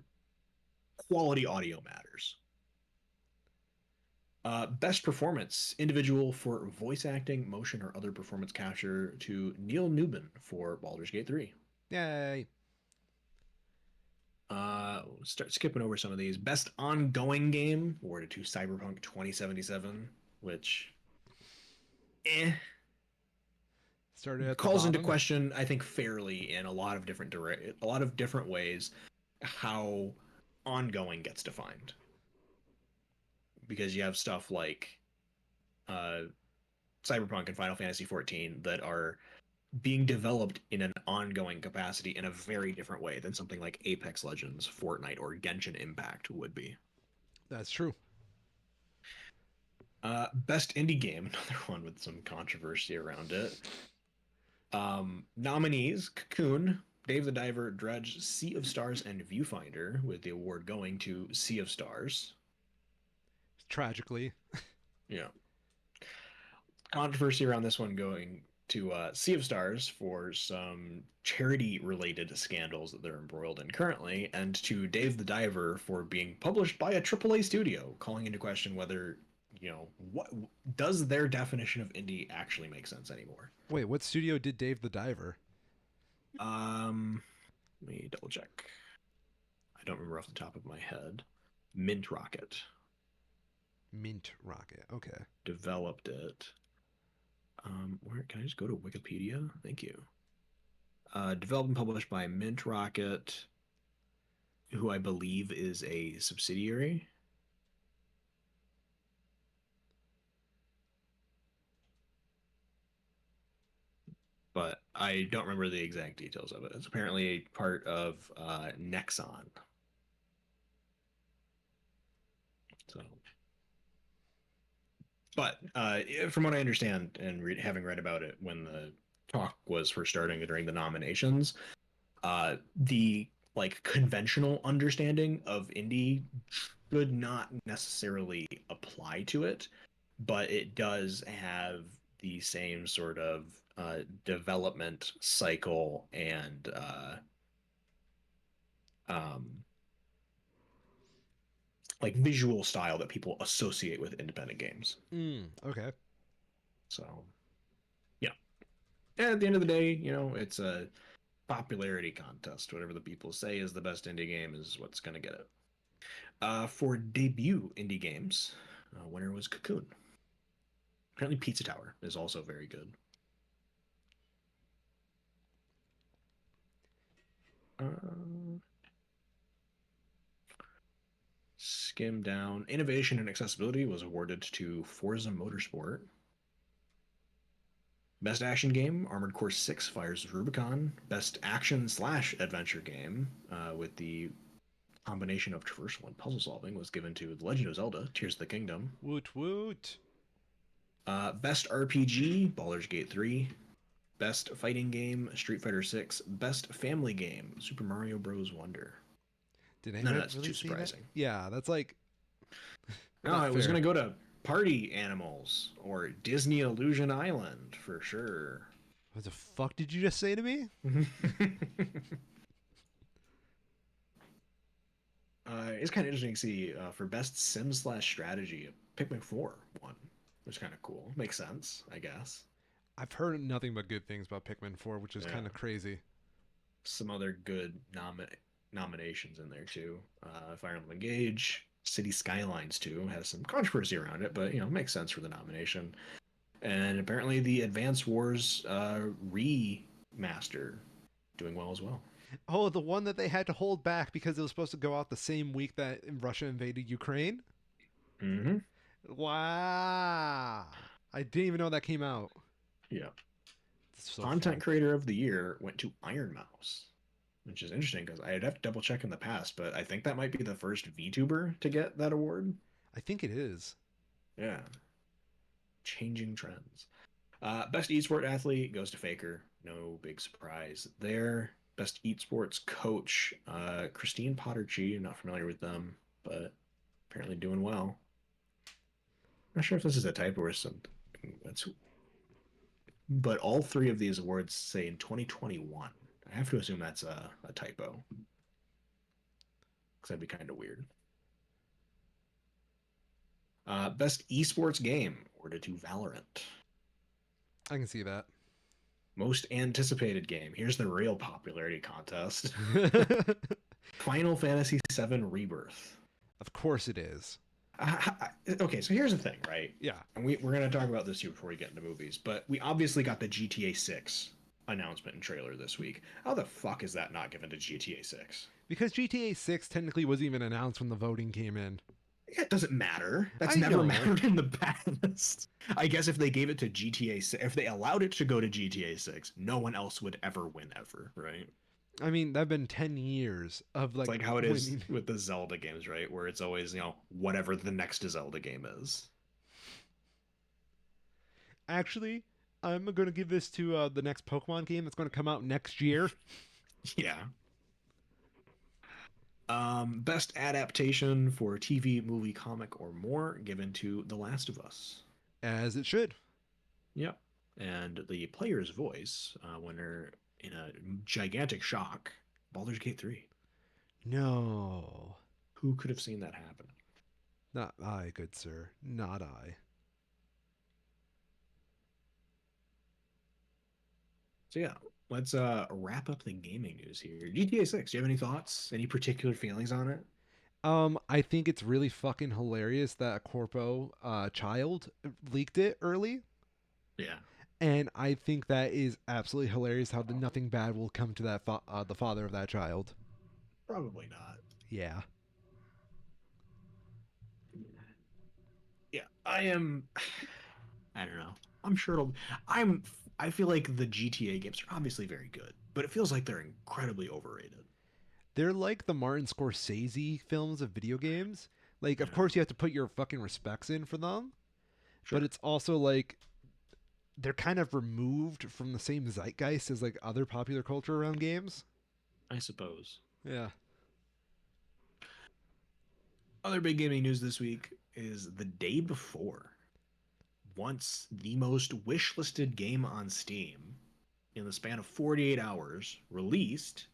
quality audio matters. Best performance individual for voice acting, motion, or other performance capture to Neil Newman for Baldur's Gate 3. Yay. We'll start skipping over some of these. Best ongoing game awarded to Cyberpunk 2077, which Started at the calls into bottom. question, I think, fairly in a lot of different ways how ongoing gets defined. Because you have stuff like uh, Cyberpunk and Final Fantasy 14 that are being developed in an ongoing capacity in a very different way than something like Apex Legends, Fortnite, or Genshin Impact would be. That's true. Best indie game, another one with some controversy around it. Nominees: Cocoon, Dave the Diver, Dredge, Sea of Stars, and Viewfinder, with the award going to Sea of Stars. Tragically. Yeah. Controversy around this one going to Sea of Stars for some charity related scandals that they're embroiled in currently, and to Dave the Diver for being published by a AAA studio, calling into question whether, what does their definition of indie actually make sense anymore. Wait, what studio did Dave the Diver? Let me double check. I don't remember off the top of my head. Mint Rocket Mint Rocket. Okay. developed it. Where can I just go to Wikipedia? Thank you. Developed and published by Mint Rocket, who I believe is a subsidiary. But I don't remember the exact details of it. It's apparently a part of Nexon. So, but from what I understand and having read about it when the talk was first starting during the nominations, the like conventional understanding of indie should not necessarily apply to it, but it does have the same sort of development cycle and um, like visual style that people associate with independent games. Okay. So yeah, and at the end of the day, it's a popularity contest. Whatever the people say is the best indie game is what's going to get it. For debut indie games, winner was Cocoon. Apparently, Pizza Tower is also very good. Uh, Skim down. Innovation and accessibility was awarded to Forza Motorsport. Best action game, Armored Core 6 Fires of Rubicon. Best action/adventure game, with the combination of traversal and puzzle solving, was given to The Legend of Zelda: Tears of the Kingdom. Woot woot. Best RPG, Baldur's Gate 3. Best fighting game, Street Fighter 6. Best family game, Super Mario Bros. Wonder. Did None of anyone that's really too see that? surprising. Yeah, that's like No, not it was fair. going to go to Party Animals or Disney Illusion Island for sure. What the fuck did you just say to me? It's kind of interesting to see for best sim/strategy, Pikmin 4 won, which is kind of cool. Makes sense, I guess. I've heard nothing but good things about Pikmin 4, which is Yeah, kind of crazy. some other good nominations in there too. Fire Emblem Engage, City Skylines 2 has some controversy around it, but makes sense for the nomination. And apparently the Advance Wars remaster doing well as well. Oh, the one that they had to hold back because it was supposed to go out the same week that Russia invaded Ukraine? Mm-hmm. Wow. I didn't even know that came out. Yeah. It's so Content fun. creator of the year went to Iron Mouse, which is interesting because I'd have to double check in the past, but I think that might be the first VTuber to get that award. I think it is. Yeah, changing trends. Best esports athlete goes to Faker. No big surprise there. Best esports coach, Christine Potterchi. I'm not familiar with them, but apparently doing well. Not sure if this is a typo or something. That's, but all three of these awards say in 2021. I have to assume that's a typo because that'd be kind of weird. Best esports game awarded to Valorant. I can see that. Most anticipated game. Here's the real popularity contest. Final Fantasy VII Rebirth. Of course it is. Okay, so here's the thing, right? Yeah. And we're going to talk about this here before we get into movies, but we obviously got the GTA 6 announcement and trailer this week. How the fuck is that not given to GTA 6? Because GTA 6 technically wasn't even announced when the voting came in. It doesn't matter. That's I never know. mattered in the past. I guess if they gave it to GTA 6, if they allowed it to go to GTA 6, no one else would ever win ever, right? I mean, that have been 10 years of It's like like how it is winning. with the Zelda games, right? Where it's always, whatever the next Zelda game is. Actually, I'm going to give this to the next Pokemon game that's going to come out next year. Yeah. Best adaptation for TV, movie, comic, or more given to The Last of Us. As it should. Yep. And the player's voice, winner in a gigantic shock, Baldur's Gate 3. No. Who could have seen that happen? Not I, good sir. Not I. So yeah, let's wrap up the gaming news here. GTA 6, do you have any thoughts? Any particular feelings on it? I think it's really fucking hilarious that a corpo child leaked it early. Yeah. And I think that is absolutely hilarious how nothing bad will come to that the father of that child. Probably not. Yeah. Yeah, I am. I don't know. I'm sure it'll. I'm. I feel like the GTA games are obviously very good, but it feels like they're incredibly overrated. They're like the Martin Scorsese films of video games. Like, of Yeah, course, you have to put your fucking respects in for them, but sure. it's also like they're kind of removed from the same zeitgeist as like other popular culture around games. I suppose. Yeah. Other big gaming news this week is the day before. Once the most wishlisted game on Steam in the span of 48 hours released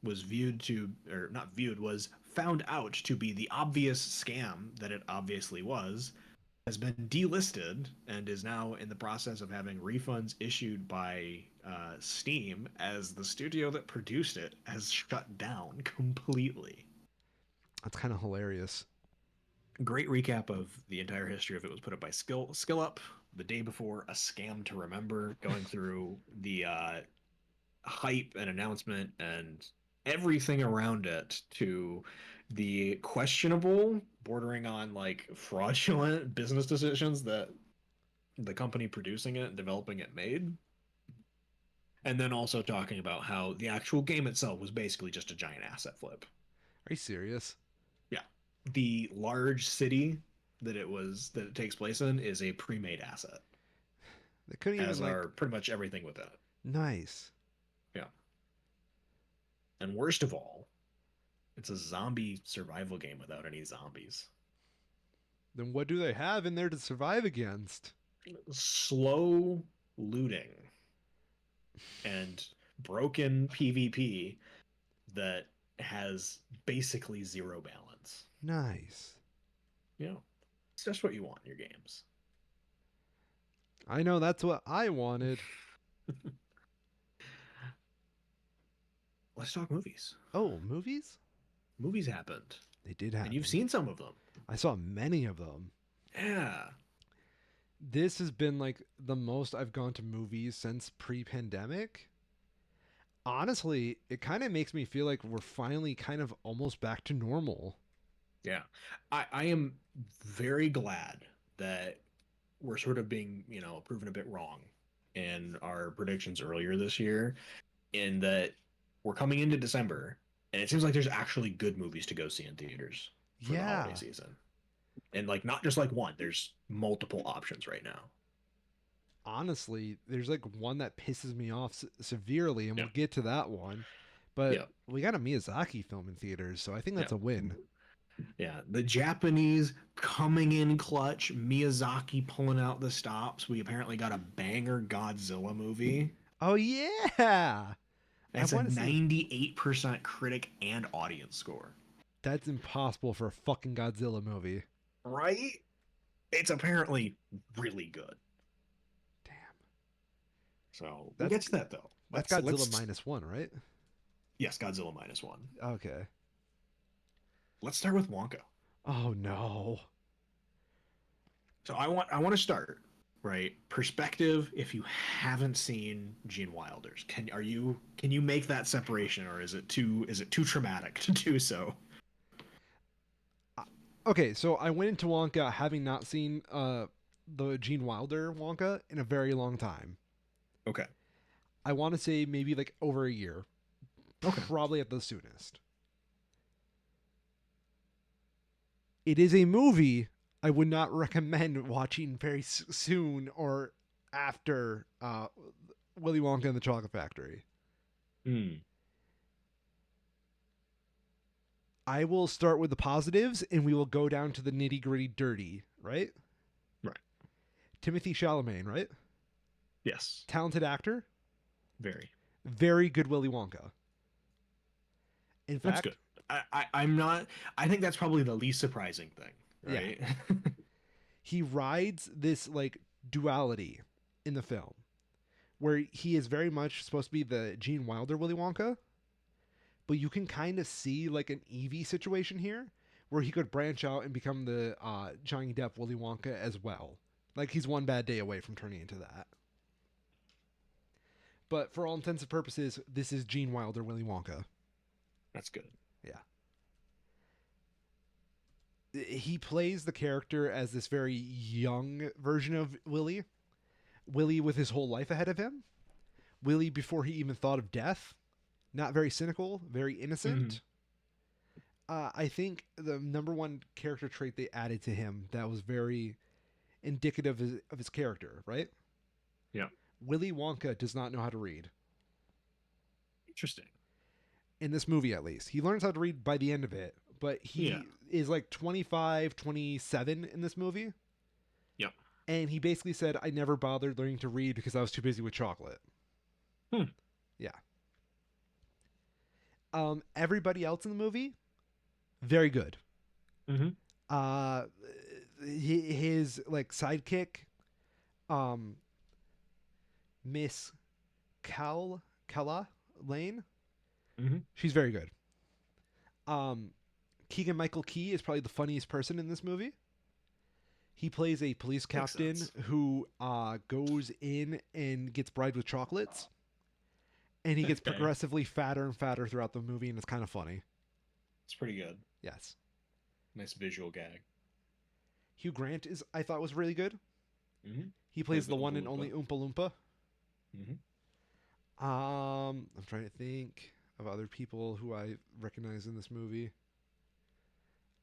was viewed to, or not viewed, was found out to be the obvious scam that it obviously was, has been delisted and is now in the process of having refunds issued by Steam as the studio that produced it has shut down completely. That's kind of hilarious. Great recap of the entire history of it was put up by Skill Up the day before a scam to remember, going through the hype and announcement and everything around it to the questionable, bordering on like fraudulent business decisions that the company producing it and developing it made. And then also talking about how the actual game itself was basically just a giant asset flip. Are you serious? Yeah. The large city that it takes place in is a pre-made asset, They couldn't even as like are pretty much everything with it. nice. Yeah. And worst of all, it's a zombie survival game without any zombies. Then what do they have in there to survive against? Slow looting and broken PvP that has basically zero balance. Nice. It's just what you want in your games. I know that's what I wanted. Let's talk movies. Oh, movies? Movies happened. They did and you've happen. seen some of them. I saw many of them. Yeah. This has been like the most I've gone to movies since pre-pandemic. Honestly, it kind of makes me feel like we're finally kind of almost back to normal. Yeah. I am very glad that we're sort of being, proven a bit wrong in our predictions earlier this year, in that we're coming into December and it seems like there's actually good movies to go see in theaters for the holiday Yeah. season. And like not just like one, there's multiple options right now. Honestly, there's like one that pisses me off severely, and Yeah. we'll get to that one. But Yeah. we got a Miyazaki film in theaters, so I think Yeah. that's a win. Yeah, the Japanese coming in clutch, Miyazaki pulling out the stops. We apparently got a banger Godzilla movie. Oh yeah, I It's a want to see. 98% critic and audience score. That's impossible for a fucking Godzilla movie. Right? It's apparently really good. Damn, So we'll that's get to that though. that's Let's Godzilla let's -1, right? yes, Godzilla -1. Okay. Let's start with Wonka. Oh no. So I want to start right perspective. If you haven't seen Gene Wilder's, can you make that separation, or is it too traumatic to do so? Okay, so I went into Wonka having not seen the Gene Wilder Wonka in a very long time. Okay. I want to say maybe like over a year, Okay. probably at the soonest. It is a movie I would not recommend watching very soon or after Willy Wonka and the Chocolate Factory. Hmm. I will start with the positives and we will go down to the nitty gritty dirty, right? Right. Timothy Chalamet, right? Yes. Talented actor, Very. very good Willy Wonka. In That's fact, good. I'm not. I think that's probably the least surprising thing, yeah, right? he rides this like duality in the film where he is very much supposed to be the Gene Wilder Willy Wonka, but you can kind of see like an Evie situation here where he could branch out and become the Johnny Depp Willy Wonka as well. Like he's one bad day away from turning into that. But for all intents and purposes, this is Gene Wilder Willy Wonka. That's good. Yeah. He plays the character as this very young version of Willy. Willy with his whole life ahead of him. Willy before he even thought of death. Not very cynical, very innocent. I think the number one character trait they added to him that was very indicative of his character, right? Yeah. Willy Wonka does not know how to read. Interesting. In this movie, at least. He learns how to read by the end of it, but he is like 25, 27 in this movie. Yep. And he basically said, I never bothered learning to read because I was too busy with chocolate. Yeah. Everybody else in the movie, very good. Mm-hmm. His like sidekick, Miss Kala Lane, she's very good. Keegan Michael Key is probably the funniest person in this movie. He plays a police captain who goes in and gets bribed with chocolates. And he gets progressively fatter and fatter throughout the movie, and it's kind of funny. It's pretty good. Yes. Nice visual gag. Hugh Grant I thought was really good. He plays the one and only Oompa Loompa. I'm trying to think of other people who I recognize in this movie.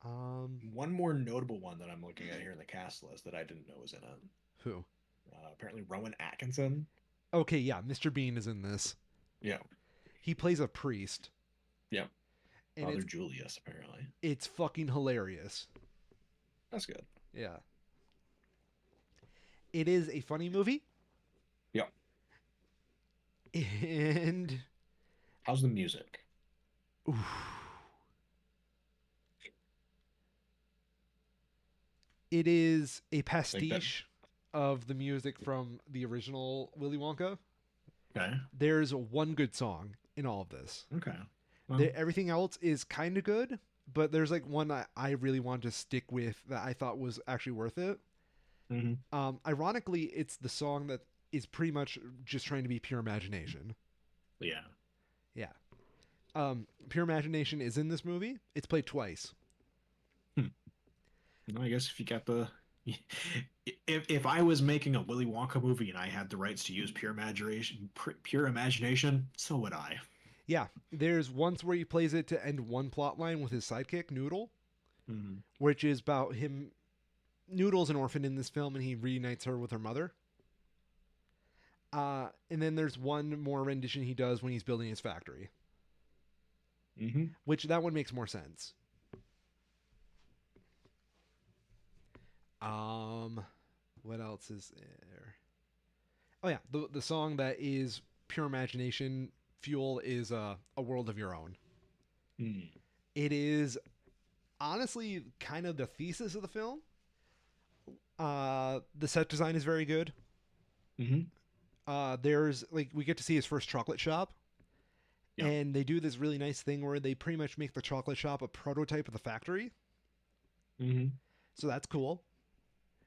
One more notable one that I'm looking at here in the cast list that I didn't know was in it. Who? Apparently Rowan Atkinson. Okay, yeah, Mr. Bean is in this. Yeah. He plays a priest. Yeah. And Father Julius, apparently. It's fucking hilarious. That's good. Yeah. It is a funny movie. Yeah. And how's the music? Oof. It is a pastiche of the music from the original Willy Wonka. Okay. There's one good song in all of this. Okay. Well, everything else is kind of good, but there's like one I really wanted to stick with that I thought was actually worth it. Hmm. Ironically, it's the song that is pretty much just trying to be pure imagination. Yeah. Yeah. Pure Imagination is in this movie. It's played twice. Hmm. Well, I guess if you got the if I was making a Willy Wonka movie and I had the rights to use pure imagination, so would I. Yeah, there's once where he plays it to end one plot line with his sidekick Noodle, Hmm. which is about him. Noodle's an orphan in this film, and he reunites her with her mother. And then there's one more rendition he does when he's building his factory, Hmm. which that one makes more sense. Um, what else is there? Oh yeah, the song that is pure imagination fuel is "A World of Your Own." Mm. It is honestly kind of the thesis of the film. The set design is very good. Hmm. There's like we get to see his first chocolate shop, Yeah. and they do this really nice thing where they pretty much make the chocolate shop a prototype of the factory. Hmm. So that's cool.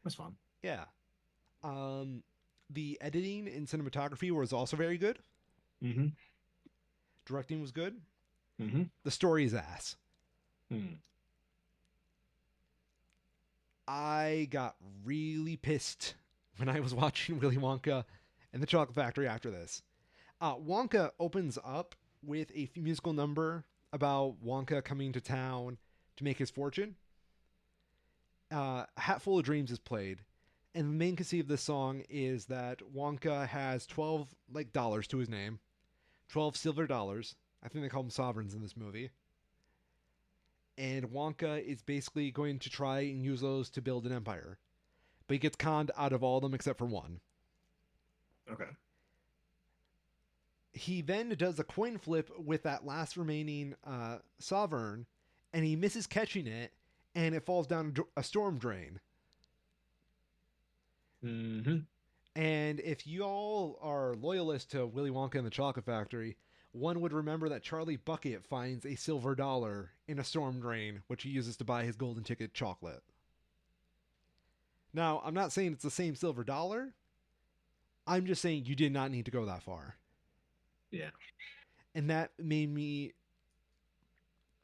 That's fun. Yeah. Um, the editing and cinematography was also very good. Hmm. Directing was good. Hmm. The story is ass. Mm. I got really pissed when I was watching Willy Wonka and the Chocolate Factory after this. Wonka opens up with a musical number about Wonka coming to town to make his fortune. Hatful of Dreams is played, and the main conceit of this song is that Wonka has 12 like dollars to his name, 12 silver dollars. I think they call them sovereigns in this movie. And Wonka is basically going to try and use those to build an empire, but he gets conned out of all of them except for one. Okay. He then does a coin flip with that last remaining sovereign, and he misses catching it, and it falls down a storm drain. Hmm. And if you all are loyalists to Willy Wonka and the Chocolate Factory, one would remember that Charlie Bucket finds a silver dollar in a storm drain, which he uses to buy his golden ticket chocolate. Now, I'm not saying it's the same silver dollar. I'm just saying you did not need to go that far. Yeah. And that made me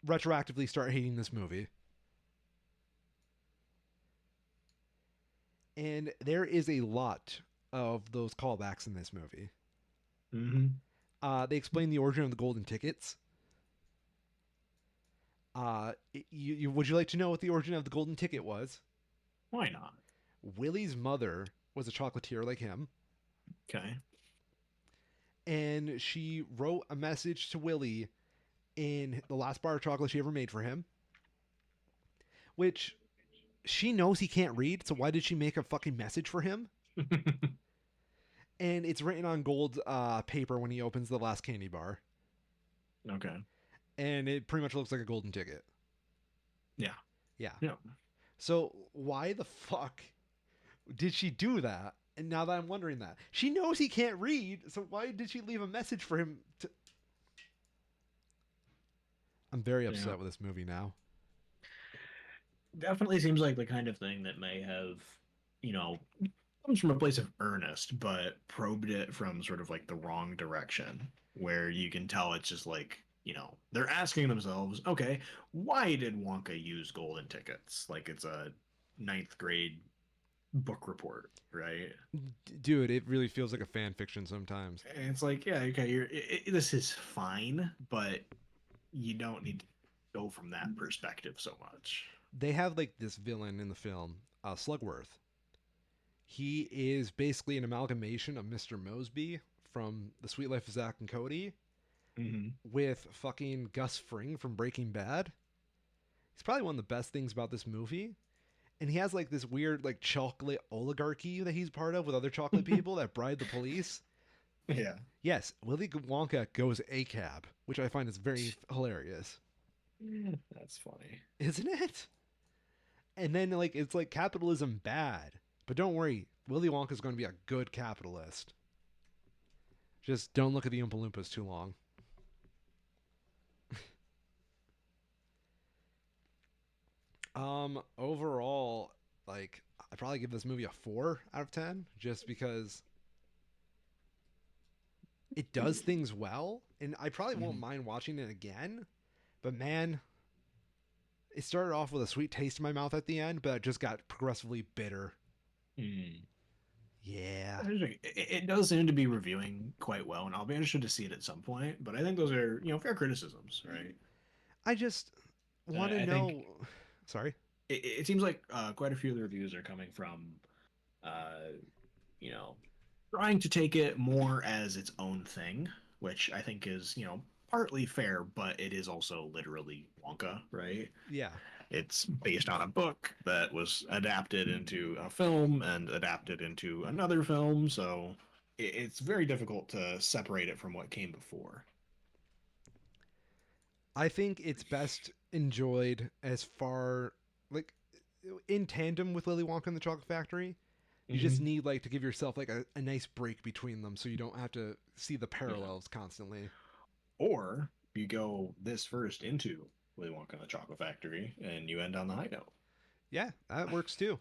retroactively start hating this movie. And there is a lot of those callbacks in this movie. Hmm. They explain the origin of the golden tickets. Would you like to know what the origin of the golden ticket was? Why not? Willie's mother was a chocolatier like him, Okay. and she wrote a message to Willie in the last bar of chocolate she ever made for him, which she knows he can't read, so why did she make a fucking message for him? And it's written on gold paper when he opens the last candy bar, Okay. and it pretty much looks like a golden ticket. Yeah. Yeah. Yeah. So why the fuck did she do that? And now that I'm wondering that, she knows he can't read, so why did she leave a message for him to? I'm very Yeah. upset with this movie now. Definitely seems like the kind of thing that may have, you know, comes from a place of earnest, but probed it from sort of like the wrong direction, where you can tell it's just like, they're asking themselves, okay, why did Wonka use golden tickets? Like it's a ninth grade book report, right? Dude, it really feels like a fan fiction sometimes. And it's like, yeah, okay, this is fine, but you don't need to go from that perspective so much. They have like this villain in the film, Slugworth. He is basically an amalgamation of Mr. Mosby from The Sweet Life of Zack and Cody Hmm. with fucking Gus Fring from Breaking Bad. He's probably one of the best things about this movie. And he has like this weird like chocolate oligarchy that he's part of with other chocolate people that bribe the police. Yeah. Yes, Willy Wonka goes a cab, which I find is very hilarious, That's funny. isn't it? And then like it's like capitalism bad, but don't worry, Willy Wonka's going to be a good capitalist. Just don't look at the Oompa Loompas too long. Overall, like I'd probably give this movie a 4 out of 10, just because it does things well, and I probably won't Mhm. mind watching it again. But man, it started off with a sweet taste in my mouth at the end, but it just got progressively bitter. Mm. Yeah. It does seem to be reviewing quite well, and I'll be interested to see it at some point. But I think those are, fair criticisms, right? I just And want to I think know. Sorry. it seems like quite a few of the reviews are coming from, uh, you know, trying to take it more as its own thing, which I think is, partly fair, but it is also literally Wonka, right? Yeah. It's based on a book that was adapted into a film and adapted into another film, so it's very difficult to separate it from what came before. I think it's best enjoyed as far like in tandem with Willy Wonka and the Chocolate Factory. You just Hmm. need like to give yourself like a nice break between them so you don't have to see the Yeah. parallels constantly. Or you go this first into Willy Wonka and the Chocolate Factory and you end on the high note. Yeah, that works too.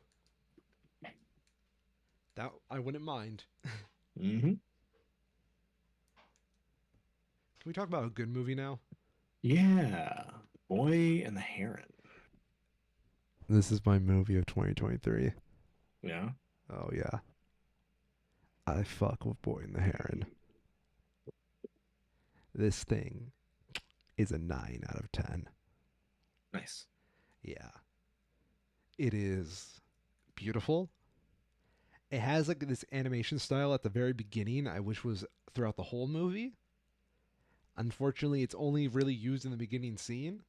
That I wouldn't mind. Hmm. Can we talk about a good movie now? Yeah. Boy and the Heron. This is my movie of 2023. Yeah. Oh yeah. I fuck with Boy and the Heron. This thing is a 9 out of 10. Nice. Yeah. It is beautiful. It has like this animation style at the very beginning, I wish was throughout the whole movie. Unfortunately, it's only really used in the beginning scene.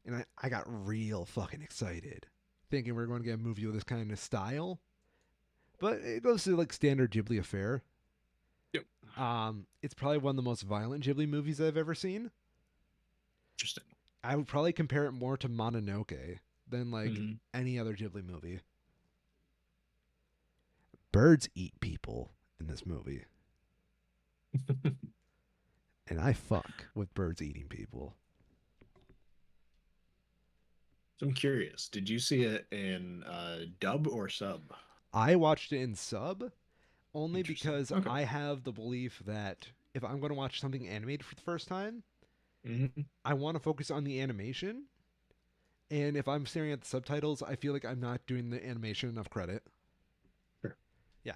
And I got real fucking excited thinking we are going to get a movie with this kind of style. But it goes to like standard Ghibli affair. Yep. It's probably one of the most violent Ghibli movies I've ever seen. Interesting. I would probably compare it more to Mononoke than like Hmm. any other Ghibli movie. Birds eat people in this movie, and I fuck with birds eating people. So I'm curious, did you see it in dub or sub? I watched it in sub only Interesting. because Okay. I have the belief that if I'm going to watch something animated for the first time, Hmm. I want to focus on the animation. And if I'm staring at the subtitles, I feel like I'm not doing the animation enough credit. Sure. Yeah.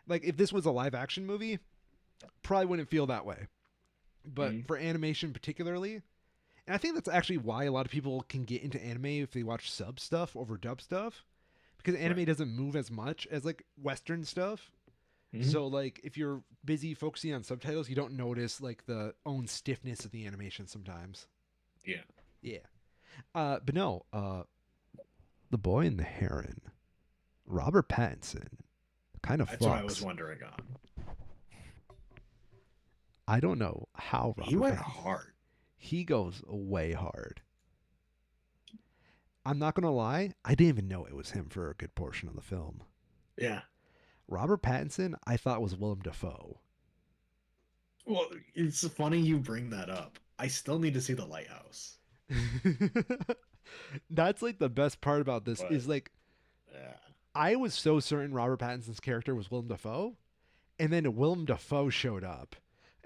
Like if this was a live action movie, probably wouldn't feel that way. But Hmm. for animation particularly, and I think that's actually why a lot of people can get into anime if they watch sub stuff over dub stuff, because Right. anime doesn't move as much as like Western stuff. Hmm. So like if you're busy focusing on subtitles, you don't notice like the own stiffness of the animation sometimes. Yeah. Yeah. But no, the Boy and the Heron, Robert Pattinson, kind of That's what I was fucks. wondering on. I don't know how He Robert went Pattinson. hard. He goes way hard. I'm not gonna lie, I didn't even know it was him for a good portion of the film. Yeah. Robert Pattinson, I thought was Willem Dafoe. Well, it's funny you bring that up. I still need to see the lighthouse. That's like the best part about this But is like yeah. I was so certain Robert Pattinson's character was Willem Dafoe, and then Willem Dafoe showed up,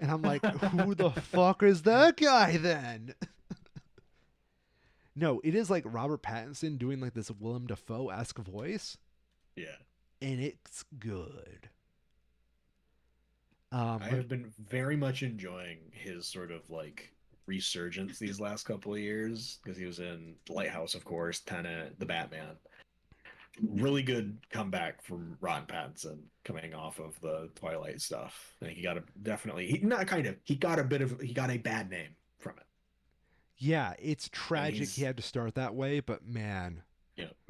and I'm like, who the fuck is that guy then? No, it is like Robert Pattinson doing like this Willem Dafoe esque voice, Yeah. and it's good. I But have been very much enjoying his sort of like resurgence these last couple of years because he was in Lighthouse, of course, Tenet, The Batman. Really good comeback from Ron Pattinson coming off of the Twilight stuff. I think he got a definitely he, not kind of he got a bad name from it, yeah, it's and tragic he he's had to start that way, but man,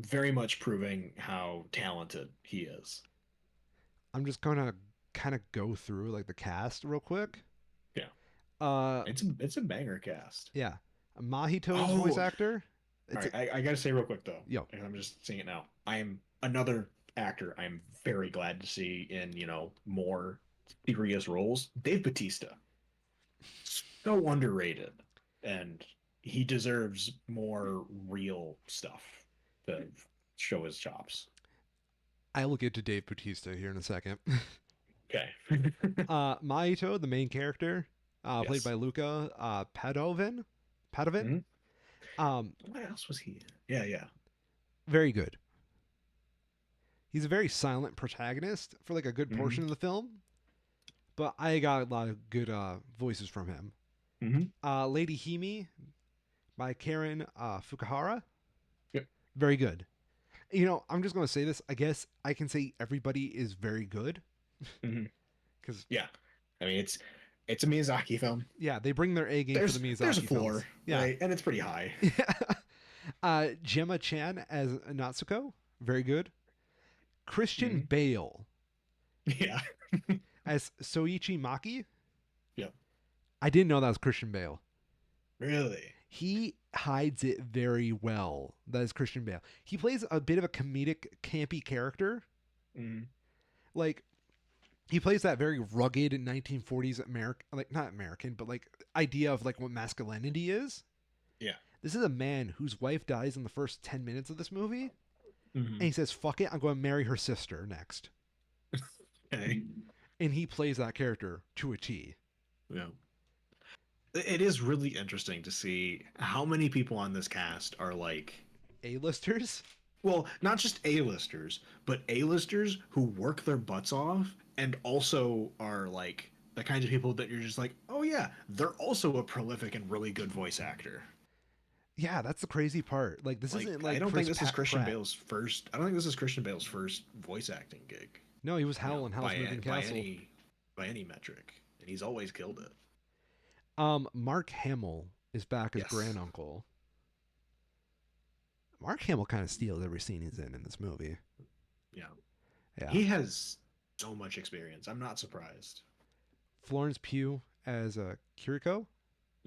very much proving how talented he is. I'm just gonna kind of go through like the cast real quick. Yeah, Uh, it's a banger cast. yeah, Mahito's voice Oh, actor. all It's right. I gotta say real quick though, yo, and I'm just seeing it now. I am another actor I'm very glad to see in more serious roles. Dave Batista, so underrated, and he deserves more real stuff. to show his chops. I will get to Dave Bautista here in a second. Okay. Maito, the main character, played Yes. by Luca Padovin. Padovin? Hmm. Um, What else was he in? Yeah, yeah. Very good. He's a very silent protagonist for like a good Hmm. portion of the film, but I got a lot of good voices from him. Hmm. Lady Hime by Karen Fukuhara. Yep. Very good. I'm just going to say this. I guess I can say everybody is very good Hmm. because, Yeah. I mean, it's a Miyazaki film. yeah, they bring their A game for the There's a Miyazaki floor, films. Yeah. right? And it's pretty high. Gemma Chan as Natsuko. Very good. Christian Hmm. Bale Yeah. as Soichi Maki. Yep. I didn't know that was Christian Bale. Really. He hides it very well. That is Christian Bale. He plays a bit of a comedic, campy character. Hmm. Like, he plays that very rugged 1940s American, like, not American, but like idea of like what masculinity is. Yeah. This is a man whose wife dies in the first 10 minutes of this movie. And Hmm. he says, fuck it, I'm going to marry her sister next. Okay. And he plays that character to a T. Yeah. It is really interesting to see how many people on this cast are like, A-listers? well, not just A-listers, but A-listers who work their butts off and also are like the kinds of people that you're just like, oh yeah, they're also a prolific and really good voice actor. Yeah, that's the crazy part. Like, this Like, isn't I like don't think Chris this is Christian Pratt. Bale's first. I don't think this is Christian Bale's first voice acting gig. No, he was You Howl know, in Howl's Moving Castle. by any metric, and he's always killed it. Mark Hamill is back as Yes. Granduncle. Mark Hamill kind of steals every scene he's in this movie. Yeah. Yeah. He has so much experience. I'm not surprised. Florence Pugh as Kiriko.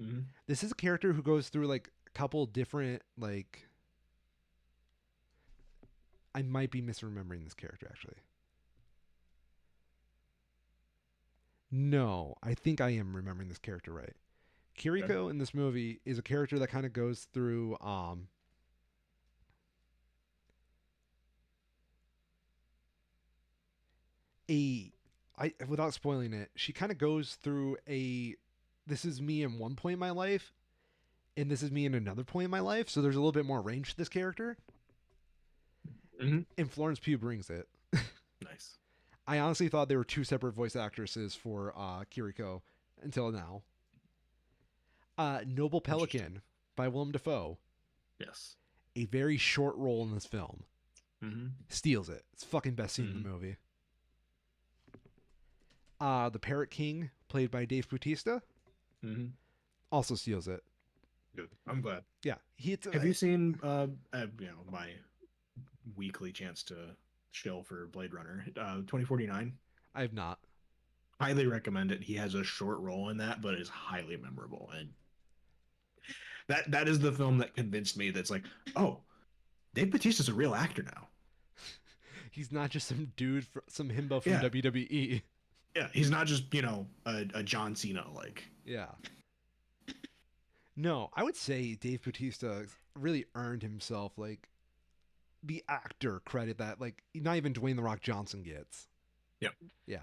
Hmm. This is a character who goes through like a couple different like. I might be misremembering this character actually. No, I think I am remembering this character right. Okay. Kiriko in this movie is a character that kind of goes through a I without spoiling it, she kind of goes through a this is me in one point in my life and this is me in another point in my life, so there's a little bit more range to this character. Hmm. And Florence Pugh brings it. Nice. I honestly thought they were two separate voice actresses for Kiriko until now. Noble Interesting. Pelican by Willem Dafoe. Yes. A very short role in this film. Hmm. Steals it. It's fucking best scene in Hmm. the movie. The Parrot King, played by Dave Bautista, Hmm. also steals it. Good. I'm glad. Yeah, Have you seen my weekly chance to chill for Blade Runner 2049? I have not. Highly recommend it. He has a short role in that, but it is highly memorable, and that is the film that convinced me that's like, oh, Dave Bautista's a real actor now. He's not just some dude, some himbo from Yeah, WWE. yeah, he's not just a John Cena like. Yeah. No, I would say Dave Bautista really earned himself like the actor credit that like not even Dwayne the Rock Johnson gets. Yep. Yeah.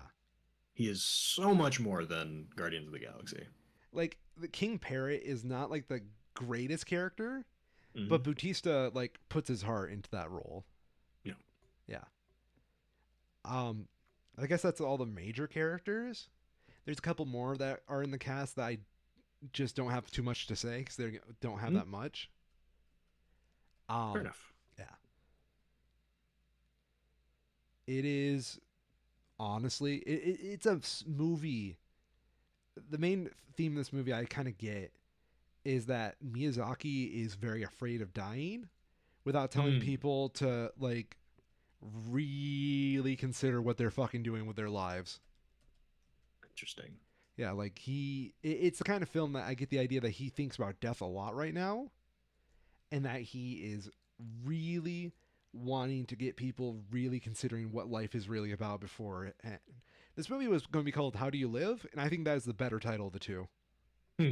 He is so much more than Guardians of the Galaxy. Like the King Parrot is not like the greatest character, Hmm. but Bautista like puts his heart into that role. Yeah. Yeah. I guess that's all the major characters. There's a couple more that are in the cast that I just don't have too much to say because they don't have Mhm. that much. Fair enough. Yeah. It is honestly, it's a movie. The main theme of this movie I kind of get is that Miyazaki is very afraid of dying without telling Hmm. people to like really consider what they're fucking doing with their lives. Interesting. Yeah, like it's the kind of film that I get the idea that he thinks about death a lot right now and that he is really wanting to get people really considering what life is really about before it. This movie was going to be called How Do You Live? And I think that is the better title of the two. Hmm.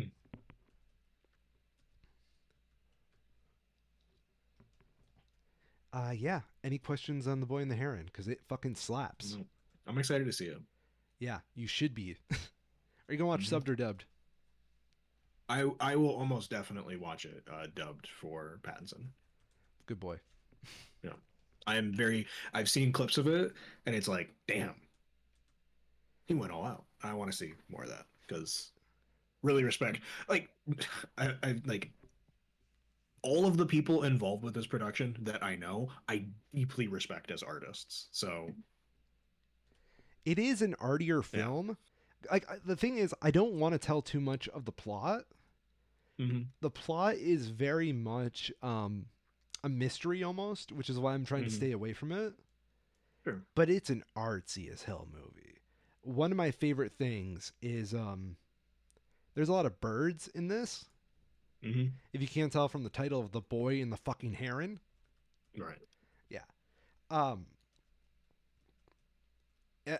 Yeah. Any questions on The Boy and the Heron? Because it fucking slaps. No. I'm excited to see it. Yeah, you should be. Are you gonna watch Hmm. subbed or dubbed? I will almost definitely watch it dubbed for Pattinson. Good boy. Yeah, I am very. I've seen clips of it, and it's like, damn, he went all out. I want to see more of that because really respect. Like, I like all of the people involved with this production that I know. I deeply respect as artists. So It is an artier yeah. film. Like the thing is, I don't want to tell too much of the plot. Hmm. The plot is very much a mystery almost, which is why I'm trying to Hmm. stay away from it. Sure. But it's an artsy as hell movie. One of my favorite things is there's a lot of birds in this. Hmm. If you can't tell from the title of The Boy and the Fucking Heron. Right. Yeah. Um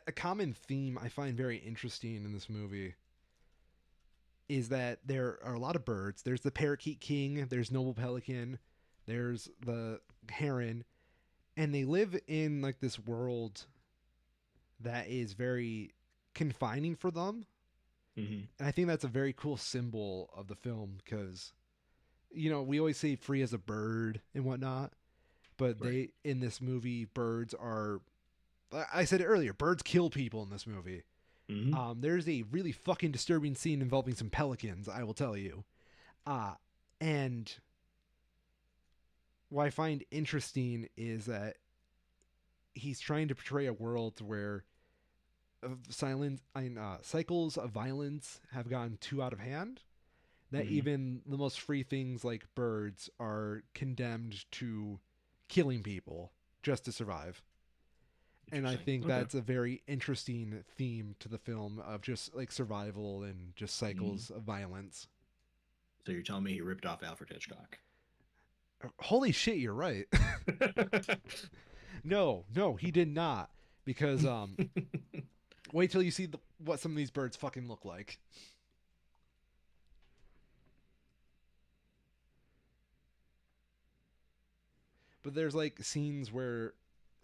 a common theme I find very interesting in this movie is that there are a lot of birds. There's the parakeet king, there's noble pelican, there's the heron, and they live in like this world that is very confining for them. Hmm. And I think that's a very cool symbol of the film because we always say free as a bird and whatnot, but Right. they in this movie birds are. I said it earlier. Birds kill people in this movie. Hmm. There's a really fucking disturbing scene involving some pelicans. I will tell you. Uh, and what I find interesting is that he's trying to portray a world where cycles of violence have gotten too out of hand. That Hmm. even the most free things like birds are condemned to killing people just to survive. And I Interesting. think Okay. that's a very interesting theme to the film of just like survival and just Hmm. cycles of violence. So you're telling me he ripped off Alfred Hitchcock? Holy shit, you're right. No, no, he did not. Because wait till you see what some of these birds fucking look like. But there's like scenes where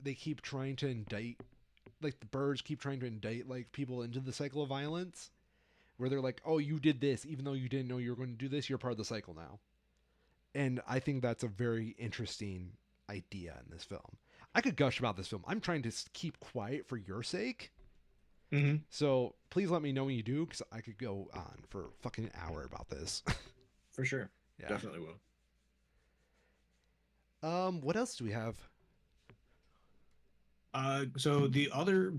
they keep trying to indict, like the birds keep trying to indict like people into the cycle of violence, where they're like, "Oh, you did this, even though you didn't know you were going to do this. You're part of the cycle now." And I think that's a very interesting idea in this film. I could gush about this film. I'm trying to keep quiet for your sake. Hmm. So please let me know when you do, because I could go on for fucking an hour about this. For sure. Yeah. Definitely will. What else do we have? So the other,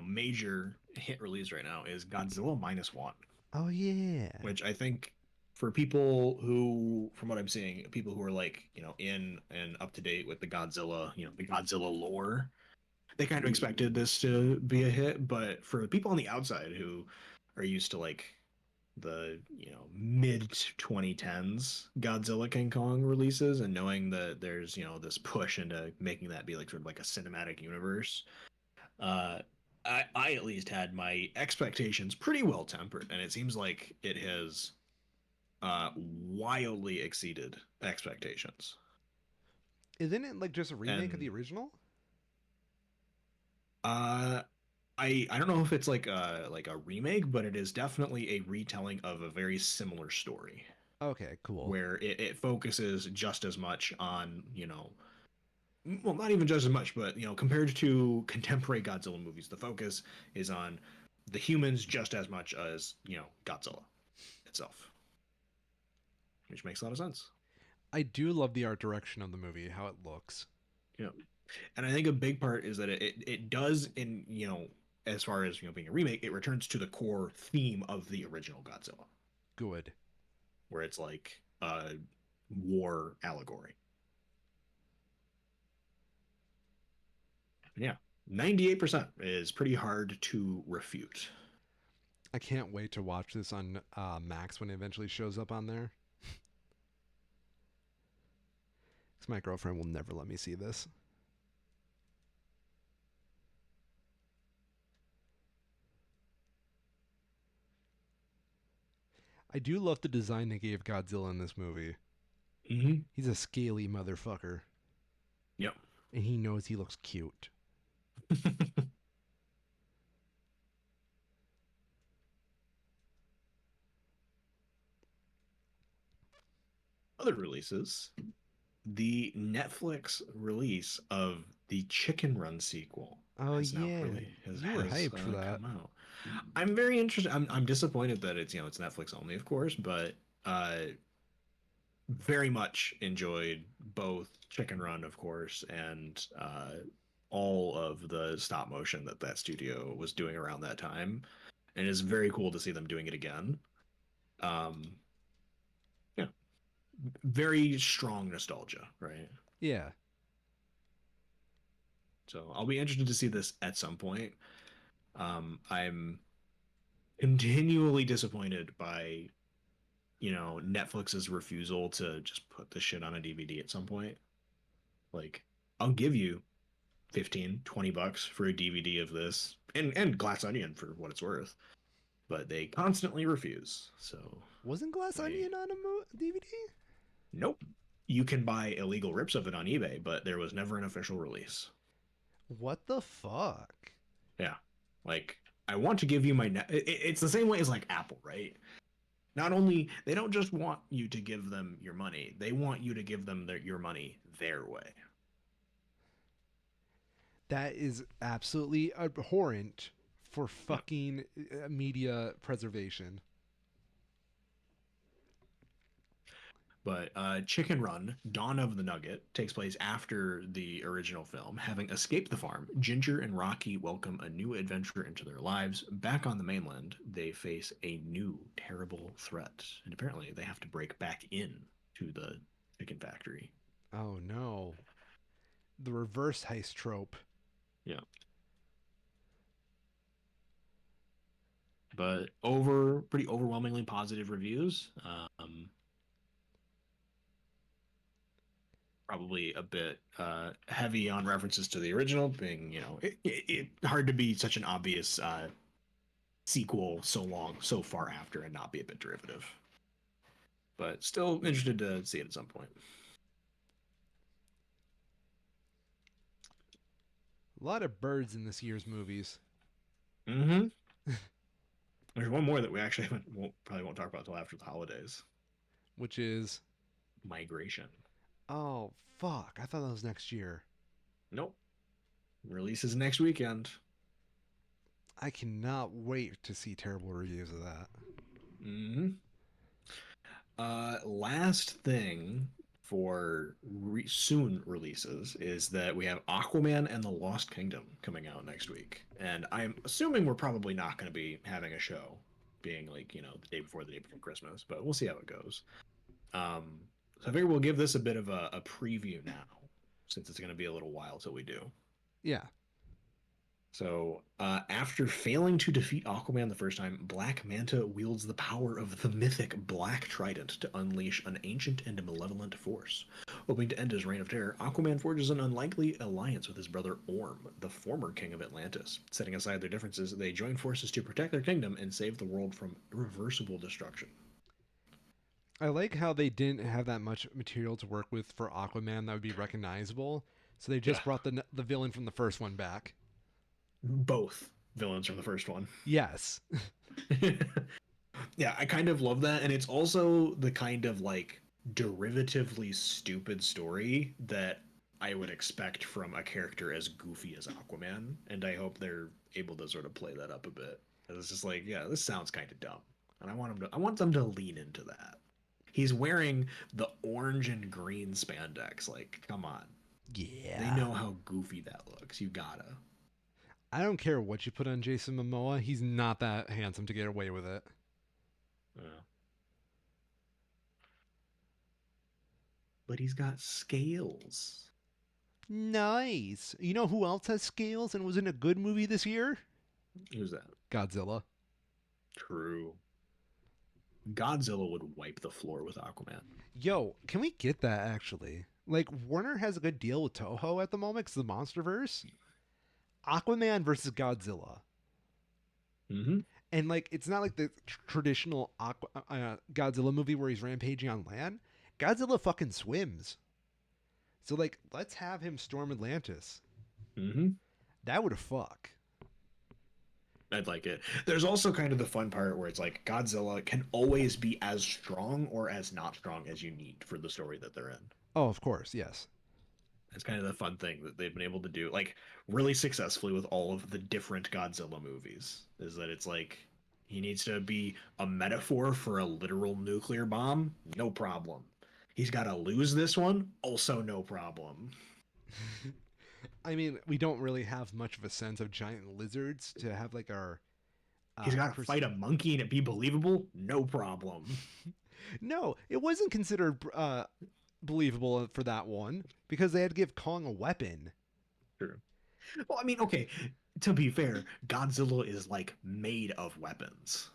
major hit release right now is Godzilla minus one, Oh yeah. which I think for people who, from what I'm seeing, people who are like, in and up to date with the Godzilla, the Godzilla lore, they kind of expected this to be a hit. But for the people on the outside who are used to like the mid 2010s Godzilla King Kong releases and knowing that there's this push into making that be like sort of like a cinematic universe, uh I at least had my expectations pretty well tempered, and it seems like it has wildly exceeded expectations. Isn't it like just a remake of And the original? uh I don't know if it's like a remake, but it is definitely a retelling of a very similar story Okay, cool. where it focuses just as much on, well, not even just as much, but, compared to contemporary Godzilla movies, the focus is on the humans just as much as, Godzilla itself, which makes a lot of sense. I do love the art direction of the movie, how it looks. Yeah. And I think a big part is that it does, in, as far as, being a remake, it returns to the core theme of the original Godzilla, Good. where it's like a war allegory. Yeah. 98% is pretty hard to refute. I can't wait to watch this on Max when it eventually shows up on there. Because my girlfriend will never let me see this. I do love the design they gave Godzilla in this movie. Mm-hmm. He's a scaly motherfucker. Yep. and he knows he looks cute. Other releases, the Netflix release of the Chicken Run sequel Oh has now yeah, really you were hyped for that. come out. I'm very interested. I'm disappointed that it's it's Netflix only, of course, but uh, very much enjoyed both Chicken Run, of course, and all of the stop motion that that studio was doing around that time, and it's very cool to see them doing it again. Um, yeah, very strong nostalgia, right? Yeah. So I'll be interested to see this at some point. I'm continually disappointed by Netflix's refusal to just put the shit on a DVD at some point. Like, I'll give you 15, $20 for a DVD of this and Glass Onion for what it's worth, but they constantly refuse. So Wasn't Glass I Onion on a DVD? nope. You can buy illegal rips of it on eBay, but there was never an official release. What the fuck? Yeah. Like, I want to give you my it's the same way as like Apple, right? Not only they don't just want you to give them your money, they want you to give them your money their way. That is absolutely abhorrent for Yeah. fucking media preservation. But Chicken Run, Dawn of the Nugget, takes place after the original film. Having escaped the farm, Ginger and Rocky welcome a new adventure into their lives. Back on the mainland, they face a new terrible threat, and apparently they have to break back in to the chicken factory. Oh no. The reverse heist trope. Yeah, but over pretty overwhelmingly positive reviews. Probably a bit heavy on references to the original, being it hard to be such an obvious sequel so far after, and not be a bit derivative. But still interested to see it at some point. A lot of birds in this year's movies. Mm-hmm. There's one more that we actually probably won't talk about until after the holidays. Which is, Migration. oh fuck, I thought that was next year. Nope. Releases next weekend. I cannot wait to see terrible reviews of that. Mm-hmm. Last thing for soon releases is that we have Aquaman and the Lost Kingdom coming out next week, and I'm assuming we're probably not going to be having a show, being like the day before Christmas, but we'll see how it goes. So I figure we'll give this a bit of a preview now, since it's going to be a little while till we do. Yeah. So, after failing to defeat Aquaman the first time, Black Manta wields the power of the mythic Black Trident to unleash an ancient and malevolent force. Hoping to end his reign of terror, Aquaman forges an unlikely alliance with his brother Orm, the former king of Atlantis. Setting aside their differences, they join forces to protect their kingdom and save the world from irreversible destruction. I like how they didn't have that much material to work with for Aquaman that would be recognizable. So they Yeah, just brought the villain from the first one back. both villains from the first one. Yes. Yeah, I kind of love that, and it's also the kind of like derivatively stupid story that I would expect from a character as goofy as Aquaman, and I hope they're able to sort of play that up a bit. It's just like, yeah, this sounds kind of dumb, and I want them to lean into that. He's wearing the orange and green spandex. Like, come on, they Yeah. know how goofy that looks. You gotta. I don't care what you put on Jason Momoa. He's not that handsome to get away with it. Yeah. But he's got scales. Nice. You know who else has scales and was in a good movie this year? Who's that? Godzilla. True. Godzilla would wipe the floor with Aquaman. Yo, can we get that actually? Like, Warner has a good deal with Toho at the moment because the Monsterverse. Aquaman versus Godzilla. Mm-hmm. And, like, it's not like the traditional Godzilla movie where he's rampaging on land. Godzilla fucking swims. So like, let's have him storm Atlantis. Mm-hmm. That would have fuck. I'd like it. There's also kind of the fun part where it's like Godzilla can always be as strong or as not strong as you need for the story that they're in. Oh, of course, yes. It's kind of the fun thing that they've been able to do, like really successfully with all of the different Godzilla movies, is that it's like he needs to be a metaphor for a literal nuclear bomb, no problem. He's got to lose this one, also no problem. I mean, we don't really have much of a sense of giant lizards to have like our He's got to pers- fight a monkey and it be believable, no problem. no, it wasn't considered believable for that one because they had to give Kong a weapon. True. Well, I mean, okay, to be fair, Godzilla is like made of weapons.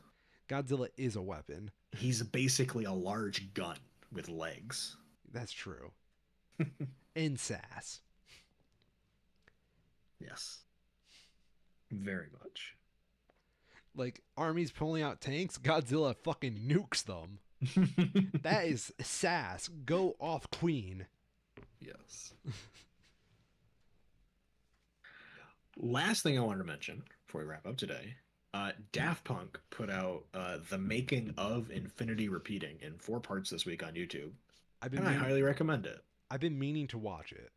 Godzilla is a weapon. He's basically a large gun with legs. That's true. And sass. Yes, very much. Like armies pulling out tanks, Godzilla fucking nukes them. That is sass. Go off, Queen. Yes. Last thing I wanted to mention before we wrap up today, Daft Punk put out the making of Infinity Repeating in 4 parts this week on YouTube, I've been and I meaning, highly recommend it. I've been meaning to watch it.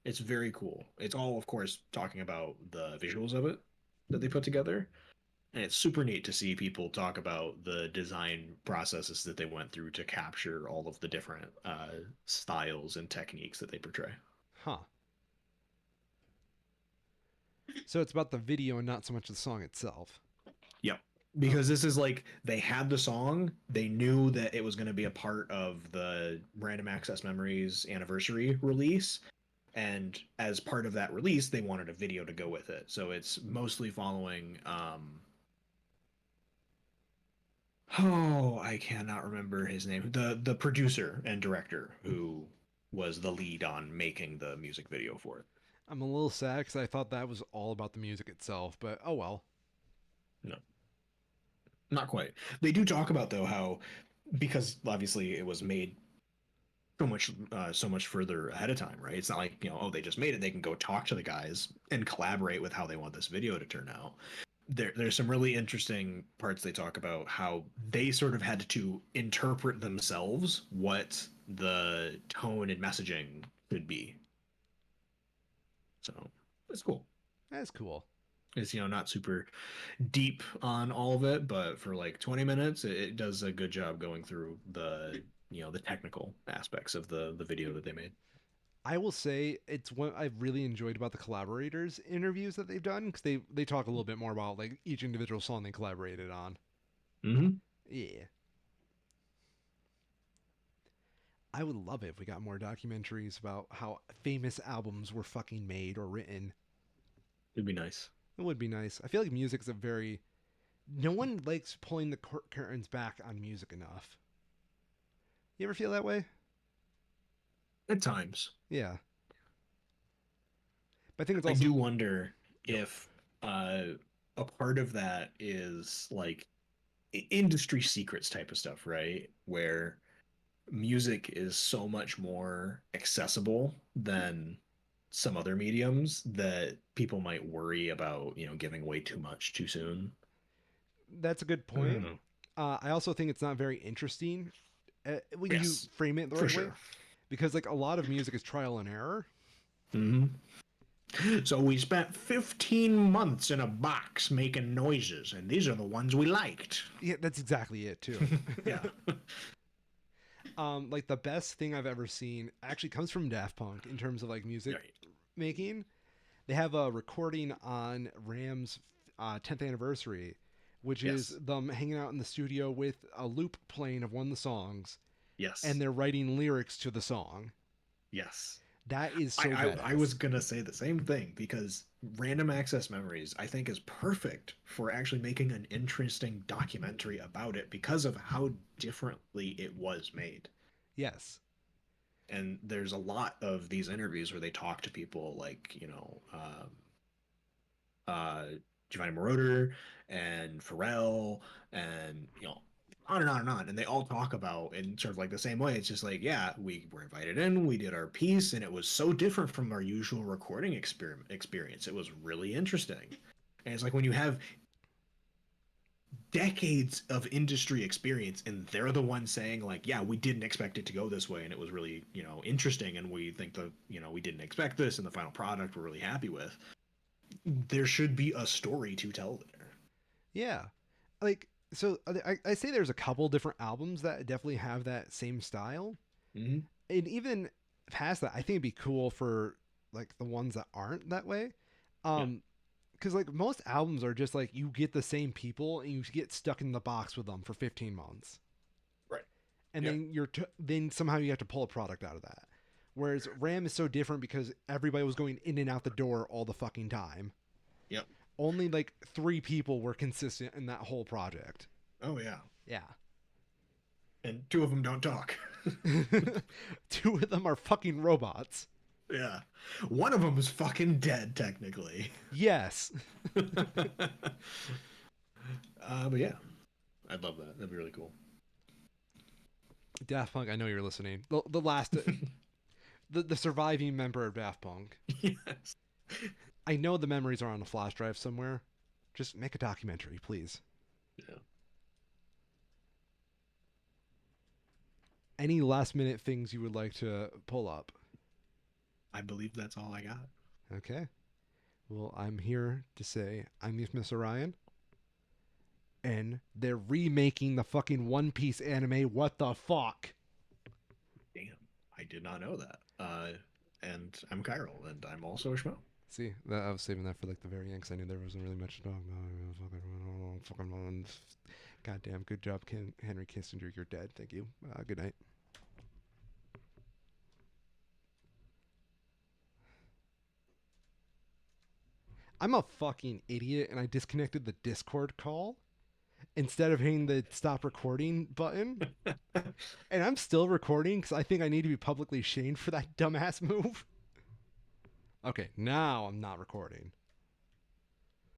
It's very cool. It's all, of course, talking about the visuals of it that they put together, and it's super neat to see people talk about the design processes that they went through to capture all of the different styles and techniques that they portray. Huh. So it's about the video and not so much the song itself. Yep. Because this is like they had the song, they knew that it was going to be a part of the Random Access Memories anniversary release, and as part of that release, they wanted a video to go with it. So it's mostly following oh, I cannot remember his name. The producer and director who was the lead on making the music video for it. I'm a little sad because I thought that was all about the music itself, but oh well. No, not quite. They do talk about though how because obviously it was made so much further ahead of time, right? It's not like, oh, they just made it. They can go talk to the guys and collaborate with how they want this video to turn out. There's some really interesting parts they talk about how they sort of had to interpret themselves what the tone and messaging could be. So it's cool. That's cool. It's not super deep on all of it, but for like 20 minutes, it does a good job going through the technical aspects of the video that they made. I will say it's what I've really enjoyed about the collaborators interviews that they've done because they talk a little bit more about like each individual song they collaborated on. Mm-hmm. Yeah. I would love it if we got more documentaries about how famous albums were fucking made or written. It'd be nice. It would be nice. I feel like music's a very no one likes pulling the curtains back on music enough. You ever feel that way? At times. Yeah. But I think it's I also do wonder yep. if a part of that is like industry secrets type of stuff, right? Where music is so much more accessible than some other mediums that people might worry about, giving away too much too soon. That's a good I don't point. know. I also think it's not very interesting when you Yes, frame it the for right way, sure. because like a lot of music is trial and error. Hmm. So we spent 15 months in a box making noises, and these are the ones we liked. Yeah, that's exactly it too. Yeah. Like the best thing I've ever seen actually comes from Daft Punk in terms of like music Right. making. They have a recording on Ram's 10th anniversary, which is Yes. them hanging out in the studio with a loop playing of one of the songs, and Yes. they're writing lyrics to the song. Yes. That is I, so I was badass. gonna say the same thing because Random Access Memories I think is perfect for actually making an interesting documentary about it because of how differently it was made. Yes. And there's a lot of these interviews where they talk to people like uh, Giovanni Moroder and Pharrell and on and on and on. And they all talk about in sort of like the same way. It's just like, yeah, we were invited in, we did our piece, and it was so different from our usual recording experience. It was really interesting. And it's like when you have decades of industry experience and they're the ones saying like, yeah, we didn't expect it to go this way and it was really, interesting, and we think that, we didn't expect this, and the final product we're really happy with. There should be a story to tell there. Yeah. Like, so I say there's a couple different albums that definitely have that same style. Mm-hmm. And even past that, I think it'd be cool for like the ones that aren't that way. Yeah. Because like most albums are just like you get the same people and you get stuck in the box with them for 15 months, Right. and Yep. then then somehow you have to pull a product out of that. Whereas Ram is so different because everybody was going in and out the door all the fucking time. Yep. Only like 3 people were consistent in that whole project. Oh yeah. Yeah. And two of them don't talk. 2 of them are fucking robots. Yeah. One of them is fucking dead technically. Yes. But yeah, I'd love that. That'd be really cool. Daft Punk, I know you're listening. The last, the surviving member of Daft Punk. Yes. I know the memories are on a flash drive somewhere. Just make a documentary, please. Yeah. Any last minute things you would like to pull up? I believe that's all I got. Okay. Well, I'm here to say I'm Mr. Ryan. And they're remaking the fucking One Piece anime. What the fuck? Damn. I did not know that. And I'm Kyril, and I'm also a Schmo. See, I was saving that for like the very end because I knew there wasn't really much to talk about. Fucking goddamn, good job, Henry Kissinger. You're dead. Thank you. Good night. I'm a fucking idiot and I disconnected the Discord call instead of hitting the stop recording button. And I'm still recording because I think I need to be publicly shamed for that dumbass move. Okay, now I'm not recording.